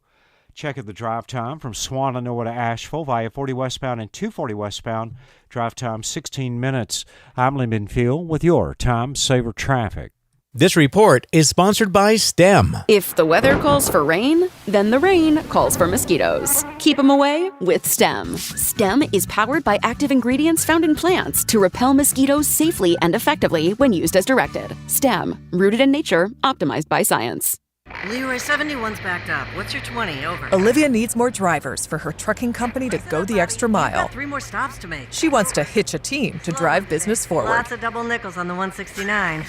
Speaker 3: Check of the drive time from Swannanoa to Asheville via 40 westbound and 240 westbound. Drive time 16 minutes. I'm Lyndon Field with your Time Saver Traffic.
Speaker 7: This report is sponsored by STEM.
Speaker 9: If the weather calls for rain, then the rain calls for mosquitoes. Keep them away with STEM. STEM is powered by active ingredients found in plants to repel mosquitoes safely and effectively when used as directed. STEM, rooted in nature, optimized by science.
Speaker 18: Leroy 71's backed up. What's your 20? Over.
Speaker 19: Olivia needs more drivers for her trucking company to go the extra mile.
Speaker 18: 3 more stops to make.
Speaker 19: She wants to hitch a team to drive business forward.
Speaker 18: Lots of double nickels on the 169.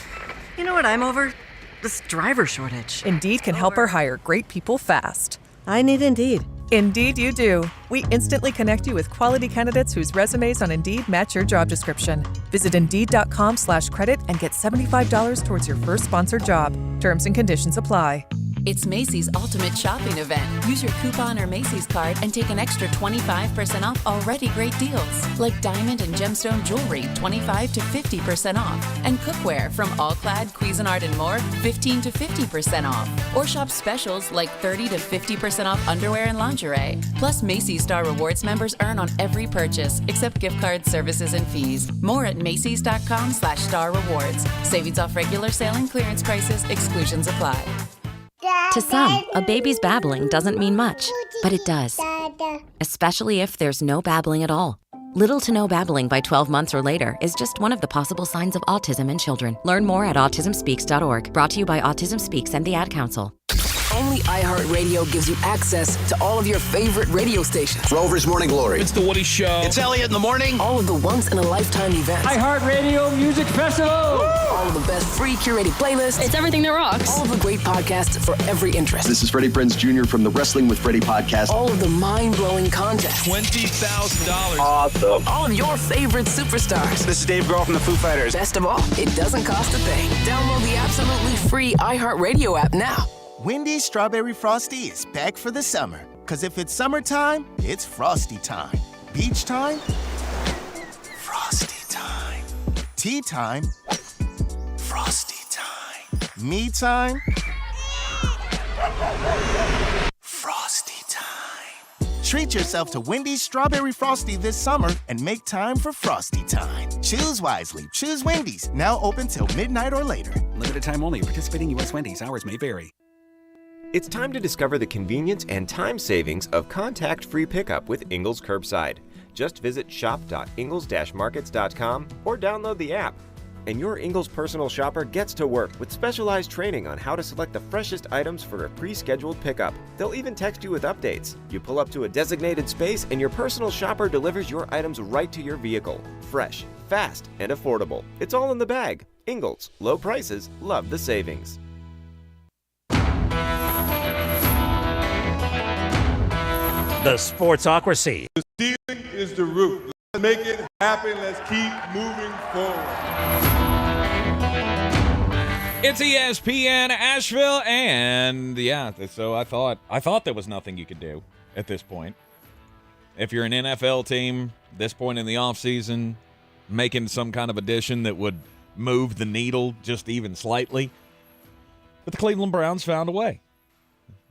Speaker 18: You know what I'm over? This driver shortage.
Speaker 19: Indeed can help her hire great people fast.
Speaker 18: I need Indeed.
Speaker 19: Indeed you do. We instantly connect you with quality candidates whose resumes on Indeed match your job description. Visit Indeed.com/credit and get $75 towards your first sponsored job. Terms and conditions apply.
Speaker 20: It's Macy's Ultimate Shopping Event. Use your coupon or Macy's card and take an extra 25% off already great deals. Like diamond and gemstone jewelry, 25 to 50% off. And cookware from All-Clad, Cuisinart, and more, 15 to 50% off. Or shop specials like 30 to 50% off underwear and lingerie. Plus, Macy's Star Rewards members earn on every purchase, except gift cards, services, and fees. More at Macys.com/Star Rewards. Savings off regular sale and clearance prices. Exclusions apply.
Speaker 21: To some, a baby's babbling doesn't mean much, but it does. Especially if there's no babbling at all. Little to no babbling by 12 months or later is just one of the possible signs of autism in children. Learn more at autismspeaks.org. Brought to you by Autism Speaks and the Ad Council.
Speaker 22: Only iHeartRadio gives you access to all of your favorite radio stations.
Speaker 23: Rover's Morning Glory.
Speaker 22: It's The Woody Show.
Speaker 23: It's Elliot in the Morning.
Speaker 22: All of the once-in-a-lifetime events.
Speaker 14: iHeartRadio Music Festival.
Speaker 22: All of the best free curated playlists.
Speaker 21: It's everything that rocks.
Speaker 22: All of the great podcasts for every interest.
Speaker 23: This is Freddie Prinze Jr. from the Wrestling with Freddie podcast.
Speaker 22: All of the mind-blowing contests.
Speaker 23: $20,000.
Speaker 22: Awesome. All of your favorite superstars.
Speaker 23: This is Dave Grohl from the Foo Fighters.
Speaker 22: Best of all, it doesn't cost a thing. Download the absolutely free iHeartRadio app now.
Speaker 24: Wendy's Strawberry Frosty is back for the summer. Because if it's summertime, it's Frosty time. Beach time, Frosty time. Tea time, Frosty time. Me time, Frosty time. Treat yourself to Wendy's Strawberry Frosty this summer and make time for Frosty time. Choose wisely. Choose Wendy's. Now open till midnight or later.
Speaker 25: Limited time only. Participating U.S. Wendy's. Hours may vary.
Speaker 8: It's time to discover the convenience and time savings of contact-free pickup with Ingles Curbside. Just visit shop.ingles-markets.com or download the app. And your Ingles personal shopper gets to work with specialized training on how to select the freshest items for a pre-scheduled pickup. They'll even text you with updates. You pull up to a designated space and your personal shopper delivers your items right to your vehicle. Fresh, fast, and affordable. It's all in the bag. Ingles. Low prices. Love the savings.
Speaker 13: The Sportsocracy.
Speaker 26: The ceiling is the roof. Let's make it happen. Let's keep moving forward.
Speaker 5: It's ESPN Asheville, and yeah, so I thought there was nothing you could do at this point. If you're an NFL team, this point in the offseason, making some kind of addition that would move the needle just even slightly. But the Cleveland Browns found a way.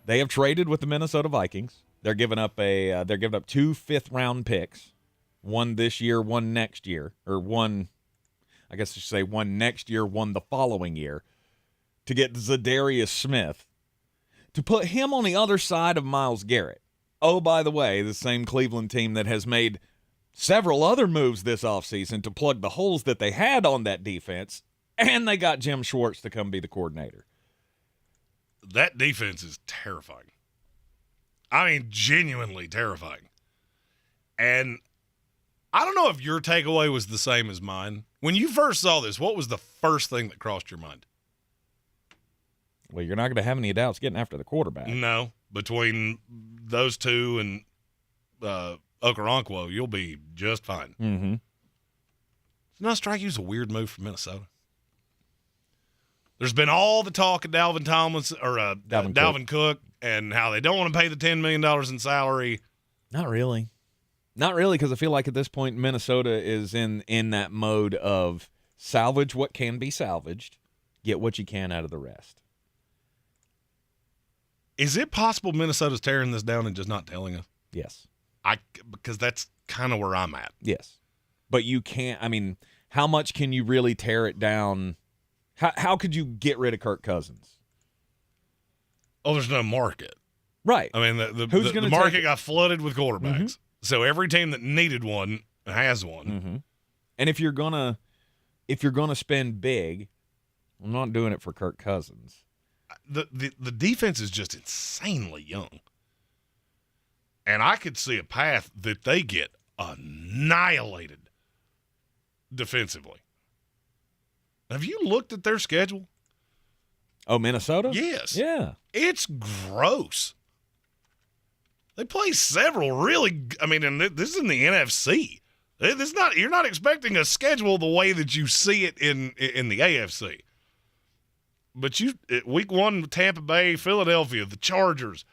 Speaker 5: They have traded with the Minnesota Vikings. They're giving up 2 5th-round picks, one this year, one next year, or one, I guess I should say one next year, one the following year. to get Zadarius Smith, to put him on the other side of Myles Garrett. Oh, by the way, the same Cleveland team that has made several other moves this offseason to plug the holes that they had on that defense, and they got Jim Schwartz to come be the coordinator.
Speaker 6: That defense is terrifying. I mean, genuinely terrifying. And I don't know if your takeaway was the same as mine. When you first saw this, what was the first thing that crossed your mind?
Speaker 5: Well, you're not going to have any doubts getting after the quarterback.
Speaker 6: No. Between those two and Okoronkwo, you'll be just fine.
Speaker 5: Mm-hmm.
Speaker 6: Does it not strike you as a weird move from Minnesota? There's been all the talk of Dalvin Cook and how they don't want to pay the $10 million in salary.
Speaker 5: Not really. Not really, because I feel like at this point Minnesota is in that mode of salvage what can be salvaged, get what you can out of the rest.
Speaker 6: Is it possible Minnesota's tearing this down and just not telling us?
Speaker 5: Yes.
Speaker 6: Because that's kind of where I'm at.
Speaker 5: Yes. But you can't, I mean, how much can you really tear it down? How could you get rid of Kirk Cousins?
Speaker 6: Oh, there's no market.
Speaker 5: Right.
Speaker 6: I mean, the market got flooded with quarterbacks. Mm-hmm. So every team that needed one has one.
Speaker 5: Mm-hmm. And if you're gonna spend big, I'm not doing it for Kirk Cousins.
Speaker 6: The defense is just insanely young. And I could see a path that they get annihilated defensively. Have you looked at their schedule?
Speaker 5: Oh, Minnesota?
Speaker 6: Yes.
Speaker 5: Yeah.
Speaker 6: It's gross. They play several really – I mean, and this is in the NFC. You're not expecting a schedule the way that you see it in the AFC. But week 1, Tampa Bay, Philadelphia, the Chargers,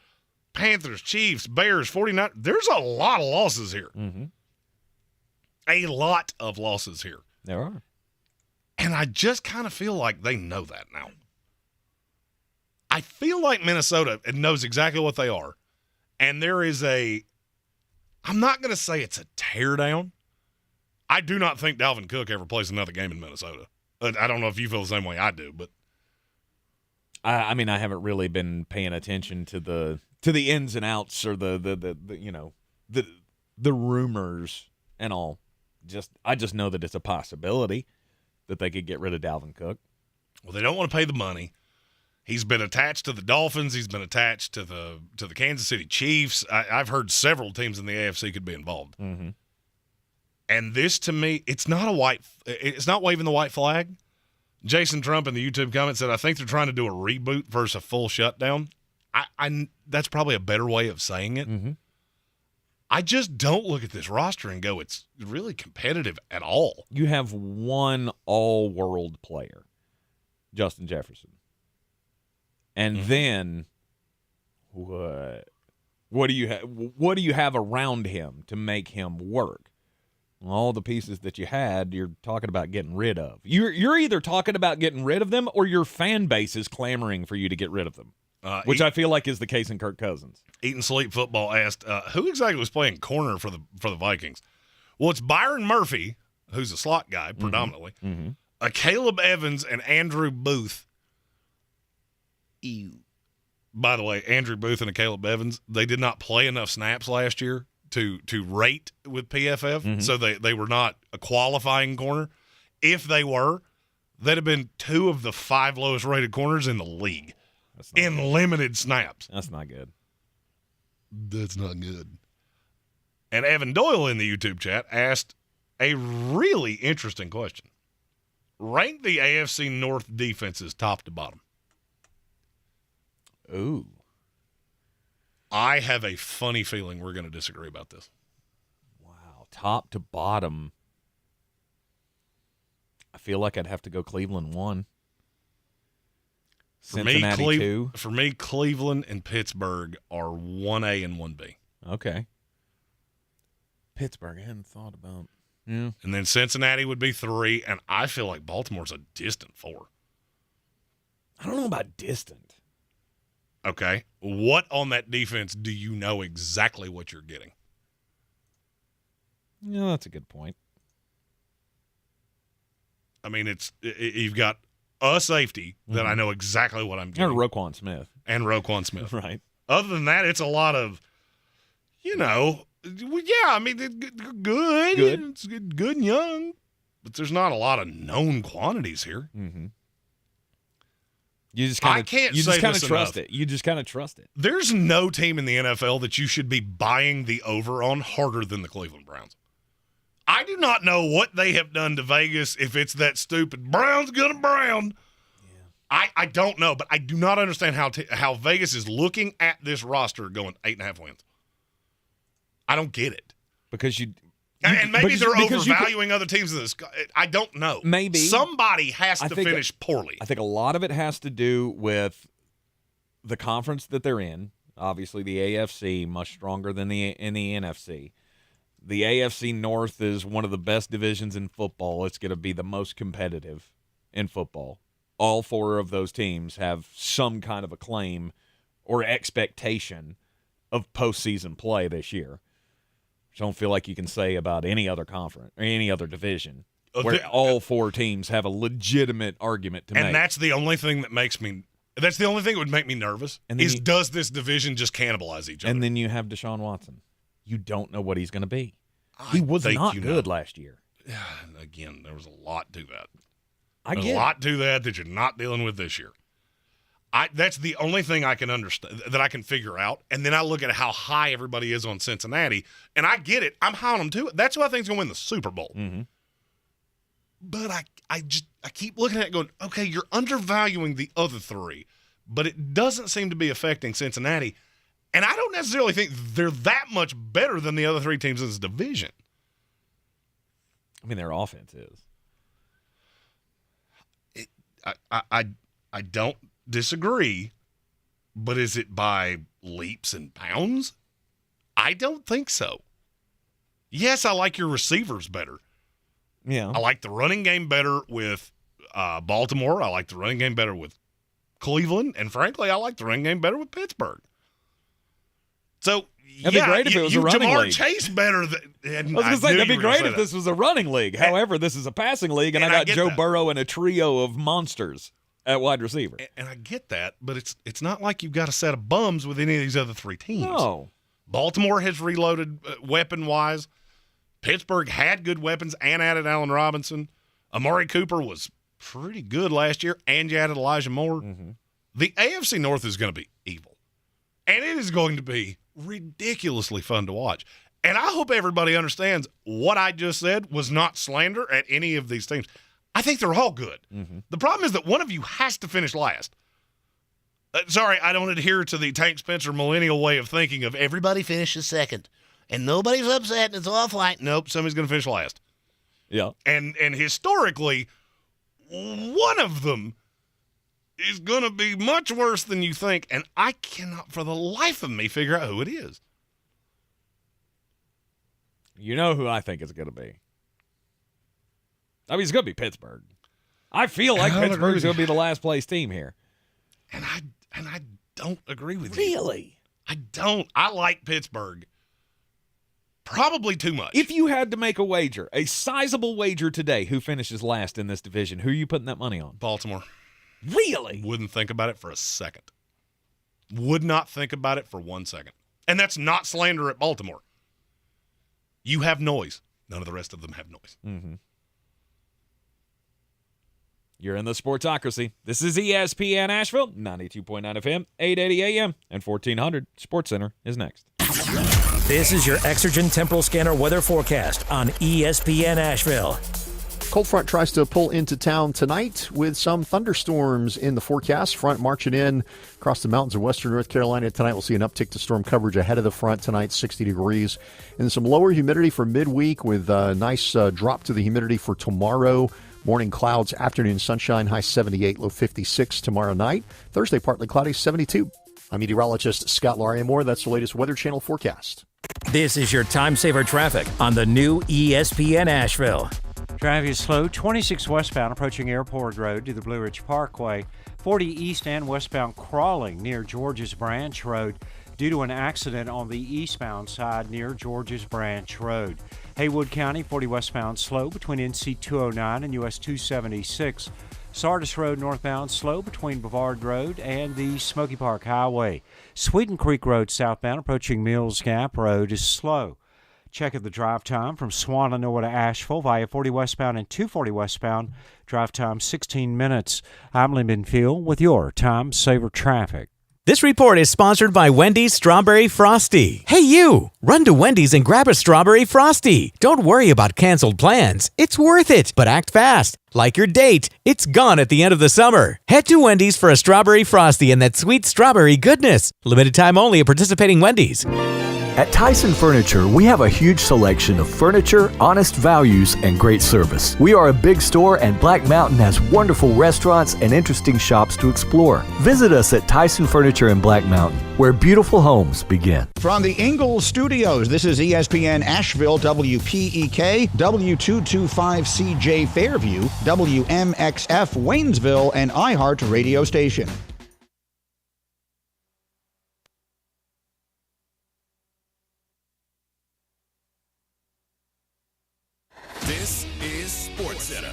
Speaker 6: Panthers, Chiefs, Bears, 49. There's a lot of losses here.
Speaker 5: Mm-hmm.
Speaker 6: A lot of losses here.
Speaker 5: There are.
Speaker 6: And I just kind of feel like they know that now. I feel like Minnesota knows exactly what they are. And there is I'm not going to say it's a teardown. I do not think Dalvin Cook ever plays another game in Minnesota. I don't know if you feel the same way I do, but.
Speaker 5: I mean, I haven't really been paying attention to the ins and outs or the rumors and all. I just know that it's a possibility that they could get rid of Dalvin Cook.
Speaker 6: Well, they don't want to pay the money. He's been attached to the Dolphins. He's been attached to the Kansas City Chiefs. I've heard several teams in the AFC could be involved.
Speaker 5: Mm-hmm.
Speaker 6: And this, to me, it's not waving the white flag. Jason Trump in the YouTube comments said, I think they're trying to do a reboot versus a full shutdown. That's probably a better way of saying it.
Speaker 5: Mm-hmm.
Speaker 6: I just don't look at this roster and go, it's really competitive at all.
Speaker 5: You have one all-world player, Justin Jefferson. And then what do you have around him to make him work? All the pieces that you had, you're talking about getting rid of. You're either talking about getting rid of them or your fan base is clamoring for you to get rid of them, which I feel like is the case in Kirk Cousins.
Speaker 6: Eat and Sleep Football asked, who exactly was playing corner for the Vikings? Well, it's Byron Murphy, who's a slot guy predominantly,
Speaker 5: Mm-hmm.
Speaker 6: Caleb Evans, and Andrew Booth. Ew. By the way, Andrew Booth and Caleb Evans, they did not play enough snaps last year to rate with PFF, so they were not a qualifying corner. If they were, they'd have been 2 of the 5 lowest rated corners in the league in limited snaps.
Speaker 5: That's not good.
Speaker 6: That's not good. And Evan Doyle in the YouTube chat asked a really interesting question. Rank the AFC North defenses top to bottom.
Speaker 5: Ooh.
Speaker 6: I have a funny feeling we're going to disagree about this.
Speaker 5: Wow. Top to bottom. I feel like I'd have to go Cleveland 1. Cincinnati 2.
Speaker 6: For me, Cleveland and Pittsburgh are 1A and 1B.
Speaker 5: Okay. Pittsburgh, I hadn't thought about. Yeah.
Speaker 6: And then Cincinnati would be 3, and I feel like Baltimore's a distant 4.
Speaker 5: I don't know about distant.
Speaker 6: Okay. What on that defense do you know exactly what you're getting?
Speaker 5: Yeah, that's a good point.
Speaker 6: I mean, you've got a safety that I know exactly what I'm getting.
Speaker 5: And Roquan Smith.
Speaker 6: Right. Other than that, it's a lot of, good. It's good and young, but there's not a lot of known quantities here.
Speaker 5: Mm-hmm. You just kind of trust it. You just kind of trust it.
Speaker 6: There's no team in the NFL that you should be buying the over on harder than the Cleveland Browns. I do not know what they have done to Vegas if it's that stupid Browns gonna Brown. Yeah. I don't know, but I do not understand how Vegas is looking at this roster going 8.5 wins. I don't get it.
Speaker 5: Because
Speaker 6: and maybe they're overvaluing other teams in this. I don't know.
Speaker 5: Maybe.
Speaker 6: Somebody has to finish poorly.
Speaker 5: I think a lot of it has to do with the conference that they're in. Obviously, the AFC, much stronger than the NFC. The AFC North is one of the best divisions in football. It's going to be the most competitive in football. All four of those teams have some kind of a claim or expectation of postseason play this year. I don't feel like you can say about any other conference or any other division where all four teams have a legitimate argument to make.
Speaker 6: And that's the only thing that makes me – that's the only thing that would make me nervous does this division just cannibalize each other?
Speaker 5: And then you have Deshaun Watson. You don't know what he's going to be. He was not good last year.
Speaker 6: Again, there was a lot to that.
Speaker 5: A
Speaker 6: lot to that you're not dealing with this year. That's the only thing I can understand, that I can figure out. And then I look at how high everybody is on Cincinnati, and I get it. I'm high on them too. That's who I think is going to win the Super Bowl.
Speaker 5: Mm-hmm.
Speaker 6: But I keep looking at it going, okay, you're undervaluing the other three, but it doesn't seem to be affecting Cincinnati. And I don't necessarily think they're that much better than the other three teams in this division.
Speaker 5: I mean, their offense is.
Speaker 6: I don't disagree, but is it by leaps and bounds? I don't think so. Yes, I like your receivers better.
Speaker 5: Yeah.
Speaker 6: I like the running game better with Baltimore. I like the running game better with Cleveland. And frankly, I like the running game better with Pittsburgh. So,
Speaker 5: it'd be great if it was a running
Speaker 6: Jamar
Speaker 5: league.
Speaker 6: Chase better than.
Speaker 5: I was going to say, that'd be great if this was a running league. However, this is a passing league, and I got Joe Burrow and a trio of monsters at wide receiver.
Speaker 6: And I get that, but it's not like you've got a set of bums with any of these other three teams.
Speaker 5: No.
Speaker 6: Baltimore has reloaded weapon-wise. Pittsburgh had good weapons and added Allen Robinson. Amari Cooper was pretty good last year, and you added Elijah Moore.
Speaker 5: Mm-hmm.
Speaker 6: The AFC North is going to be evil, and it is going to be ridiculously fun to watch. And I hope everybody understands what I just said was not slander at any of these teams. I think they're all good.
Speaker 5: Mm-hmm.
Speaker 6: The problem is that one of you has to finish last. Sorry, I don't adhere to the Tank Spencer millennial way of thinking of everybody finishes second, and nobody's upset, and it's all fine. Nope, somebody's going to finish last.
Speaker 5: Yeah.
Speaker 6: And historically, one of them is going to be much worse than you think, and I cannot for the life of me figure out who it is.
Speaker 5: You know who I think it's going to be. I mean, it's going to be Pittsburgh. I feel like Pittsburgh's going to be the last place team here.
Speaker 6: And I don't agree with
Speaker 5: you.
Speaker 6: Really? I don't. I like Pittsburgh. Probably too much.
Speaker 5: If you had to make a wager, a sizable wager today, who finishes last in this division, who are you putting that money on?
Speaker 6: Baltimore.
Speaker 5: Really?
Speaker 6: Wouldn't think about it for a second. Would not think about it for 1 second. And that's not slander at Baltimore. You have noise. None of the rest of them have noise.
Speaker 5: Mm-hmm. You're in the Sportsocracy. This is ESPN Asheville, 92.9 FM, 880 AM, and 1400. SportsCenter is next.
Speaker 13: This is your Exergen Temporal Scanner weather forecast on ESPN Asheville.
Speaker 2: Cold front tries to pull into town tonight with some thunderstorms in the forecast. Front marching in across the mountains of western North Carolina tonight. We'll see an uptick to storm coverage ahead of the front tonight, 60 degrees. And some lower humidity for midweek with a nice drop to the humidity for tomorrow. Morning clouds, afternoon sunshine, high 78, low 56 tomorrow night. Thursday, partly cloudy, 72. I'm meteorologist Scott Lauriamore. That's the latest Weather Channel forecast.
Speaker 13: This is your time saver traffic on the new ESPN Asheville.
Speaker 3: Traffic is slow. 26 westbound approaching Airport Road to the Blue Ridge Parkway. 40 east and westbound crawling near Georges Branch Road due to an accident on the eastbound side near Georges Branch Road. Haywood County, 40 westbound slow between NC 209 and US 276. Sardis Road northbound slow between Brevard Road and the Smoky Park Highway. Sweden Creek Road southbound approaching Mills Gap Road is slow. Check of the drive time from Swananoa to Asheville via 40 westbound and 240 westbound. Drive time 16 minutes. I'm Lyndon Field with your Time Saver Traffic.
Speaker 7: This report is sponsored by Wendy's Strawberry Frosty. Hey, you! Run to Wendy's and grab a Strawberry Frosty. Don't worry about canceled plans. It's worth it, but act fast. Like your date, it's gone at the end of the summer. Head to Wendy's for a Strawberry Frosty and that sweet strawberry goodness. Limited time only at participating Wendy's.
Speaker 1: At Tyson Furniture, we have a huge selection of furniture, honest values, and great service. We are a big store, and Black Mountain has wonderful restaurants and interesting shops to explore. Visit us at Tyson Furniture in Black Mountain, where beautiful homes begin.
Speaker 4: From the Ingalls Studios, this is ESPN Asheville, WPEK, W225CJ Fairview, WMXF Waynesville, and iHeart radio station.
Speaker 10: This is SportsCenter.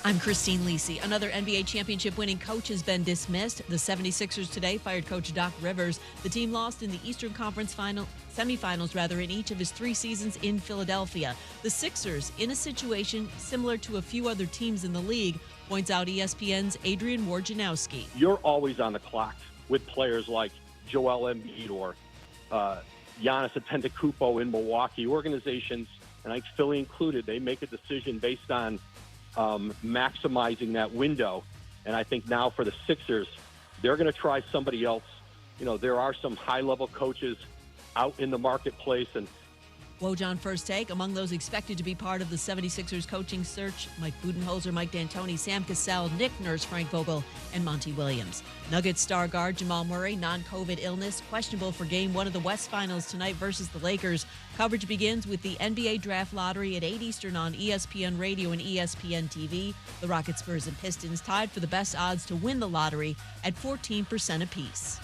Speaker 11: I'm Christine Lisi. Another NBA championship-winning coach has been dismissed. The 76ers today fired Coach Doc Rivers. The team lost in the Eastern Conference semifinals in each of his 3 seasons in Philadelphia. The Sixers, in a situation similar to a few other teams in the league, points out ESPN's Adrian Wojnarowski.
Speaker 12: You're always on the clock with players like Joel Embiid or Giannis Antetokounmpo in Milwaukee. Organizations, and I think Philly included, they make a decision based on maximizing that window. And I think now for the Sixers, they're going to try somebody else. You know, there are some high-level coaches out in the marketplace, and
Speaker 11: Woj on First Take. Among those expected to be part of the 76ers coaching search, Mike Budenholzer, Mike D'Antoni, Sam Cassell, Nick Nurse, Frank Vogel, and Monty Williams. Nuggets star guard Jamal Murray, non-COVID illness, questionable for Game 1 of the West Finals tonight versus the Lakers. Coverage begins with the NBA Draft Lottery at 8 Eastern on ESPN Radio and ESPN TV. The Rockets, Spurs, and Pistons tied for the best odds to win the lottery at 14% apiece.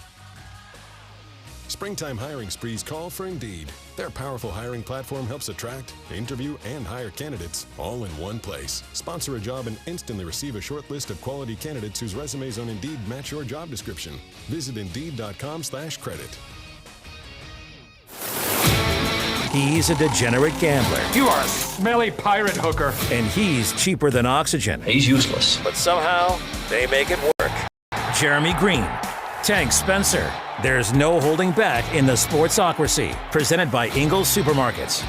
Speaker 10: Springtime hiring sprees call for Indeed. Their powerful hiring platform helps attract, interview, and hire candidates all in one place. Sponsor a job and instantly receive a short list of quality candidates whose resumes on Indeed match your job description. Visit Indeed.com/credit.
Speaker 13: He's a degenerate gambler.
Speaker 16: You are a smelly pirate hooker.
Speaker 13: And he's cheaper than oxygen.
Speaker 16: He's useless.
Speaker 13: But somehow, they make it work. Jeremy Green, Tank Spencer. There's no holding back in the Sportsocracy, presented by Ingalls Supermarkets.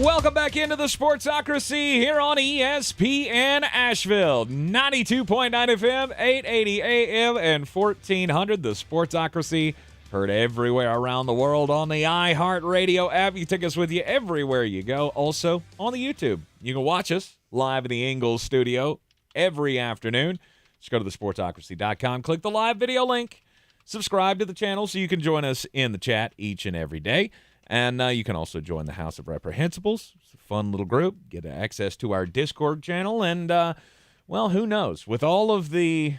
Speaker 5: Welcome back into the Sportsocracy here on ESPN Asheville. 92.9 FM, 880 AM, and 1400. The Sportsocracy, heard everywhere around the world on the iHeartRadio app. You take us with you everywhere you go. Also on the YouTube. You can watch us live in the Ingalls studio every afternoon. Just go to thesportsocracy.com, click the live video link, subscribe to the channel so you can join us in the chat each and every day. And you can also join the House of Reprehensibles. It's a fun little group. Get access to our Discord channel. And, well, who knows? With all of the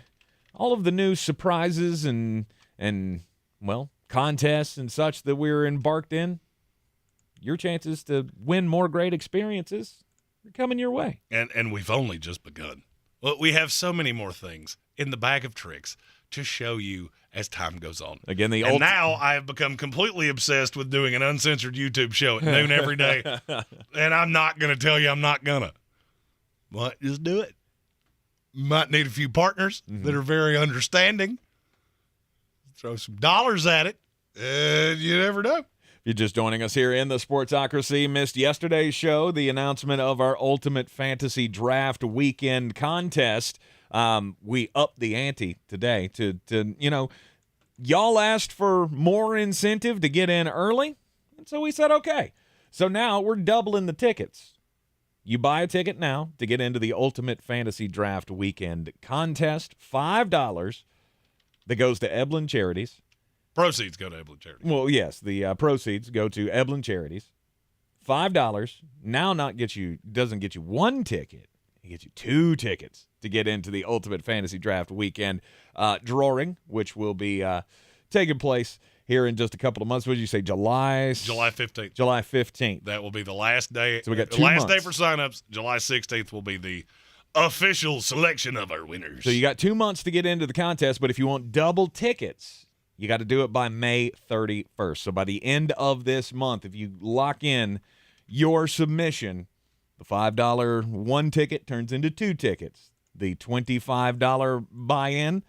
Speaker 5: new surprises and well, contests and such that we're embarked in, your chances to win more great experiences are coming your way.
Speaker 6: And we've only just begun. Well, we have so many more things in the bag of tricks to show you as time goes on.
Speaker 5: Again,
Speaker 6: now I have become completely obsessed with doing an uncensored YouTube show at noon every day. And I'm not going to tell you I'm not going to. Might just do it. Might need a few partners that are very understanding. Throw some dollars at it. You never know.
Speaker 5: You're just joining us here in the Sportsocracy. Missed yesterday's show, the announcement of our Ultimate Fantasy Draft Weekend Contest. We upped the ante today to y'all asked for more incentive to get in early, and so we said okay. So now we're doubling the tickets. You buy a ticket now to get into the Ultimate Fantasy Draft Weekend Contest, $5 that goes to Eblin Charities.
Speaker 6: Proceeds go to Eblin Charities.
Speaker 5: Well, yes, the proceeds go to Eblin Charities. $5 now doesn't get you one ticket. It gets you 2 tickets to get into the Ultimate Fantasy Draft Weekend drawing, which will be taking place here in just a couple of months. What did you say, July
Speaker 6: 15th.
Speaker 5: July 15th.
Speaker 6: That will be the last day.
Speaker 5: So we got 2
Speaker 6: last
Speaker 5: months.
Speaker 6: day for signups. July 16th will be the official selection of our winners.
Speaker 5: So you got 2 months to get into the contest, but if you want double tickets, you got to do it by May 31st. So by the end of this month, if you lock in your submission, the $5 one ticket turns into 2 tickets. The $25 buy-in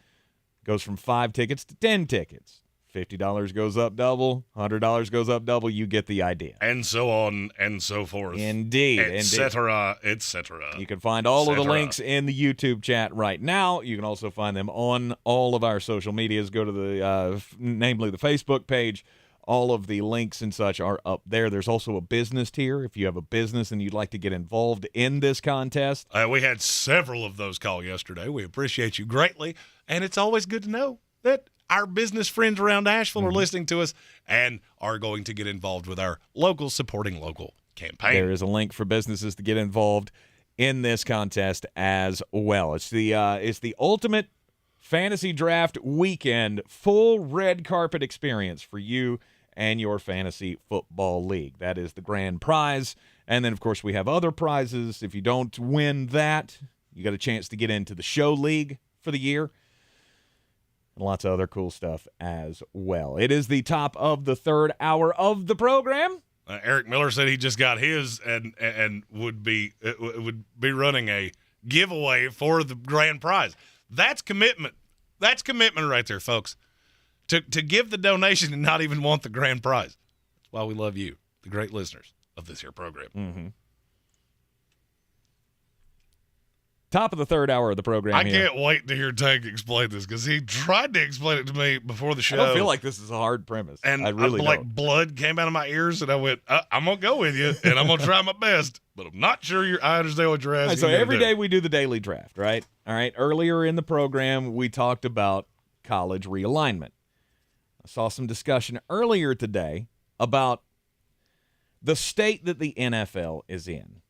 Speaker 5: goes from 5 tickets to 10 tickets. $50 goes up double, $100 goes up double. You get the idea.
Speaker 6: And so on and so forth.
Speaker 5: Indeed.
Speaker 6: Et cetera, et cetera.
Speaker 5: You can find all of the links in the YouTube chat right now. You can also find them on all of our social medias. Go to the, namely the Facebook page. All of the links and such are up there. There's also a business tier. If you have a business and you'd like to get involved in this contest.
Speaker 6: We had several of those call yesterday. We appreciate you greatly. And it's always good to know that our business friends around Asheville are listening to us and are going to get involved with our local supporting local campaign.
Speaker 5: There is a link for businesses to get involved in this contest as well. It's the ultimate fantasy draft weekend, full red carpet experience for you and your fantasy football league. That is the grand prize. And then, of course, we have other prizes. If you don't win that, you got a chance to get into the show league for the year. And lots of other cool stuff as well. It is the top of the third hour of the program.
Speaker 6: Eric Miller said he just got his and would be running a giveaway for the grand prize. That's commitment. That's commitment right there, folks. To give the donation and not even want the grand prize. That's why we love you, the great listeners of this here program.
Speaker 5: Mm-hmm. Top of the third hour of the program.
Speaker 6: I can't wait to hear Tank explain this because he tried to explain it to me before the show.
Speaker 5: I don't feel like this is a hard premise.
Speaker 6: And
Speaker 5: I really
Speaker 6: like
Speaker 5: don't.
Speaker 6: Blood came out of my ears, and I went, I'm going to go with you, and I'm going to try my best. But I'm not sure I understand what you're asking.
Speaker 5: Right, so every day we do the daily draft, right? All right. Earlier in the program, we talked about college realignment. I saw some discussion earlier today about the state that the NFL is in.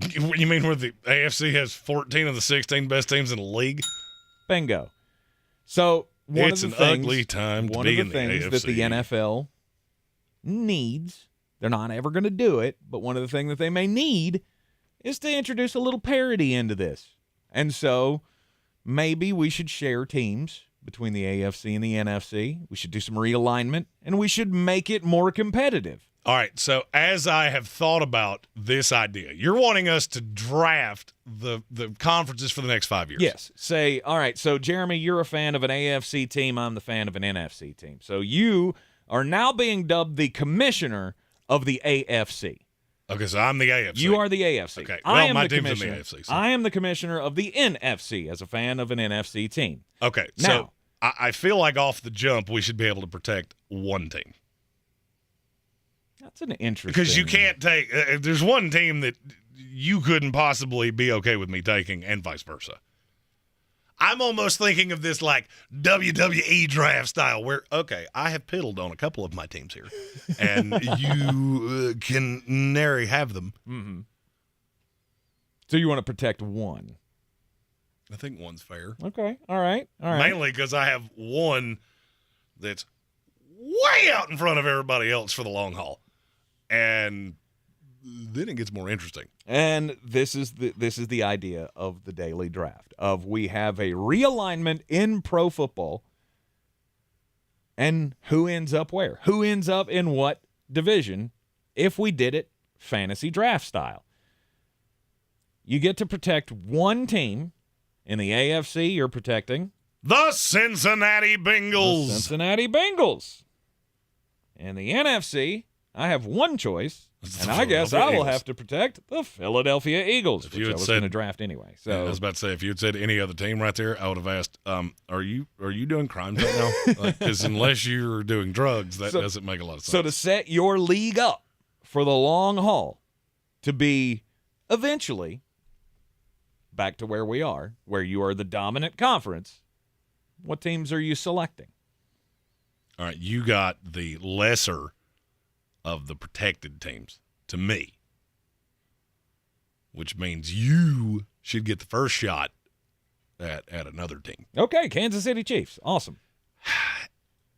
Speaker 6: You mean where the AFC has 14 of the 16 best teams in the league?
Speaker 5: Bingo. So
Speaker 6: it's an ugly time to be in the AFC.
Speaker 5: One of the things that the NFL needs, they're not ever going to do it, but one of the things that they may need is to introduce a little parity into this. And so maybe we should share teams between the AFC and the NFC. We should do some realignment, and we should make it more competitive.
Speaker 6: All right, so as I have thought about this idea, you're wanting us to draft the conferences for the next 5 years.
Speaker 5: Yes. Say, all right, so Jeremy, you're a fan of an AFC team. I'm the fan of an NFC team. So you are now being dubbed the commissioner of the AFC.
Speaker 6: Okay, so I'm the AFC.
Speaker 5: You are the AFC.
Speaker 6: Okay, well, my team's in the AFC. So.
Speaker 5: I am the commissioner of the NFC as a fan of an NFC team.
Speaker 6: Okay,
Speaker 5: now,
Speaker 6: so I feel like off the jump we should be able to protect one team.
Speaker 5: That's an interesting.
Speaker 6: Because you can't take there's one team that you couldn't possibly be okay with me taking and vice versa. I'm almost thinking of this like WWE draft style where, okay, I have piddled on a couple of my teams here, and you can nary have them.
Speaker 5: Mm-hmm. So you want to protect one?
Speaker 6: I think one's fair.
Speaker 5: Okay, all right.
Speaker 6: Mainly because I have one that's way out in front of everybody else for the long haul. And then it gets more interesting.
Speaker 5: And this is the idea of the daily draft. Of we have a realignment in pro football, and who ends up where? Who ends up in what division if we did it fantasy draft style? You get to protect one team. In the AFC, you're protecting
Speaker 6: the Cincinnati Bengals.
Speaker 5: The Cincinnati Bengals. In the NFC, I have one choice, and I guess I will have to protect the Philadelphia Eagles, which I was going to draft anyway. So
Speaker 6: yeah, I was about to say, if you had said any other team right there, I would have asked, are you doing crimes right now? Because unless you're doing drugs, that doesn't make a lot of sense.
Speaker 5: So to set your league up for the long haul, to be eventually back to where we are, where you are the dominant conference, what teams are you selecting?
Speaker 6: All right, you got the lesser of the protected teams to me, which means you should get the first shot at another team.
Speaker 5: Okay, Kansas City Chiefs. Awesome.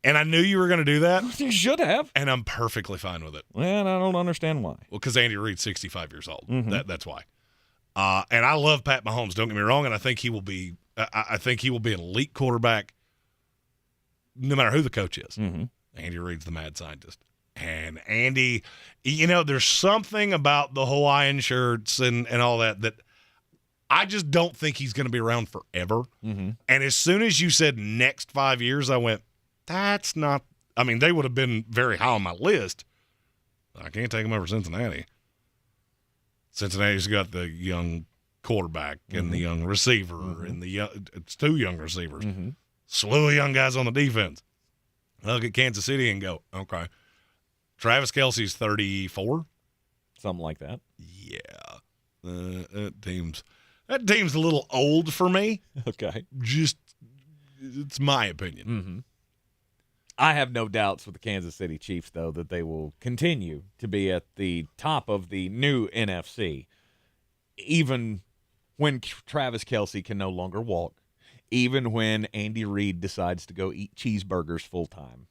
Speaker 6: And I knew you were going to do that.
Speaker 5: You should have.
Speaker 6: And I'm perfectly fine with it.
Speaker 5: Well, I don't understand why.
Speaker 6: Well, because Andy Reid's 65 years old.
Speaker 5: Mhm.
Speaker 6: That's why. And I love Pat Mahomes. Don't get me wrong. And I think he will be. I think he will be an elite quarterback, no matter who the coach is.
Speaker 5: Mm-hmm.
Speaker 6: Andy Reid's the mad scientist. And Andy, there's something about the Hawaiian shirts and all that I just don't think he's going to be around forever.
Speaker 5: Mm-hmm.
Speaker 6: And as soon as you said next 5 years, I went, that's not – I mean, they would have been very high on my list. I can't take them over Cincinnati. Cincinnati's got the young quarterback and the young receiver and it's two young receivers.
Speaker 5: Mm-hmm.
Speaker 6: Slew of young guys on the defense. I look at Kansas City and go, okay. Travis Kelce's 34.
Speaker 5: Something like that.
Speaker 6: Yeah. That team's a little old for me.
Speaker 5: Okay.
Speaker 6: Just, it's my opinion.
Speaker 5: Mm-hmm. I have no doubts with the Kansas City Chiefs, though, that they will continue to be at the top of the new NFC, even when Travis Kelce can no longer walk, even when Andy Reid decides to go eat cheeseburgers full time.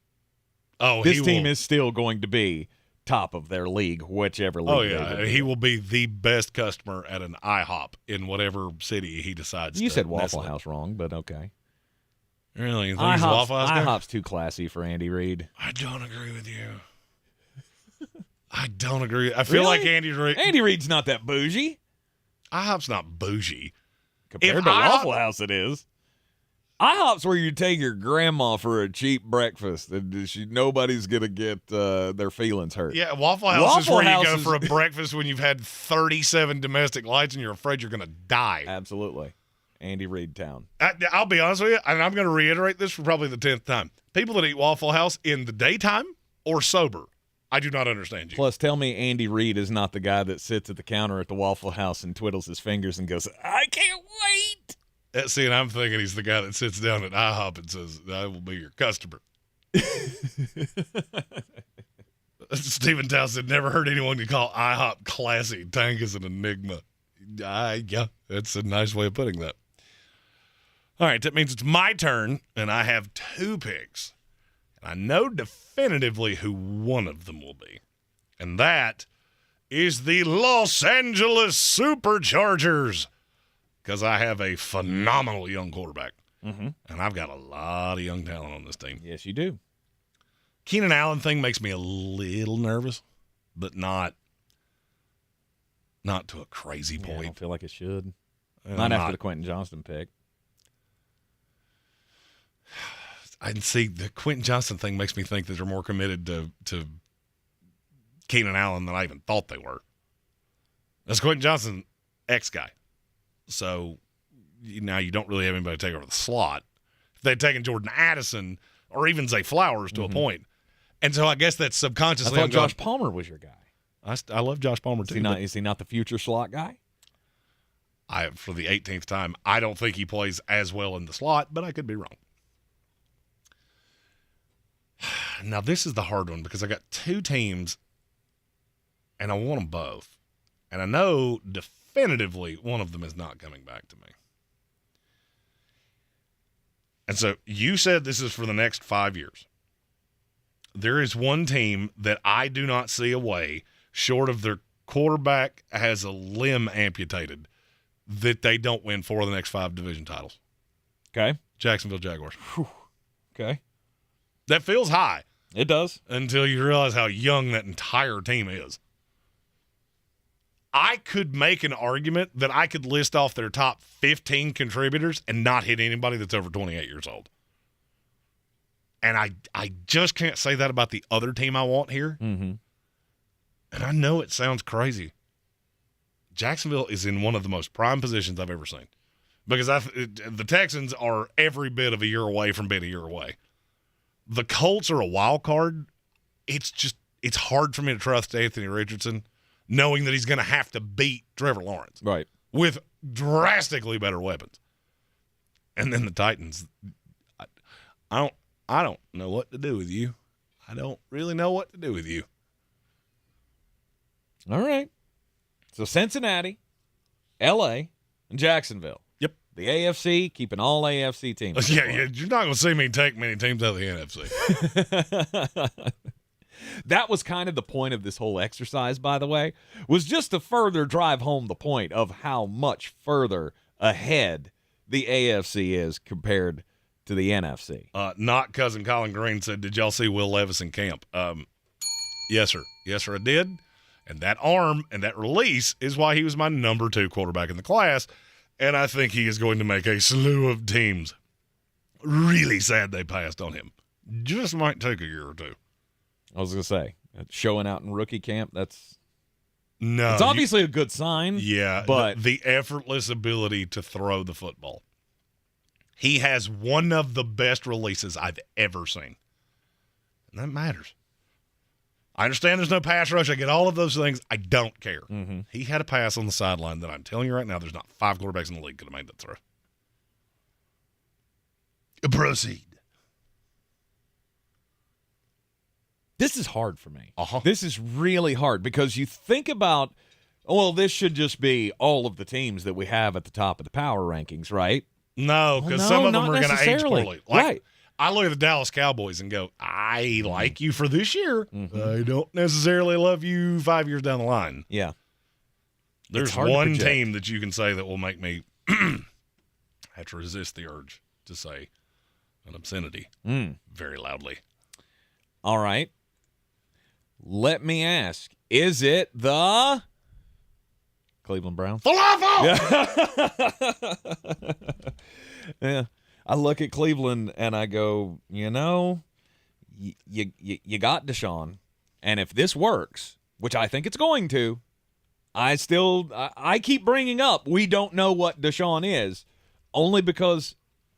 Speaker 6: Oh,
Speaker 5: this team is still going to be top of their league, whichever league.
Speaker 6: Oh, yeah. He will be the best customer at an IHOP in whatever city he decides
Speaker 5: You
Speaker 6: to
Speaker 5: said Waffle
Speaker 6: nestle in.
Speaker 5: House wrong, but okay.
Speaker 6: Really? You think he's a Waffle House guy?
Speaker 5: IHOP's too classy for Andy Reid.
Speaker 6: I don't agree with you. I don't agree. I feel like Andy
Speaker 5: Reid's not that bougie.
Speaker 6: IHOP's not bougie.
Speaker 5: Compared to Waffle House, it is. IHOP's where you take your grandma for a cheap breakfast. And nobody's going to get their feelings hurt.
Speaker 6: Yeah, Waffle House is where you go for a breakfast when you've had 37 domestic lights and you're afraid you're going to die.
Speaker 5: Absolutely. Andy Reid town.
Speaker 6: I'll be honest with you, and I'm going to reiterate this for probably the 10th time. People that eat Waffle House in the daytime or sober, I do not understand you.
Speaker 5: Plus, tell me Andy Reid is not the guy that sits at the counter at the Waffle House and twiddles his fingers and goes, I can't wait.
Speaker 6: See, and I'm thinking he's the guy that sits down at IHOP and says, I will be your customer. Stephen Townsend never heard anyone call IHOP classy. Tank is an enigma. Yeah, that's a nice way of putting that. All right, that means it's my turn, and I have two picks. And I know definitively who one of them will be. And that is the Los Angeles Superchargers. Because I have a phenomenal young quarterback.
Speaker 5: Mm-hmm.
Speaker 6: And I've got a lot of young talent on this team.
Speaker 5: Yes, you do.
Speaker 6: Keenan Allen thing makes me a little nervous, but not to a crazy point.
Speaker 5: I don't feel like it should.
Speaker 6: And
Speaker 5: Not
Speaker 6: I'm
Speaker 5: after the Quentin Johnston pick.
Speaker 6: I can see the Quentin Johnston thing makes me think that they're more committed to Keenan Allen than I even thought they were. That's Quentin Johnston, ex-guy. So now you don't really have anybody to take over the slot. If they'd taken Jordan Addison or even Zay Flowers to a point. And so I guess that's subconsciously.
Speaker 5: I thought Josh Palmer was your guy.
Speaker 6: I love Josh Palmer too.
Speaker 5: Is he not the future slot guy?
Speaker 6: For the 18th time, I don't think he plays as well in the slot, but I could be wrong. Now, this is the hard one because I got two teams, and I want them both. And I know definitively one of them is not coming back to me. And so you said this is for the next 5 years. There is one team that I do not see a way, short of their quarterback has a limb amputated, that they don't win 4 of the next 5 division titles.
Speaker 5: Okay.
Speaker 6: Jacksonville Jaguars.
Speaker 5: Whew. Okay.
Speaker 6: That feels high.
Speaker 5: It does.
Speaker 6: Until you realize how young that entire team is. I could make an argument that I could list off their top 15 contributors and not hit anybody that's over 28 years old. And I just can't say that about the other team I want here.
Speaker 5: Mm-hmm.
Speaker 6: And I know it sounds crazy. Jacksonville is in one of the most prime positions I've ever seen. Because the Texans are every bit of a year away from being a year away. The Colts are a wild card. It's hard for me to trust Anthony Richardson, knowing that he's going to have to beat Trevor Lawrence.
Speaker 5: Right.
Speaker 6: With drastically better weapons. And then the Titans, I don't know what to do with you. I don't really know what to do with you.
Speaker 5: All right. So Cincinnati, L.A., and Jacksonville.
Speaker 6: Yep.
Speaker 5: The AFC, keeping all AFC teams.
Speaker 6: Yeah, you're not going to see me take many teams out of the NFC.
Speaker 5: That was kind of the point of this whole exercise, by the way, was just to further drive home the point of how much further ahead the AFC is compared to the NFC.
Speaker 6: Not cousin Colin Green said, did y'all see Will Levis in camp? Yes, sir. Yes, sir, I did. And that arm and that release is why he was my number 2 quarterback in the class. And I think he is going to make a slew of teams really sad they passed on him. Just might take a year or two.
Speaker 5: I was going to say, showing out in rookie camp, it's
Speaker 6: No,
Speaker 5: obviously a good sign.
Speaker 6: Yeah,
Speaker 5: but
Speaker 6: the effortless ability to throw the football. He has one of the best releases I've ever seen. And that matters. I understand there's no pass rush. I get all of those things. I don't care.
Speaker 5: Mm-hmm.
Speaker 6: He had a pass on the sideline that I'm telling you right now, there's not 5 quarterbacks in the league could have made that throw. Proceed.
Speaker 5: This is hard for me.
Speaker 6: Uh-huh.
Speaker 5: This is really hard because you think about, well, this should just be all of the teams that we have at the top of the power rankings, right?
Speaker 6: No, because some of them are going to age poorly.
Speaker 5: Right.
Speaker 6: I look at the Dallas Cowboys and go, I like you for this year.
Speaker 5: Mm-hmm.
Speaker 6: I don't necessarily love you 5 years down the line.
Speaker 5: Yeah.
Speaker 6: There's one team that you can say that will make me have to resist the urge to say an obscenity very loudly.
Speaker 5: All right. Let me ask, is it the Cleveland Browns?
Speaker 6: Falafel!
Speaker 5: Yeah. I look at Cleveland and I go, you got Deshaun, and if this works, which I think it's going to, I keep bringing up we don't know what Deshaun is, only because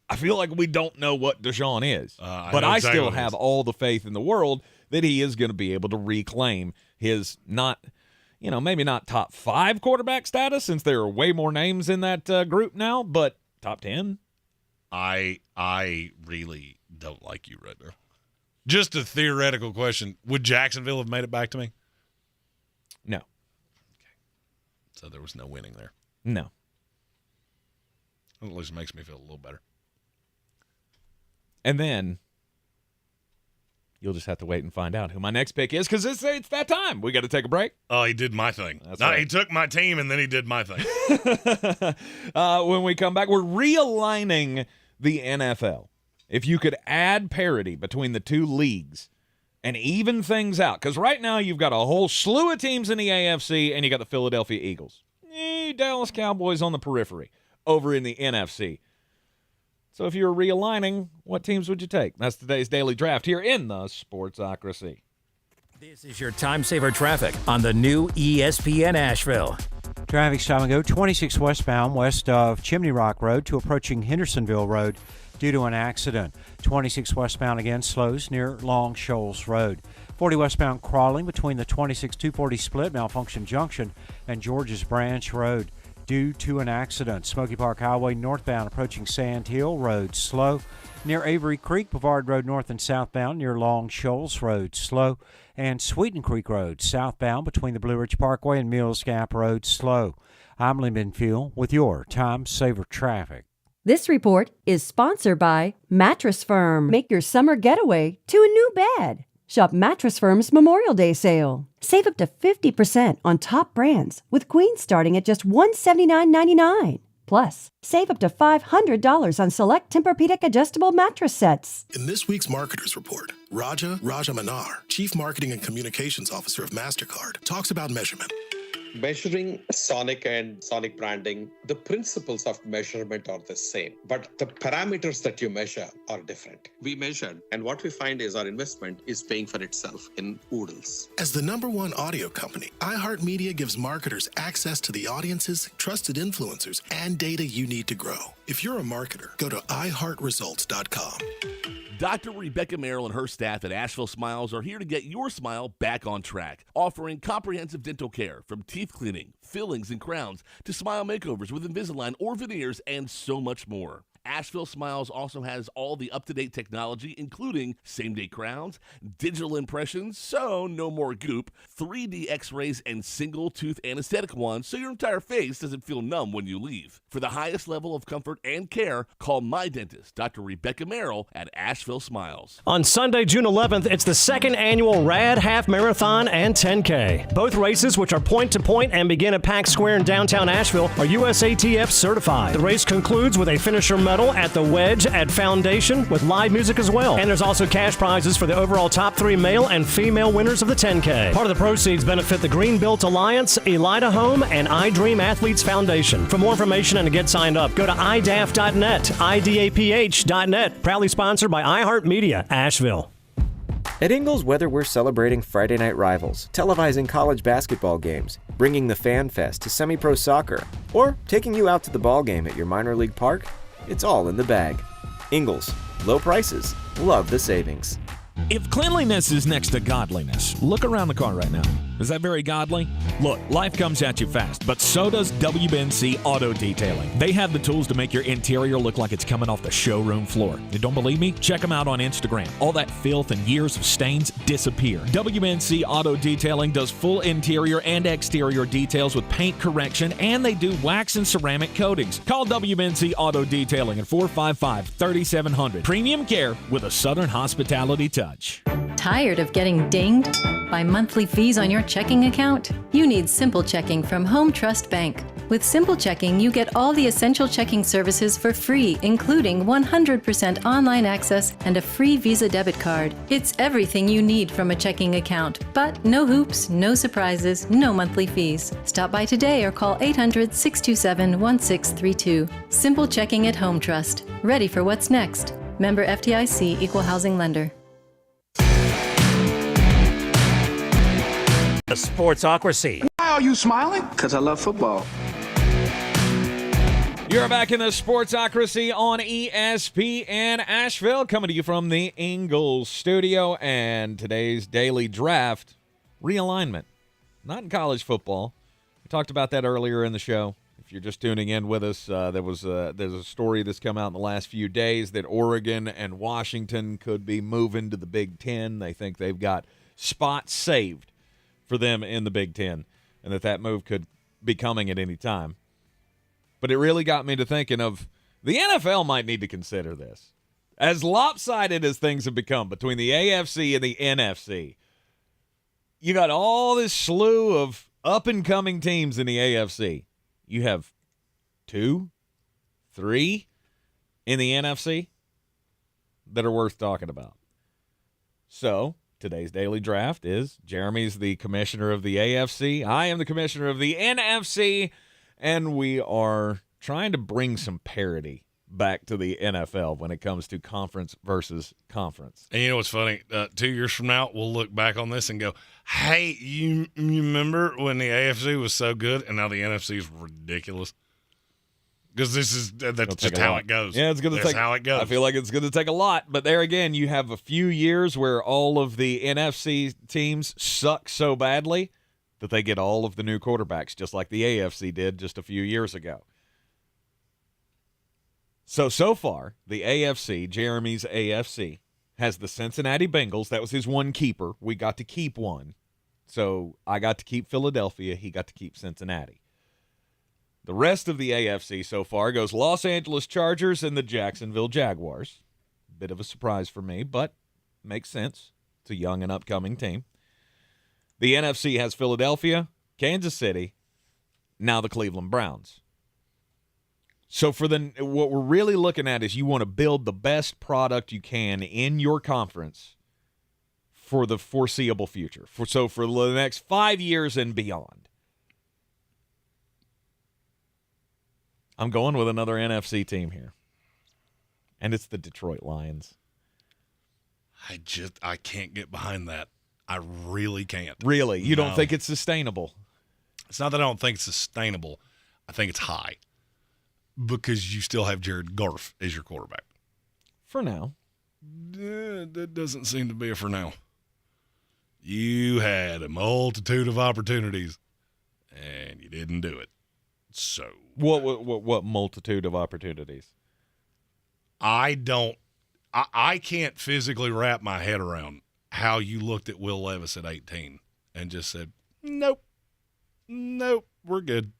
Speaker 5: I feel like we don't know what Deshaun is. But I still have all the faith in the world that he is going to be able to reclaim his maybe not top 5 quarterback status, since there are way more names in that group now, but top 10.
Speaker 6: I really don't like you right now. Just a theoretical question. Would Jacksonville have made it back to me?
Speaker 5: No.
Speaker 6: Okay. So there was no winning there.
Speaker 5: No.
Speaker 6: At least it makes me feel a little better.
Speaker 5: And then you'll just have to wait and find out who my next pick is, because it's that time. We got to take a break.
Speaker 6: Oh, he did my thing.
Speaker 5: That's right.
Speaker 6: He took my team, and then he did my thing.
Speaker 5: When we come back, we're realigning the NFL. If you could add parity between the two leagues and even things out, because right now you've got a whole slew of teams in the AFC, and you got the Philadelphia Eagles. Dallas Cowboys on the periphery over in the NFC. So if you were realigning, what teams would you take? That's today's Daily Draft here in the Sportsocracy.
Speaker 13: This is your time saver traffic on the new ESPN Asheville.
Speaker 3: Traffic stop and go 26 westbound west of Chimney Rock Road to approaching Hendersonville Road due to an accident. 26 westbound again slows near Long Shoals Road. 40 westbound crawling between the 26-240 split, Malfunction Junction, and George's Branch Road due to an accident. Smoky Park Highway northbound approaching Sand Hill Road slow. Near Avery Creek, Brevard Road north and southbound near Long Shoals Road slow. And Sweeten Creek Road southbound between the Blue Ridge Parkway and Mills Gap Road slow. I'm Lyndon Fuel with your Time Saver Traffic.
Speaker 9: This report is sponsored by Mattress Firm. Make your summer getaway to a new bed. Shop Mattress Firm's Memorial Day sale. Save up to 50% on top brands, with Queen starting at just $179.99. Plus, save up to $500 on select Tempur-Pedic adjustable mattress sets.
Speaker 15: In this week's Marketers Report, Raja Manar, Chief Marketing and Communications Officer of MasterCard, talks about measurement.
Speaker 17: Measuring Sonic and Sonic branding, the principles of measurement are the same, but the parameters that you measure are different. We measured, and what we find is our investment is paying for itself in oodles.
Speaker 15: As the #1 audio company, iHeartMedia gives marketers access to the audiences, trusted influencers, and data you need to grow. If you're a marketer, go to iHeartResults.com.
Speaker 18: Dr. Rebecca Merrill and her staff at Asheville Smiles are here to get your smile back on track, offering comprehensive dental care from teeth cleaning, fillings, and crowns to smile makeovers with Invisalign or veneers and so much more. Asheville Smiles also has all the up-to-date technology, including same-day crowns, digital impressions, so no more goop, 3D x-rays, and single-tooth anesthetic wands so your entire face doesn't feel numb when you leave. For the highest level of comfort and care, call my dentist, Dr. Rebecca Merrill, at Asheville Smiles.
Speaker 14: On Sunday, June 11th, it's the second annual Rad Half Marathon and 10K. Both races, which are point-to-point and begin at Pack Square in downtown Asheville, are USATF certified. The race concludes with a finisher medal at the Wedge at Foundation with live music as well. And there's also cash prizes for the overall top 3 male and female winners of the 10K. Part of the proceeds benefit the Greenbuilt Alliance, Elida Home, and iDream Athletes Foundation. For more information and to get signed up, go to idaf.net, idaph.net. Proudly sponsored by iHeartMedia, Asheville.
Speaker 8: At Ingles Weather, we're celebrating Friday night rivals, televising college basketball games, bringing the Fan Fest to semi-pro soccer, or taking you out to the ball game at your minor league park. It's all in the bag. Ingles, low prices, love the savings.
Speaker 5: If cleanliness is next to godliness, look around the car right now. Is that very godly? Look, life comes at you fast, but so does WNC Auto Detailing. They have the tools to make your interior look like it's coming off the showroom floor. You don't believe me? Check them out on Instagram. All that filth and years of stains disappear. WNC Auto Detailing does full interior and exterior details with paint correction, and they do wax and ceramic coatings. Call WNC Auto Detailing at 455-3700. Premium care with a Southern hospitality touch.
Speaker 19: Tired of getting dinged by monthly fees on your checking account? You need Simple Checking from Home Trust Bank. With Simple Checking, you get all the essential checking services for free, including 100% online access and a free Visa debit card. It's everything you need from a checking account, but no hoops, no surprises, no monthly fees. Stop by today or call 800-627-1632. Simple Checking at Home Trust. Ready for what's next. Member FDIC, Equal Housing Lender.
Speaker 13: The Sportsocracy.
Speaker 20: Why are you smiling? Because I love football.
Speaker 5: You're back in the Sportsocracy on ESPN Asheville, coming to you from the Ingles studio, and today's daily draft realignment. Not in college football. We talked about that earlier in the show. If you're just tuning in with us, there's a story that's come out in the last few days that Oregon and Washington could be moving to the Big Ten. They think they've got spots saved for them in the Big Ten, and that move could be coming at any time. But it really got me to thinking of the NFL might need to consider this. As lopsided as things have become between the AFC and the NFC, you got all this slew of up-and-coming teams in the AFC. You have 2, 3 in the NFC that are worth talking about. So today's daily draft is Jeremy's the commissioner of the AFC. I am the commissioner of the NFC, and we are trying to bring some parity back to the NFL when it comes to conference versus conference.
Speaker 6: And you know what's funny? 2 years from now, we'll look back on this and go, hey, you remember when the AFC was so good and now the NFC is ridiculous? Because that's just how it goes.
Speaker 5: Yeah, it's going to take
Speaker 6: how it goes.
Speaker 5: I feel like it's going to take a lot, but there again, you have a few years where all of the NFC teams suck so badly that they get all of the new quarterbacks, just like the AFC did just a few years ago. So far, the AFC, Jeremy's AFC, has the Cincinnati Bengals. That was his one keeper. We got to keep one. So I got to keep Philadelphia. He got to keep Cincinnati. The rest of the AFC so far goes Los Angeles Chargers and the Jacksonville Jaguars. Bit of a surprise for me, but makes sense. It's a young and upcoming team. The NFC has Philadelphia, Kansas City, now the Cleveland Browns. So what we're really looking at is you want to build the best product you can in your conference for the foreseeable future. For the next 5 years and beyond. I'm going with another NFC team here. And it's the Detroit Lions.
Speaker 6: I can't get behind that. I really can't.
Speaker 5: Really? You don't think it's sustainable?
Speaker 6: It's not that I don't think it's sustainable. I think it's high. Because you still have Jared Goff as your quarterback.
Speaker 5: For now.
Speaker 6: That doesn't seem to be a for now. You had a multitude of opportunities, and you didn't do it. So
Speaker 5: what multitude of opportunities?
Speaker 6: I can't physically wrap my head around how you looked at Will Levis at 18 and just said, nope, we're good.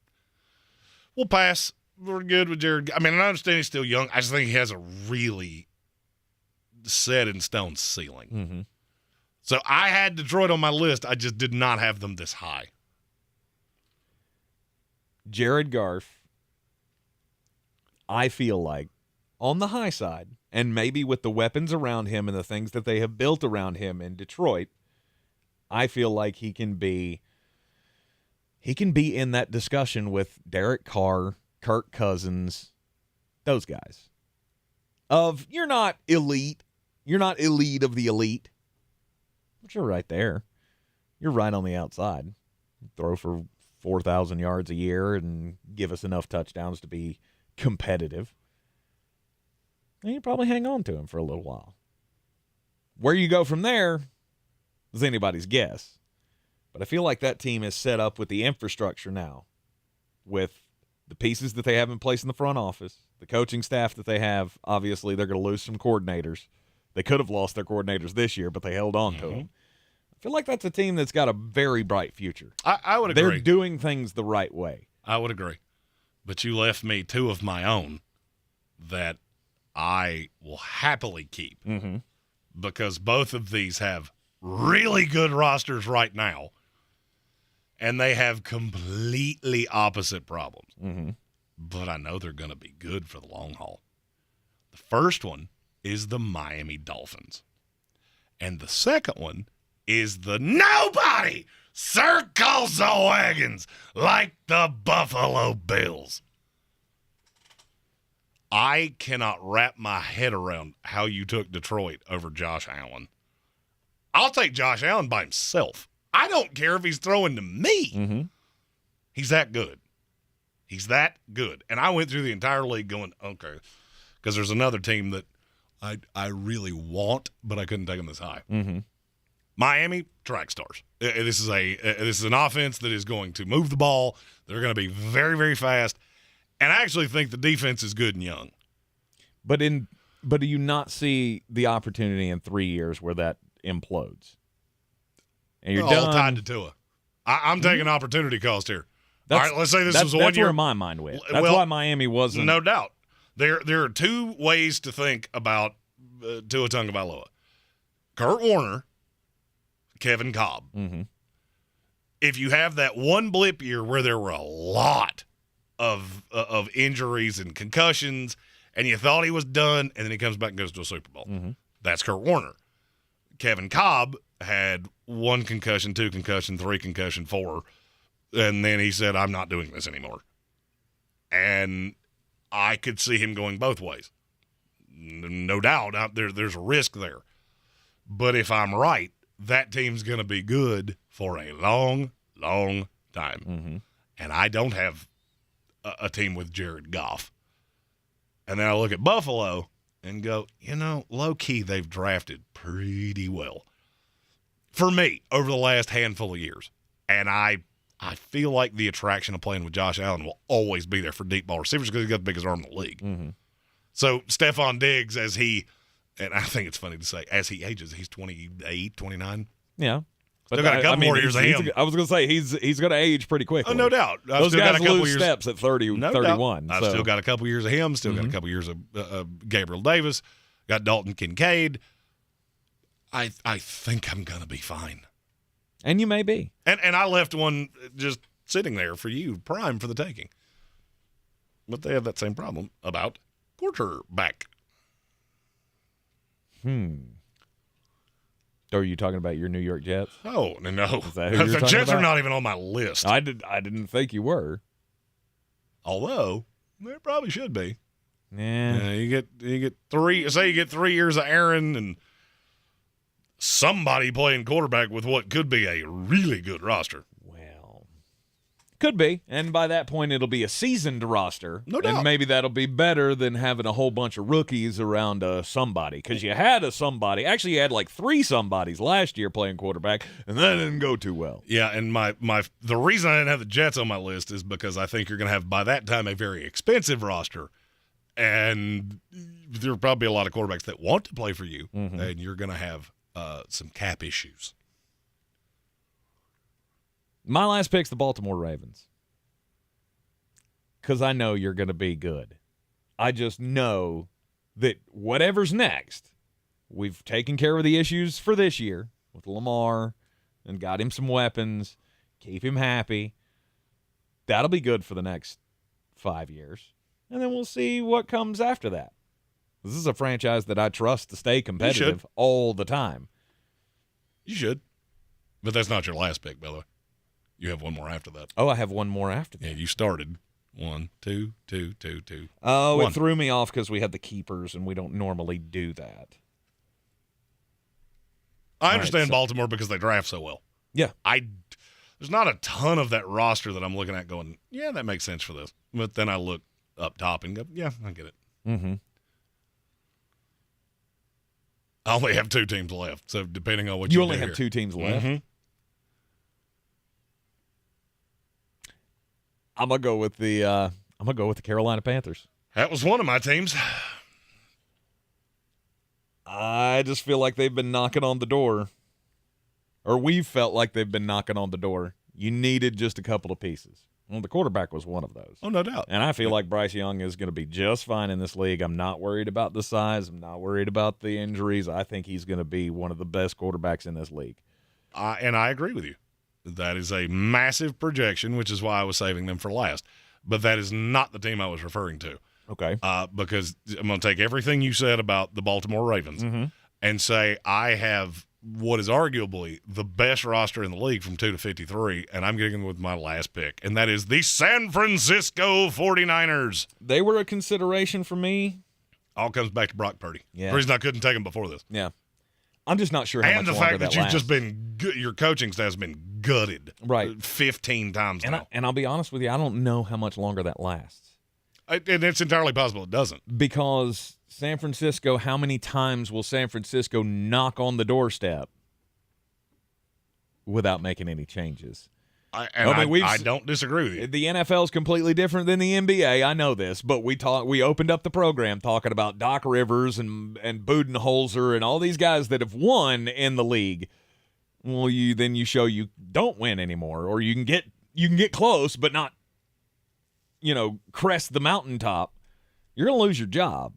Speaker 6: We'll pass. We're good with Jared. I mean, I understand he's still young. I just think he has a really set in stone ceiling.
Speaker 5: Mm-hmm.
Speaker 6: So I had Detroit on my list. I just did not have them this high.
Speaker 5: Jared Goff, I feel like, on the high side, and maybe with the weapons around him and the things that they have built around him in Detroit, I feel like he can be in that discussion with Derek Carr, Kirk Cousins, those guys. You're not elite of the elite, but you're right there. You're right on the outside. Throw for 4,000 yards a year and give us enough touchdowns to be competitive. And you probably hang on to him for a little while. Where you go from there is anybody's guess. But I feel like that team is set up with the infrastructure now, with the pieces that they have in place in the front office, the coaching staff that they have. Obviously, they're going to lose some coordinators. They could have lost their coordinators this year, but they held on to them. I feel like that's a team that's got a very bright future.
Speaker 6: I would agree.
Speaker 5: They're doing things the right way.
Speaker 6: I would agree. But you left me two of my own that I will happily keep because both of these have really good rosters right now, and they have completely opposite problems. But I know they're going to be good for the long haul. The first one is the Miami Dolphins, and the second one is the nobody circles the wagons like the Buffalo Bills. I cannot wrap my head around how you took Detroit over Josh Allen. I'll take Josh Allen by himself. I don't care if he's throwing to me. He's that good. He's that good. And I went through the entire league going, okay, because there's another team that I really want, but I couldn't take them this high. Miami, track stars. This is an offense that is going to move the ball. They're going to be very, very fast. And I actually think the defense is good and young.
Speaker 5: But do you not see the opportunity in 3 years where that implodes? And you're
Speaker 6: all
Speaker 5: done.
Speaker 6: tied to Tua. I'm taking opportunity cost here. All right, let's say this was 1 year.
Speaker 5: That's where my mind went. That's why Miami wasn't.
Speaker 6: No doubt. There are two ways to think about Tua Tagovailoa. Kurt Warner, Kevin Cobb. If you have that one blip year where there were a lot of injuries and concussions, and you thought he was done, and then he comes back and goes to a Super Bowl. That's Kurt Warner. Kevin Cobb had 1 concussion, 2 concussion, 3 concussion, 4, and then he said, I'm not doing this anymore. And I could see him going both ways. No doubt, there's a risk there. But if I'm right, that team's going to be good for a long, long time. And I don't have a team with Jared Goff. And then I look at Buffalo and go, low-key they've drafted pretty well for me over the last handful of years. And I feel like the attraction of playing with Josh Allen will always be there for deep ball receivers because he's got the biggest arm in the league. So Stephon Diggs, and I think it's funny to say, as he ages, he's 28, 29.
Speaker 5: Yeah.
Speaker 6: Still got a couple more years of him.
Speaker 5: I was going to say, he's going to age pretty quickly.
Speaker 6: Oh, no doubt.
Speaker 5: Those guys lose steps at 30, 31.
Speaker 6: I've still got a couple years of him, still got a couple years of Gabriel Davis, got Dalton Kincaid. I think I'm going to be fine.
Speaker 5: And you may be.
Speaker 6: And I left one just sitting there for you, prime for the taking. But they have that same problem about quarterback.
Speaker 5: Are you talking about your New York Jets?
Speaker 6: Oh, no.
Speaker 5: Is that who
Speaker 6: the Jets are not even on my list.
Speaker 5: I didn't think you were.
Speaker 6: Although, they probably should be.
Speaker 5: Yeah.
Speaker 6: You get 3, say you get 3 years of Aaron and somebody playing quarterback with what could be a really good roster.
Speaker 5: Well, could be. And by that point, it'll be a seasoned roster.
Speaker 6: No doubt.
Speaker 5: And maybe that'll be better than having a whole bunch of rookies around somebody. Because you had a somebody. Actually, you had like 3 somebodies last year playing quarterback, and that didn't go too well.
Speaker 6: Yeah, and the reason I didn't have the Jets on my list is because I think you're going to have, by that time, a very expensive roster. And there will probably be a lot of quarterbacks that want to play for you, and you're going to have some cap issues.
Speaker 5: My last pick's the Baltimore Ravens. Because I know you're going to be good. I just know that whatever's next, we've taken care of the issues for this year with Lamar and got him some weapons, keep him happy. That'll be good for the next 5 years. And then we'll see what comes after that. This is a franchise that I trust to stay competitive all the time.
Speaker 6: You should. But that's not your last pick, by the way. You have one more after that.
Speaker 5: Oh, I have one more after that.
Speaker 6: Yeah, you started 1, 2, 2, 2, 2.
Speaker 5: Oh,
Speaker 6: 1.
Speaker 5: It threw me off because we had the keepers, and we don't normally do that.
Speaker 6: I understand Baltimore because they draft so well.
Speaker 5: Yeah.
Speaker 6: There's not a ton of that roster that I'm looking at going, yeah, that makes sense for this. But then I look up top and go, yeah, I get it.
Speaker 5: Mm-hmm.
Speaker 6: I only have 2 teams left, so depending on what
Speaker 5: you
Speaker 6: you
Speaker 5: only
Speaker 6: do
Speaker 5: have
Speaker 6: here.
Speaker 5: 2 teams left.
Speaker 6: Mm-hmm.
Speaker 5: I'm gonna go with the Carolina Panthers.
Speaker 6: That was one of my teams.
Speaker 5: I just feel like they've been knocking on the door, or we've felt like they've been knocking on the door. You needed just a couple of pieces. Well, the quarterback was one of those.
Speaker 6: Oh, no doubt.
Speaker 5: And I feel like Bryce Young is going to be just fine in this league. I'm not worried about the size. I'm not worried about the injuries. I think he's going to be one of the best quarterbacks in this league.
Speaker 6: And I agree with you. That is a massive projection, which is why I was saving them for last. But that is not the team I was referring to.
Speaker 5: Okay.
Speaker 6: Because I'm going to take everything you said about the Baltimore Ravens and say I have what is arguably the best roster in the league from 2 to 53, and I'm getting with my last pick, and that is the San Francisco 49ers.
Speaker 5: They were a consideration for me.
Speaker 6: All comes back to Brock Purdy.
Speaker 5: Yeah.
Speaker 6: The reason I couldn't take him before this.
Speaker 5: Yeah. I'm just not sure how
Speaker 6: and
Speaker 5: much
Speaker 6: the
Speaker 5: longer
Speaker 6: fact that you've just been your coaching staff's been gutted,
Speaker 5: right,
Speaker 6: 15 times now.
Speaker 5: And I'll be honest with you, I don't know how much longer that lasts.
Speaker 6: And it's entirely possible it doesn't,
Speaker 5: because San Francisco. How many times will San Francisco knock on the doorstep without making any changes?
Speaker 6: I don't disagree with you.
Speaker 5: The NFL is completely different than the NBA. I know this, but we opened up the program talking about Doc Rivers and Budenholzer and all these guys that have won in the league. Well, you show you don't win anymore, or you can get close, but not, crest the mountaintop. You're going to lose your job.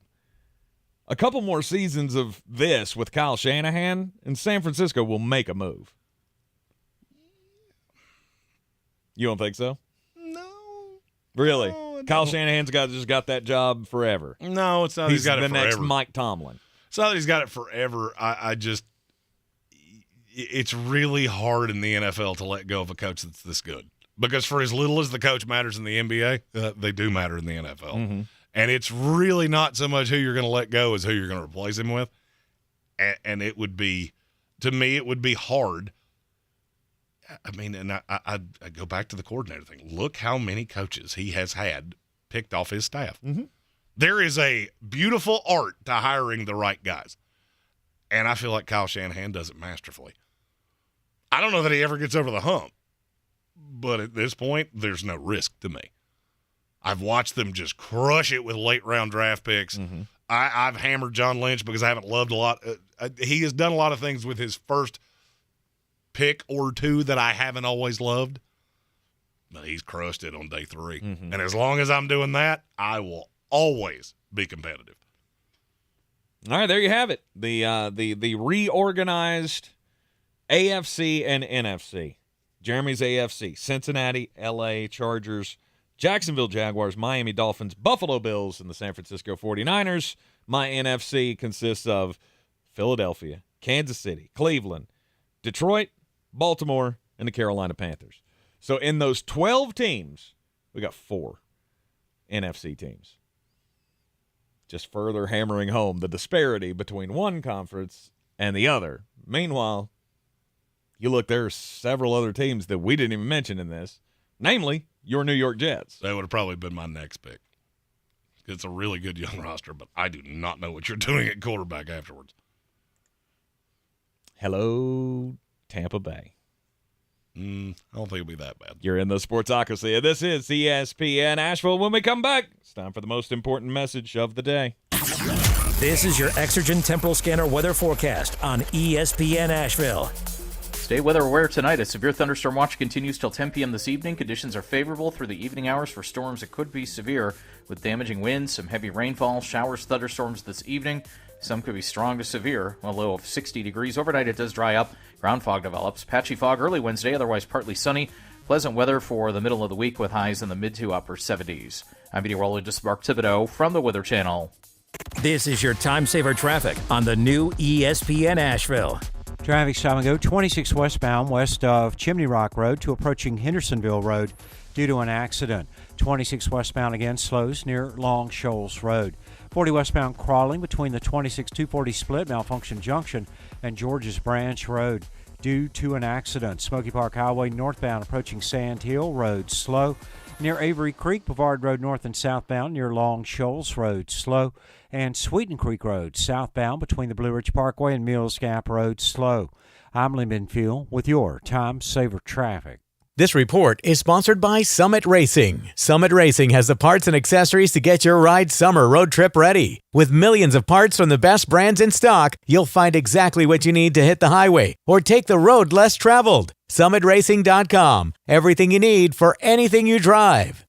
Speaker 5: A couple more seasons of this with Kyle Shanahan, and San Francisco will make a move. You don't think so?
Speaker 6: No.
Speaker 5: Really? No, Kyle Shanahan's just got that job forever.
Speaker 6: No, it's not.
Speaker 5: He's
Speaker 6: got it
Speaker 5: the
Speaker 6: forever.
Speaker 5: next Mike Tomlin.
Speaker 6: It's not that he's got it forever. It's really hard in the NFL to let go of a coach that's this good. Because for as little as the coach matters in the NBA, they do matter in the NFL.
Speaker 5: Mm-hmm.
Speaker 6: And it's really not so much who you're going to let go as who you're going to replace him with. And it would be, to me, it would be hard. I mean, and I go back to the coordinator thing. Look how many coaches he has had picked off his staff.
Speaker 5: Mm-hmm.
Speaker 6: There is a beautiful art to hiring the right guys. And I feel like Kyle Shanahan does it masterfully. I don't know that he ever gets over the hump. But at this point, there's no risk to me. I've watched them just crush it with late-round draft picks.
Speaker 5: Mm-hmm.
Speaker 6: I've hammered John Lynch because I haven't loved a lot. He has done a lot of things with his first pick or two that I haven't always loved. But he's crushed it on day 3.
Speaker 5: Mm-hmm.
Speaker 6: And as long as I'm doing that, I will always be competitive.
Speaker 5: All right, there you have it. The reorganized AFC and NFC. Jeremy's AFC, Cincinnati, LA Chargers, Jacksonville Jaguars, Miami Dolphins, Buffalo Bills, and the San Francisco 49ers. My NFC consists of Philadelphia, Kansas City, Cleveland, Detroit, Baltimore, and the Carolina Panthers. So in those 12 teams, we got 4 NFC teams. Just further hammering home the disparity between one conference and the other. Meanwhile, you look, there are several other teams that we didn't even mention in this, namely your New York Jets.
Speaker 6: That would have probably been my next pick. It's a really good young roster, but I do not know what you're doing at quarterback afterwards.
Speaker 5: Hello, Tampa Bay.
Speaker 6: I don't think it'll be that bad.
Speaker 5: You're in the Sportsocracy. This is ESPN Asheville. When we come back, it's time for the most important message of the day.
Speaker 13: This is your Exergen Temporal Scanner weather forecast on ESPN Asheville.
Speaker 21: Stay weather aware tonight. A severe thunderstorm watch continues till 10 p.m. this evening. Conditions are favorable through the evening hours for storms that could be severe, with damaging winds, some heavy rainfall, showers, thunderstorms this evening. Some could be strong to severe. A low of 60 degrees. Overnight it does dry up. Ground fog develops. Patchy fog early Wednesday, otherwise partly sunny. Pleasant weather for the middle of the week with highs in the mid to upper 70s. I'm meteorologist Mark Thibodeau from the Weather Channel.
Speaker 13: This is your time saver traffic on the new ESPN Asheville.
Speaker 3: Traffic stop and go 26 westbound west of Chimney Rock Road to approaching Hendersonville Road due to an accident. 26 westbound again slows near Long Shoals Road. 40 westbound crawling between the 26-240 split Malfunction Junction and George's Branch Road due to an accident. Smoky Park Highway northbound approaching Sand Hill Road slow. Near Avery Creek, Bavard Road north and southbound near Long Shoals Road slow. And Sweeten Creek Road southbound between the Blue Ridge Parkway and Mills Gap Road slow. I'm Lyndon Fuel with your Time Saver Traffic.
Speaker 7: This report is sponsored by Summit Racing. Summit Racing has the parts and accessories to get your ride summer road trip ready. With millions of parts from the best brands in stock, you'll find exactly what you need to hit the highway or take the road less traveled. SummitRacing.com. Everything you need for anything you drive.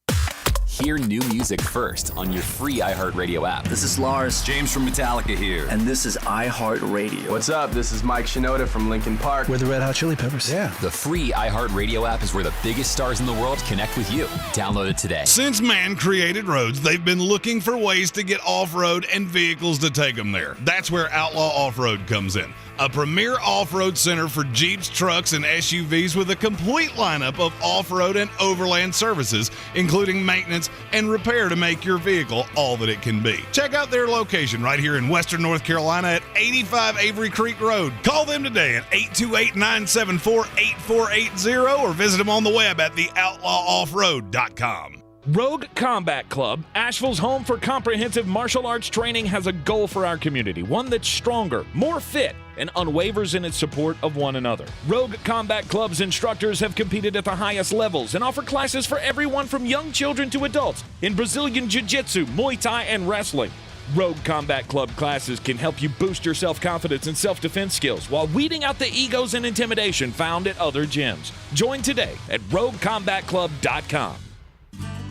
Speaker 22: Hear new music first on your free iHeartRadio app.
Speaker 23: This is Lars.
Speaker 22: James from Metallica here.
Speaker 23: And this is iHeartRadio.
Speaker 22: What's up? This is Mike Shinoda from Linkin Park.
Speaker 23: We're the Red Hot Chili Peppers.
Speaker 22: Yeah. The free iHeartRadio app is where the biggest stars in the world connect with you. Download it today.
Speaker 6: Since man created roads, they've been looking for ways to get off-road and vehicles to take them there. That's where Outlaw Off-Road comes in. A premier off-road center for Jeeps, trucks, and SUVs with a complete lineup of off-road and overland services, including maintenance and repair to make your vehicle all that it can be. Check out their location right here in Western North Carolina at 85 Avery Creek Road. Call them today at 828-974-8480 or visit them on the web at theoutlawoffroad.com.
Speaker 5: Rogue Combat Club, Asheville's home for comprehensive martial arts training, has a goal for our community, one that's stronger, more fit, and unwavers in its support of one another. Rogue Combat Club's instructors have competed at the highest levels and offer classes for everyone from young children to adults in Brazilian Jiu-Jitsu, Muay Thai, and wrestling. Rogue Combat Club classes can help you boost your self-confidence and self-defense skills while weeding out the egos and intimidation found at other gyms. Join today at roguecombatclub.com.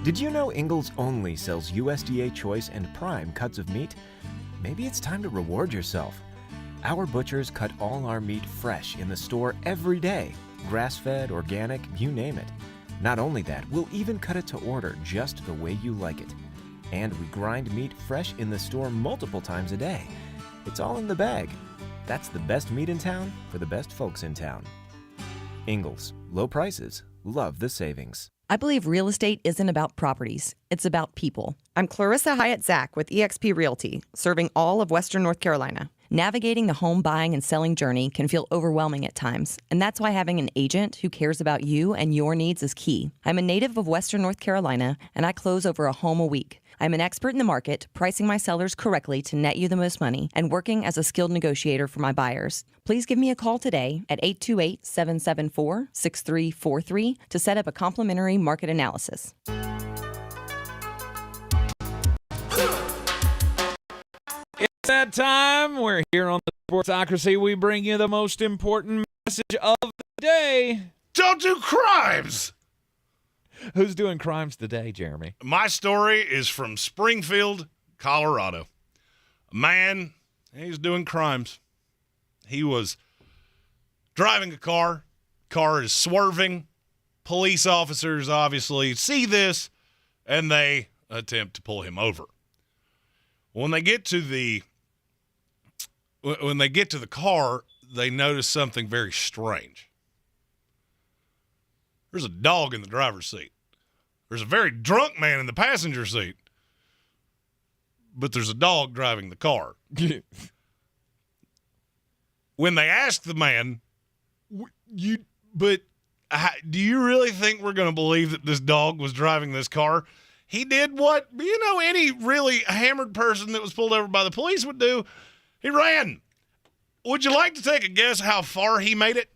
Speaker 8: Did you know Ingalls only sells USDA choice and prime cuts of meat? Maybe it's time to reward yourself. Our butchers cut all our meat fresh in the store every day. Grass-fed, organic, you name it. Not only that, we'll even cut it to order just the way you like it. And we grind meat fresh in the store multiple times a day. It's all in the bag. That's the best meat in town for the best folks in town. Ingalls. Low prices. Love the savings.
Speaker 24: I believe real estate isn't about properties. It's about people. I'm Clarissa Hyatt-Zach with eXp Realty, serving all of Western North Carolina. Navigating the home buying and selling journey can feel overwhelming at times, and that's why having an agent who cares about you and your needs is key. I'm a native of Western North Carolina, and I close over a home a week. I'm an expert in the market, pricing my sellers correctly to net you the most money, and working as a skilled negotiator for my buyers. Please give me a call today at 828-774-6343 to set up a complimentary market analysis.
Speaker 5: It's that time. We're here on the Sportsocracy. We bring you the most important message of the day.
Speaker 6: Don't do crimes!
Speaker 5: Who's doing crimes today, Jeremy?
Speaker 6: My story is from Springfield, Colorado. A man, he's doing crimes. He was driving a car. Car is swerving. Police officers obviously see this, and they attempt to pull him over. When they get to the car, they notice something very strange. There's a dog in the driver's seat. There's a very drunk man in the passenger seat. But there's a dog driving the car. When they ask the man, do you really think we're going to believe that this dog was driving this car? He did what, any really hammered person that was pulled over by the police would do. He ran. Would you like to take a guess how far he made it?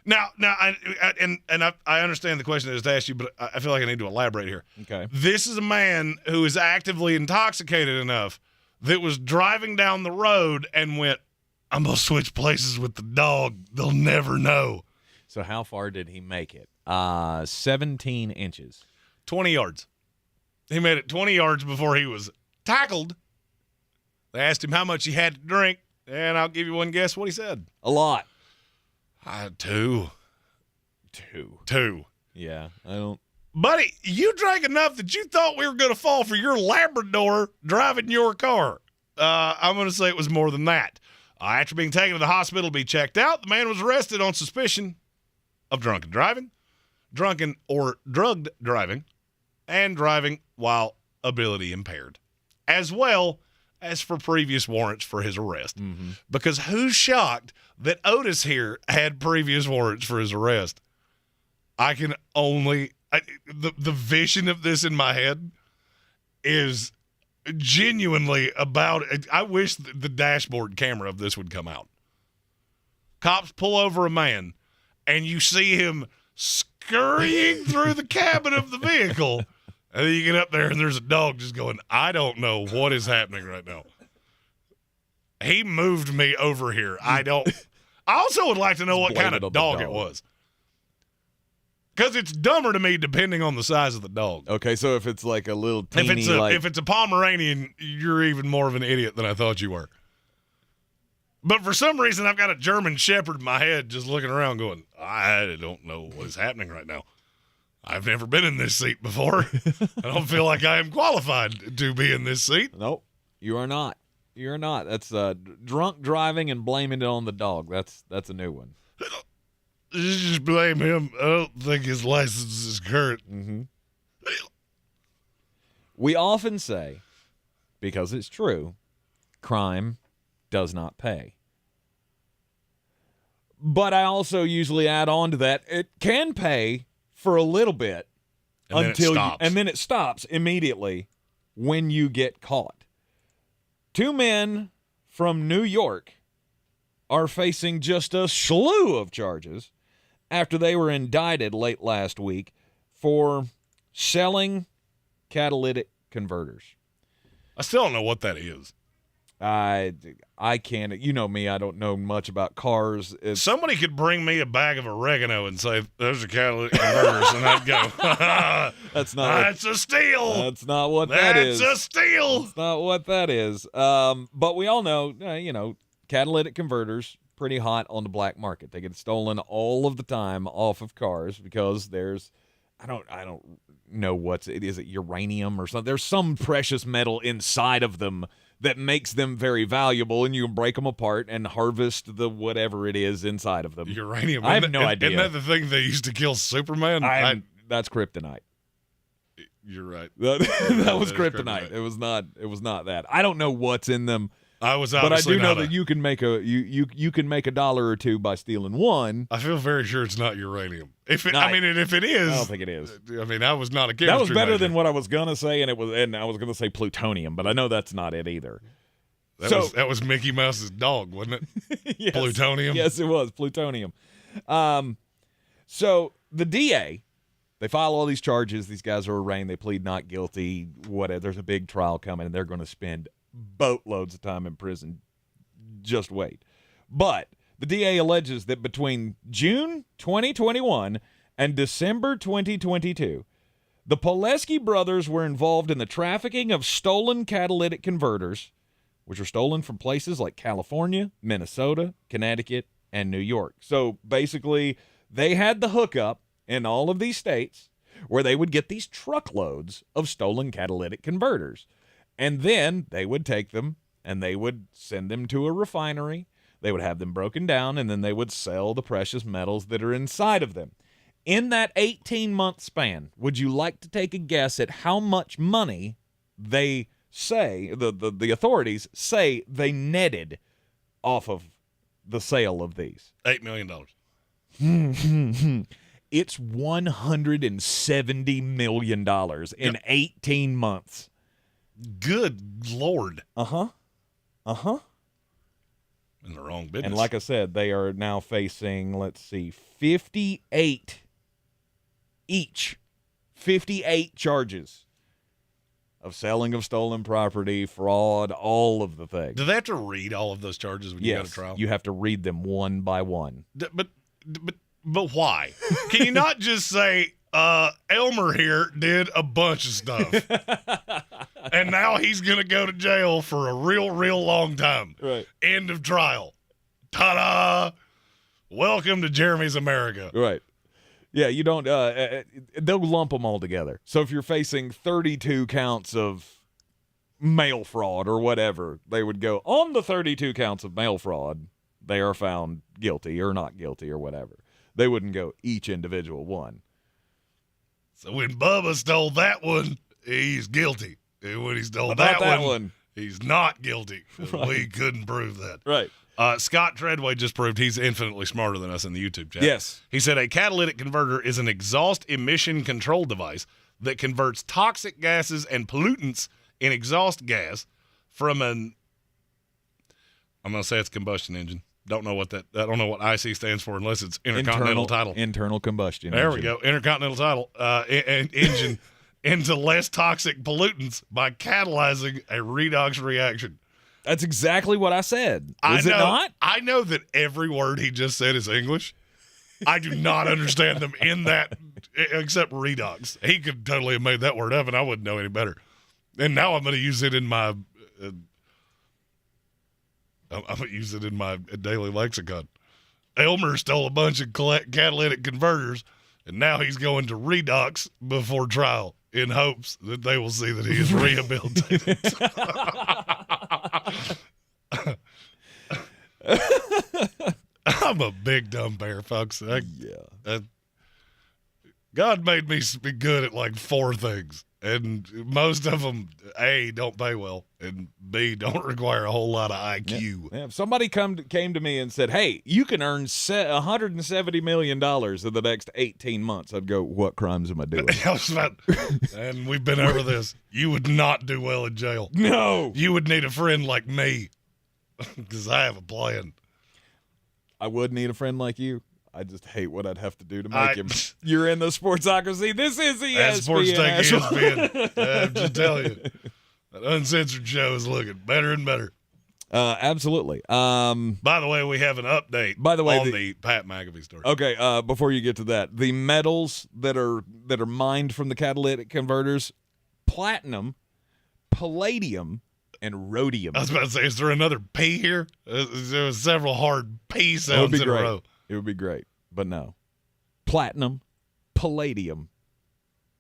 Speaker 6: Now, I understand the question that was asked you, but I feel like I need to elaborate here.
Speaker 5: Okay.
Speaker 6: This is a man who is actively intoxicated enough that was driving down the road and went, I'm going to switch places with the dog. They'll never know.
Speaker 5: So how far did he make it? 17 inches.
Speaker 6: 20 yards. He made it 20 yards before he was tackled. They asked him how much he had to drink, and I'll give you one guess what he said.
Speaker 5: A lot.
Speaker 6: 2.
Speaker 5: Yeah, I don't.
Speaker 6: Buddy, you drank enough that you thought we were going to fall for your Labrador driving your car. I'm going to say it was more than that. After being taken to the hospital to be checked out, the man was arrested on suspicion of drunken driving, drunken or drugged driving, and driving while ability impaired, as well as for previous warrants for his arrest.
Speaker 5: Mm-hmm.
Speaker 6: Because who's shocked that Otis here had previous warrants for his arrest? I can only... the vision of this in my head is genuinely about... I wish the dashboard camera of this would come out. Cops pull over a man, and you see him scurrying through the cabin of the vehicle, and then you get up there, and there's a dog just going, I don't know what is happening right now. He moved me over here. I also would like to know what kind of dog it was. Because it's dumber to me depending on the size of the dog.
Speaker 5: Okay, so if it's like a little teeny,
Speaker 6: if it's a Pomeranian, you're even more of an idiot than I thought you were. But for some reason, I've got a German Shepherd in my head just looking around going, I don't know what is happening right now. I've never been in this seat before. I don't feel like I am qualified to be in this seat.
Speaker 5: Nope, you are not. You're not. That's drunk driving and blaming it on the dog. That's a new one.
Speaker 6: You just blame him. I don't think his license is current.
Speaker 5: Mm-hmm. We often say, because it's true, crime does not pay. But I also usually add on to that, it can pay for a little bit and then it stops immediately when you get caught. 2 men from New York are facing just a slew of charges after they were indicted late last week for selling catalytic converters.
Speaker 6: I still don't know what that is.
Speaker 5: I can't. You know me. I don't know much about cars.
Speaker 6: Somebody could bring me a bag of oregano and say, those are catalytic converters, and I'd go,
Speaker 5: that's not.
Speaker 6: That's a steal.
Speaker 5: That's not what that is.
Speaker 6: That's a steal.
Speaker 5: That's not what that is. But we all know, catalytic converters, pretty hot on the black market. They get stolen all of the time off of cars because there's, I don't know is it uranium or something? There's some precious metal inside of them that makes them very valuable, and you can break them apart and harvest the whatever it is inside of them.
Speaker 6: Uranium.
Speaker 5: I have no idea.
Speaker 6: Isn't that the thing they used to kill Superman?
Speaker 5: That's kryptonite.
Speaker 6: You're right.
Speaker 5: That was kryptonite. It was not that. I don't know what's in them.
Speaker 6: But
Speaker 5: I do know that you can make you can make $1 or $2 by stealing one.
Speaker 6: I feel very sure it's not uranium. If it is,
Speaker 5: I don't think it is.
Speaker 6: I mean, I was not a chemistry
Speaker 5: That was better
Speaker 6: major.
Speaker 5: than what I was gonna say, and I was gonna say plutonium, but I know that's not it either.
Speaker 6: That was Mickey Mouse's dog, wasn't it?
Speaker 5: Yes.
Speaker 6: Plutonium.
Speaker 5: Yes, it was plutonium. So the DA, they file all these charges. These guys are arraigned. They plead not guilty. Whatever. There's a big trial coming, and they're going to spend boatloads of time in prison. Just wait. But the DA alleges that between June 2021 and December 2022, the Poleski brothers were involved in the trafficking of stolen catalytic converters, which are stolen from places like California, Minnesota, Connecticut, and New York. So basically, they had the hookup in all of these states where they would get these truckloads of stolen catalytic converters. And then they would take them and they would send them to a refinery. They would have them broken down, and then they would sell the precious metals that are inside of them. In that 18-month span, would you like to take a guess at how much money they say, the authorities say they netted off of the sale of these?
Speaker 6: $8 million.
Speaker 5: It's $170 million in 18 months.
Speaker 6: Good Lord.
Speaker 5: Uh-huh.
Speaker 6: In the wrong business.
Speaker 5: And like I said, they are now facing, 58 each. 58 charges of selling of stolen property, fraud, all of the things.
Speaker 6: Do they have to read all of those charges when you go to trial?
Speaker 5: You have to read them one by one.
Speaker 6: But why? Can you not just say, Elmer here did a bunch of stuff, and now he's going to go to jail for a real long time.
Speaker 5: Right.
Speaker 6: End of trial. Ta-da! Welcome to Jeremy's America.
Speaker 5: Right. Yeah, you don't they'll lump them all together. So if you're facing 32 counts of mail fraud or whatever, they would go, on the 32 counts of mail fraud, they are found guilty or not guilty or whatever. They wouldn't go each individual one.
Speaker 6: So when Bubba stole that one, he's guilty. And when he stole
Speaker 5: that
Speaker 6: that
Speaker 5: one,
Speaker 6: one, he's not guilty.
Speaker 5: Right.
Speaker 6: We couldn't prove that.
Speaker 5: Right.
Speaker 6: Scott Treadway just proved he's infinitely smarter than us in the YouTube chat.
Speaker 5: Yes.
Speaker 6: He said a catalytic converter is an exhaust emission control device that converts toxic gases and pollutants in exhaust gas from I'm going to say it's a combustion engine. I don't know what IC stands for unless it's intercontinental title.
Speaker 5: Internal combustion
Speaker 6: There
Speaker 5: engine.
Speaker 6: we go. Intercontinental title engine into less toxic pollutants by catalyzing a redox reaction.
Speaker 5: That's exactly what I said. Is it not?
Speaker 6: I know that every word he just said is English. I do not understand them in that, except redox. He could totally have made that word up, and I wouldn't know any better. And now I'm going to use it in my daily lexicon. Elmer stole a bunch of catalytic converters, and now he's going to redox before trial in hopes that they will see that he is rehabilitated. I'm a big dumb bear, folks. God made me be good at like 4 things, and most of them, A, don't pay well, and B, don't require a whole lot of IQ.
Speaker 5: Yeah. If somebody came to me and said, hey, you can earn $170 million in the next 18 months, I'd go, what crimes am I doing?
Speaker 6: And we've been over this. You would not do well in jail.
Speaker 5: No.
Speaker 6: You would need a friend like me, because I have a plan.
Speaker 5: I would need a friend like you. I just hate what I'd have to do to make him. You're in the Sportsocracy. This is ESPN.
Speaker 6: That's Sports Take ESPN. I'm just telling you. That uncensored show is looking better and better.
Speaker 5: Absolutely.
Speaker 6: By the way, we have an update on the Pat McAfee story.
Speaker 5: Okay, before you get to that, the metals that are mined from the catalytic converters, platinum, palladium, and rhodium.
Speaker 6: I was about to say, is there another P here? There was several hard P sounds in a row.
Speaker 5: It would be great, but no. Platinum, palladium,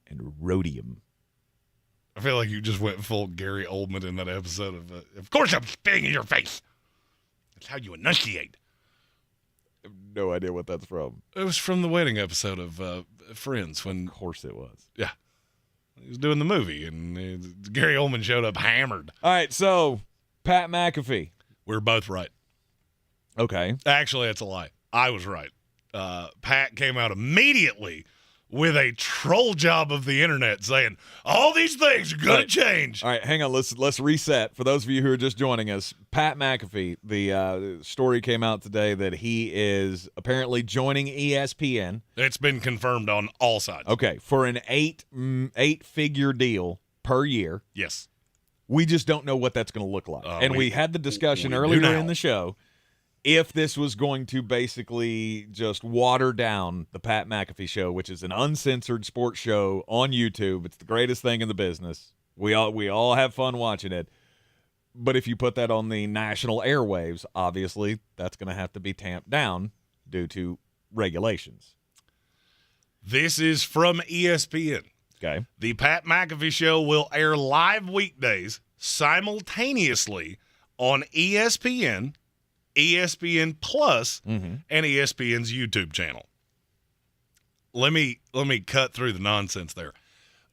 Speaker 5: and rhodium.
Speaker 6: I feel like you just went full Gary Oldman in that episode of course I'm spitting in your face. That's how you enunciate.
Speaker 5: I have no idea what that's from.
Speaker 6: It was from the wedding episode of Friends. When,
Speaker 5: of course it was.
Speaker 6: Yeah. He was doing the movie, and Gary Oldman showed up hammered.
Speaker 5: All right, so Pat McAfee.
Speaker 6: We were both right.
Speaker 5: Okay.
Speaker 6: Actually, that's a lie. I was right. Pat came out immediately with a troll job of the internet saying, all these things are going to change.
Speaker 5: All right, hang on. Let's reset. For those of you who are just joining us, Pat McAfee, the story came out today that he is apparently joining ESPN.
Speaker 6: It's been confirmed on all sides.
Speaker 5: Okay, for an eight-figure deal per year.
Speaker 6: Yes.
Speaker 5: We just don't know what that's going to look like. And we had the discussion earlier in the show. If this was going to basically just water down the Pat McAfee Show, which is an uncensored sports show on YouTube, it's the greatest thing in the business. We all have fun watching it. But if you put that on the national airwaves, obviously that's going to have to be tamped down due to regulations.
Speaker 6: This is from ESPN.
Speaker 5: Okay.
Speaker 6: The Pat McAfee Show will air live weekdays simultaneously on ESPN, ESPN Plus, and ESPN's YouTube channel. Let me cut through the nonsense there.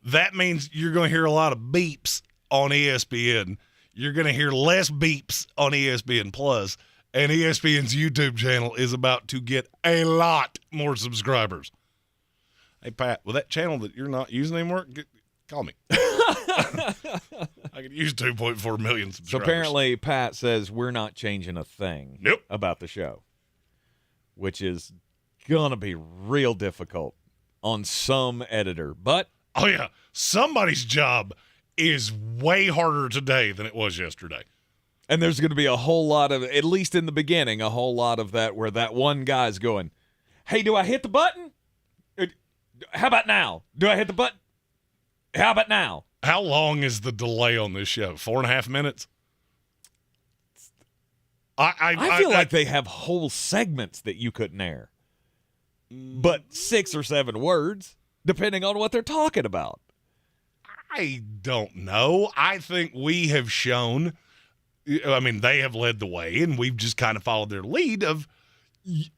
Speaker 6: That means you're going to hear a lot of beeps on ESPN. You're going to hear less beeps on ESPN Plus, and ESPN's YouTube channel is about to get a lot more subscribers. Hey, Pat, with that channel that you're not using anymore, call me. I could use 2.4 million
Speaker 5: So
Speaker 6: subscribers.
Speaker 5: apparently Pat says we're not changing a thing
Speaker 6: Nope.
Speaker 5: about the show, which is going to be real difficult on some editor. But
Speaker 6: oh, yeah. Somebody's job is way harder today than it was yesterday.
Speaker 5: and there's going to be a whole lot of, at least in the beginning, a whole lot of that where that one guy's going, hey, do I hit the button? How about now? Do I hit the button? How about now?
Speaker 6: How long is the delay on this show? 4.5 minutes?
Speaker 5: I feel like they have whole segments that you couldn't air. But 6 or 7 words, depending on what they're talking about.
Speaker 6: I don't know. I think we have shown, I mean, they have led the way, and we've just kind of followed their lead of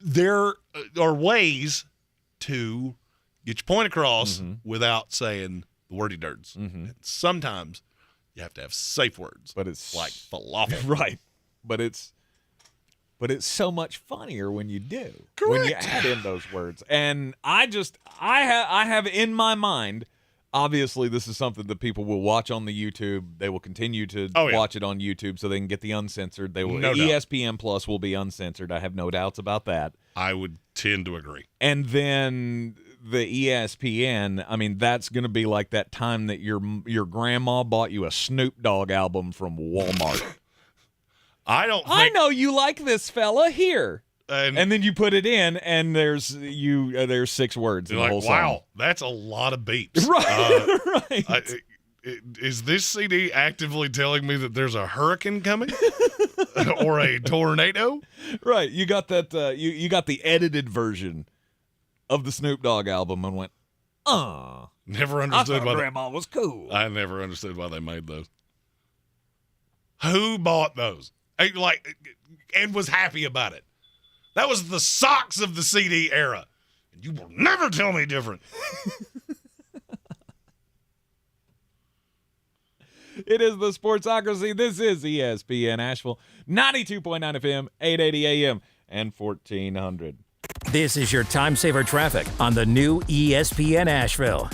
Speaker 6: there are ways to get your point across without saying the wordy dirts. And sometimes you have to have safe words,
Speaker 5: but it's
Speaker 6: like falafel.
Speaker 5: Right. But it's so much funnier when you do.
Speaker 6: Correct.
Speaker 5: When you add in those words. And I have in my mind, obviously this is something that people will watch on the YouTube. They will continue to watch it on YouTube so they can get the uncensored. They will ESPN Plus will be uncensored. I have no doubts about that.
Speaker 6: I would tend to agree.
Speaker 5: And then the ESPN, I mean, that's going to be like that time that your grandma bought you a Snoop Dogg album from Walmart. I know you like this fella here. And then you put it in, and there's 6 words in the whole song.
Speaker 6: Wow, that's a lot of beeps.
Speaker 5: Right.
Speaker 6: Right. Is this CD actively telling me that there's a hurricane coming or a tornado?
Speaker 5: Right. You got that. You got the edited version of the Snoop Dogg album and went,
Speaker 6: Never understood
Speaker 5: I thought
Speaker 6: why
Speaker 5: Grandma was cool.
Speaker 6: I never understood why they made those. Who bought those? And was happy about it. That was the socks of the CD era. And you will never tell me different.
Speaker 5: It is the Sportsocracy. This is ESPN Asheville, 92.9 FM, 880 AM, and 1400.
Speaker 13: This is your time saver traffic on the new ESPN Asheville.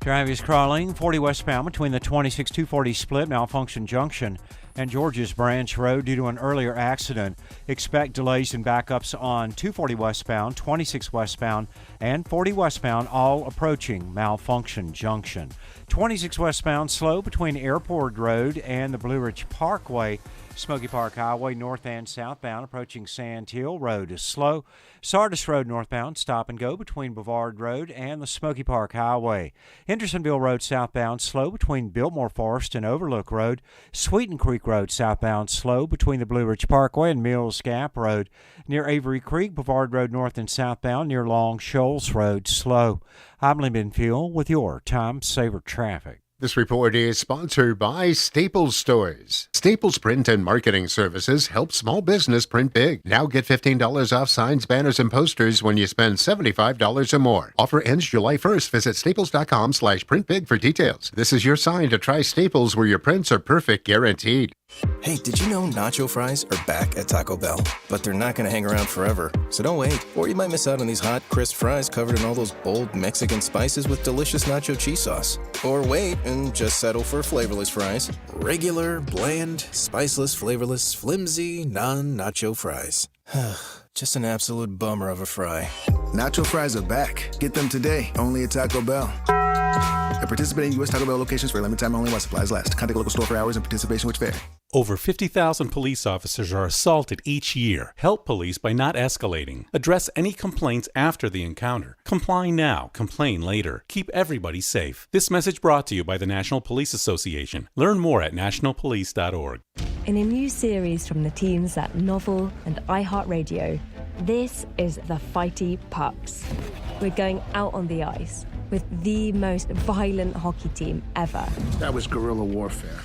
Speaker 3: Traffic is crawling 40 westbound between the 26-240 split Malfunction Junction and Georges Branch Road due to an earlier accident. Expect delays and backups on 240 westbound, 26 westbound, and 40 westbound, all approaching Malfunction Junction. 26 westbound slow between Airport Road and the Blue Ridge Parkway. Smoky Park Highway north and southbound approaching Sand Hill Road is slow. Sardis Road northbound stop and go between Bavard Road and the Smoky Park Highway. Hendersonville Road southbound slow between Biltmore Forest and Overlook Road. Sweeten Creek Road southbound slow between the Blue Ridge Parkway and Mills Gap Road. Near Avery Creek, Bavard Road north and southbound near Long Shoals Road slow. I'm Lee Benfield with your Time Saver Traffic.
Speaker 1: This report is sponsored by Staples Stores. Staples Print and Marketing Services help small business print big. Now get $15 off signs, banners, and posters when you spend $75 or more. Offer ends July 1st. Visit staples.com/printbig for details. This is your sign to try Staples, where your prints are perfect, guaranteed.
Speaker 2: Hey, did you know nacho fries are back at Taco Bell? But they're not going to hang around forever, so don't wait. Or you might miss out on these hot, crisp fries covered in all those bold Mexican spices with delicious nacho cheese sauce. Or wait and just settle for flavorless fries. Regular, bland, spiceless, flavorless, flimsy, non-nacho fries. Just an absolute bummer of a fry.
Speaker 4: Nacho fries are back. Get them today, only at Taco Bell. At participating U.S. Taco Bell locations for a limited time only while supplies last. Contact local store for hours and participation which vary.
Speaker 12: Over 50,000 police officers are assaulted each year. Help police by not escalating. Address any complaints after the encounter. Comply now, complain later. Keep everybody safe. This message brought to you by the National Police Association. Learn more at nationalpolice.org.
Speaker 25: In a new series from the teams at Novel and iHeartRadio, this is the Fighty Pucks. We're going out on the ice with the most violent hockey team ever.
Speaker 20: That was guerrilla warfare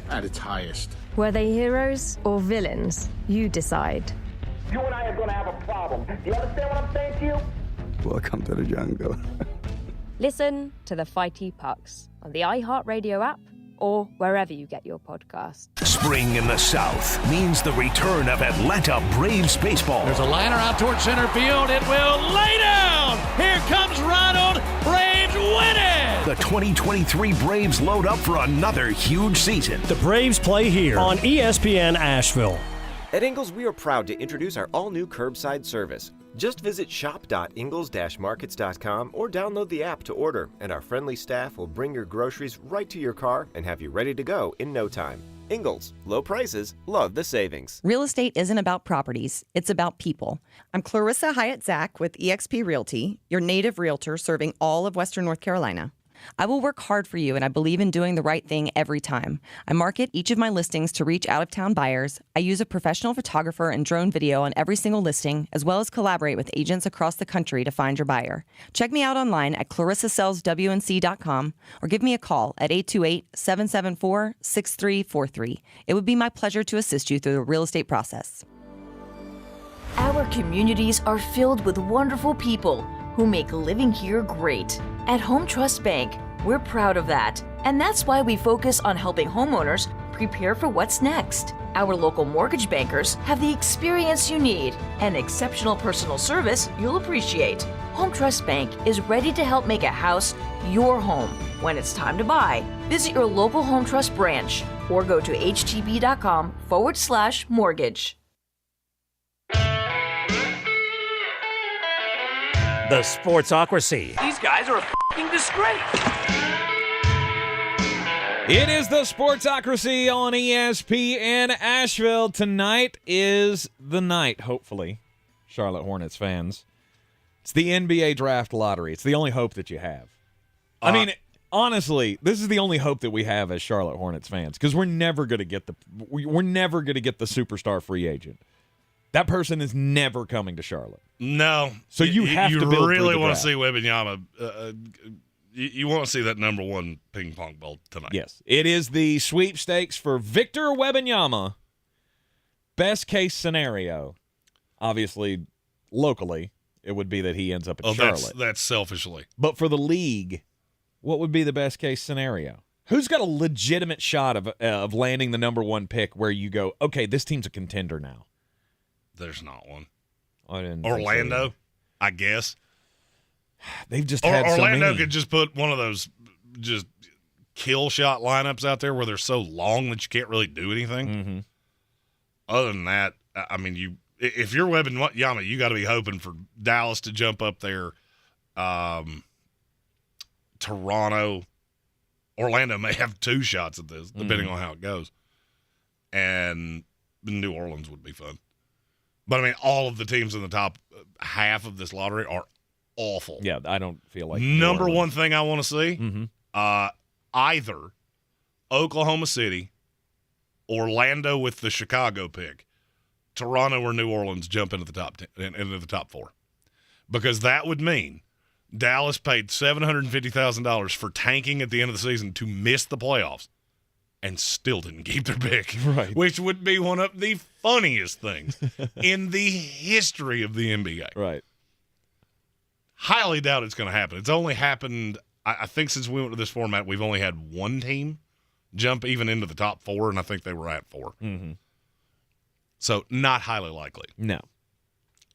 Speaker 20: at its highest.
Speaker 25: Were they heroes or villains? You decide.
Speaker 26: You and I are going to have a problem. Do you understand what I'm saying to you?
Speaker 4: Welcome to the jungle.
Speaker 25: Listen to the Fighty Pucks on the iHeartRadio app or wherever you get your podcasts.
Speaker 27: Spring in the South means the return of Atlanta Braves baseball.
Speaker 28: There's a liner out towards center field. It will lay down. Here comes Ronald. Braves win it.
Speaker 27: The 2023 Braves load up for another huge season.
Speaker 14: The Braves play here on ESPN Asheville.
Speaker 8: At Ingles, we are proud to introduce our all-new curbside service. Just visit shop.ingles-markets.com or download the app to order, and our friendly staff will bring your groceries right to your car and have you ready to go in no time. Ingles, low prices, love the savings.
Speaker 24: Real estate isn't about properties, it's about people. I'm Clarissa Hyatt-Zach with eXp Realty, your native realtor serving all of Western North Carolina. I will work hard for you, and I believe in doing the right thing every time. I market each of my listings to reach out-of-town buyers. I use a professional photographer and drone video on every single listing, as well as collaborate with agents across the country to find your buyer. Check me out online at clarissasellswnc.com or give me a call at 828-774-6343. It would be my pleasure to assist you through the real estate process.
Speaker 9: Our communities are filled with wonderful people who make living here great. At Home Trust Bank, we're proud of that. And that's why we focus on helping homeowners prepare for what's next. Our local mortgage bankers have the experience you need and exceptional personal service you'll appreciate. Home Trust Bank is ready to help make a house your home. When it's time to buy, visit your local Home Trust branch or go to htb.com/mortgage.
Speaker 13: The Sportsocracy.
Speaker 27: These guys are a f***ing disgrace.
Speaker 5: It is the Sportsocracy on ESPN Asheville. Tonight is the night, hopefully, Charlotte Hornets fans. It's the NBA draft lottery. It's the only hope that you have. I mean, honestly, this is the only hope that we have as Charlotte Hornets fans, because we're never going to get the superstar free agent. That person is never coming to Charlotte.
Speaker 6: No.
Speaker 5: So you have to build
Speaker 6: really
Speaker 5: want
Speaker 6: to see Wembanyama. You want to see that number one ping pong ball tonight.
Speaker 5: Yes. It is the sweepstakes for Victor Wembanyama. Best case scenario, obviously, locally, it would be that he ends up in Charlotte.
Speaker 6: That's selfishly.
Speaker 5: But for the league, what would be the best case scenario? Who's got a legitimate shot of landing the number one pick where you go, okay, this team's a contender now?
Speaker 6: There's not one.
Speaker 5: Orlando,
Speaker 6: I guess.
Speaker 5: They've just had so many.
Speaker 6: Orlando could just put one of those just kill shot lineups out there where they're so long that you can't really do anything.
Speaker 5: Mm-hmm.
Speaker 6: Other than that, I mean, if you're Wembanyama, you got to be hoping for Dallas to jump up there. Toronto, Orlando may have two shots at this, depending on how it goes. And New Orleans would be fun. But, I mean, all of the teams in the top half of this lottery are awful.
Speaker 5: Yeah, I don't feel like
Speaker 6: number one thing I want to see, either Oklahoma City, Orlando with the Chicago pick, Toronto or New Orleans jump into the top four. Because that would mean Dallas paid $750,000 for tanking at the end of the season to miss the playoffs and still didn't keep their pick,
Speaker 5: right?
Speaker 6: Which would be one of the funniest things in the history of the NBA.
Speaker 5: Right.
Speaker 6: Highly doubt it's going to happen. It's only happened, I think since we went to this format, we've only had one team jump even into the top four, and I think they were at 4.
Speaker 5: Mm-hmm.
Speaker 6: So not highly likely.
Speaker 5: No.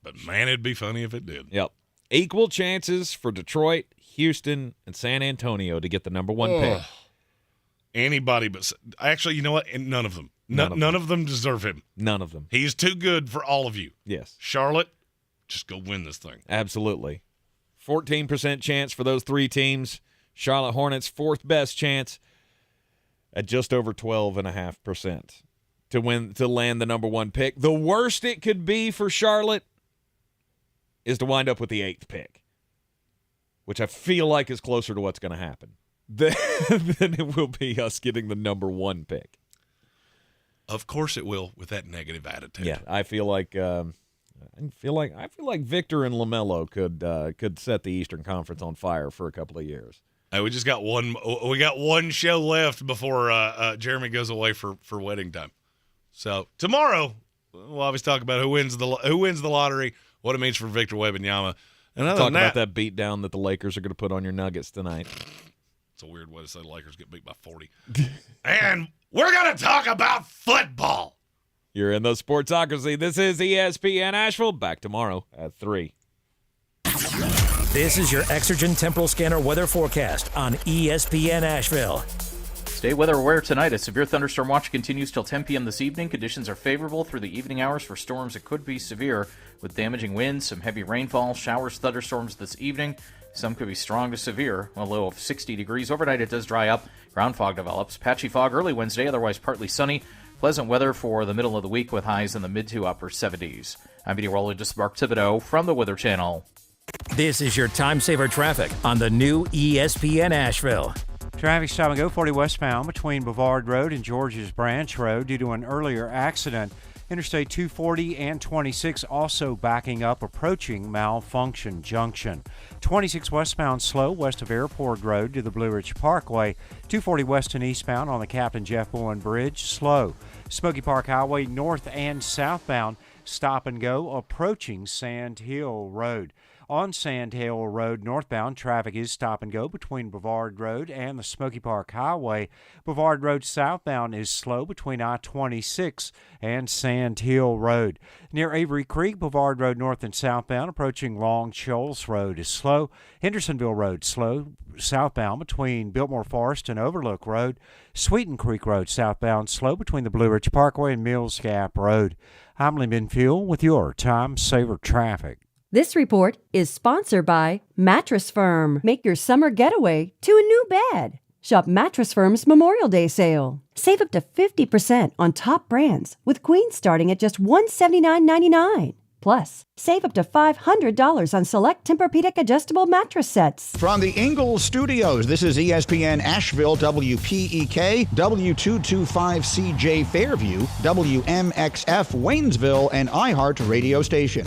Speaker 6: But, man, it'd be funny if it did.
Speaker 5: Yep. Equal chances for Detroit, Houston, and San Antonio to get the number one pick.
Speaker 6: Anybody but – actually, you know what? And none of them. None of them deserve him.
Speaker 5: None of them.
Speaker 6: He's too good for all of you.
Speaker 5: Yes.
Speaker 6: Charlotte, just go win this thing.
Speaker 5: Absolutely. 14% chance for those three teams. Charlotte Hornets, fourth best chance at just over 12.5% to land the number one pick. The worst it could be for Charlotte is to wind up with the 8th pick, which I feel like is closer to what's going to happen than it will be us getting the number one pick.
Speaker 6: Of course it will, with that negative attitude.
Speaker 5: Yeah, I feel like Victor and LaMelo could set the Eastern Conference on fire for a couple of years.
Speaker 6: Hey, we just got one. We got one show left before Jeremy goes away for wedding time. So tomorrow we'll obviously talk about who wins the lottery, what it means for Victor Wembanyama, and
Speaker 5: talk about that beatdown that the Lakers are going to put on your Nuggets tonight.
Speaker 6: It's a weird way to say the Lakers get beat by 40. And we're going to talk about football.
Speaker 5: You're in the Sportsocracy. This is ESPN Asheville. Back tomorrow at 3.
Speaker 13: This is your Exergen Temporal Scanner weather forecast on ESPN Asheville.
Speaker 21: Stay weather aware tonight. A severe thunderstorm watch continues till 10 p.m. this evening. Conditions are favorable through the evening hours for storms that could be severe, with damaging winds, some heavy rainfall, showers, thunderstorms this evening. Some could be strong to severe. A low of 60 degrees. Overnight it does dry up. Ground fog develops. Patchy fog early Wednesday, otherwise partly sunny. Pleasant weather for the middle of the week with highs in the mid to upper 70s. I'm meteorologist Mark Thibodeau from the Weather Channel.
Speaker 13: This is your time saver traffic on the new ESPN Asheville.
Speaker 3: Traffic stop and go 40 westbound between Bavard Road and George's Branch Road due to an earlier accident. Interstate 240 and 26 also backing up approaching Malfunction Junction. 26 westbound slow west of Airport Road to the Blue Ridge Parkway. 240 west and eastbound on the Captain Jeff Bowen Bridge slow. Smoky Park Highway north and southbound stop and go approaching Sand Hill Road. On Sand Hill Road northbound, traffic is stop and go between Brevard Road and the Smoky Park Highway. Brevard Road southbound is slow between I-26 and Sand Hill Road. Near Avery Creek, Brevard Road north and southbound approaching Long Shoals Road is slow. Hendersonville Road slow southbound between Biltmore Forest and Overlook Road. Sweeten Creek Road southbound slow between the Blue Ridge Parkway and Mills Gap Road. I'm Lee Benfield with your Time Saver Traffic.
Speaker 10: This report is sponsored by Mattress Firm. Make your summer getaway to a new bed. Shop Mattress Firm's Memorial Day sale. Save up to 50% on top brands, with Queen starting at just $179.99. Plus, save up to $500 on select Tempur-Pedic adjustable mattress sets.
Speaker 11: From the Ingalls Studios, this is ESPN Asheville, WPEK, W225CJ Fairview, WMXF Waynesville, and iHeart Radio Station.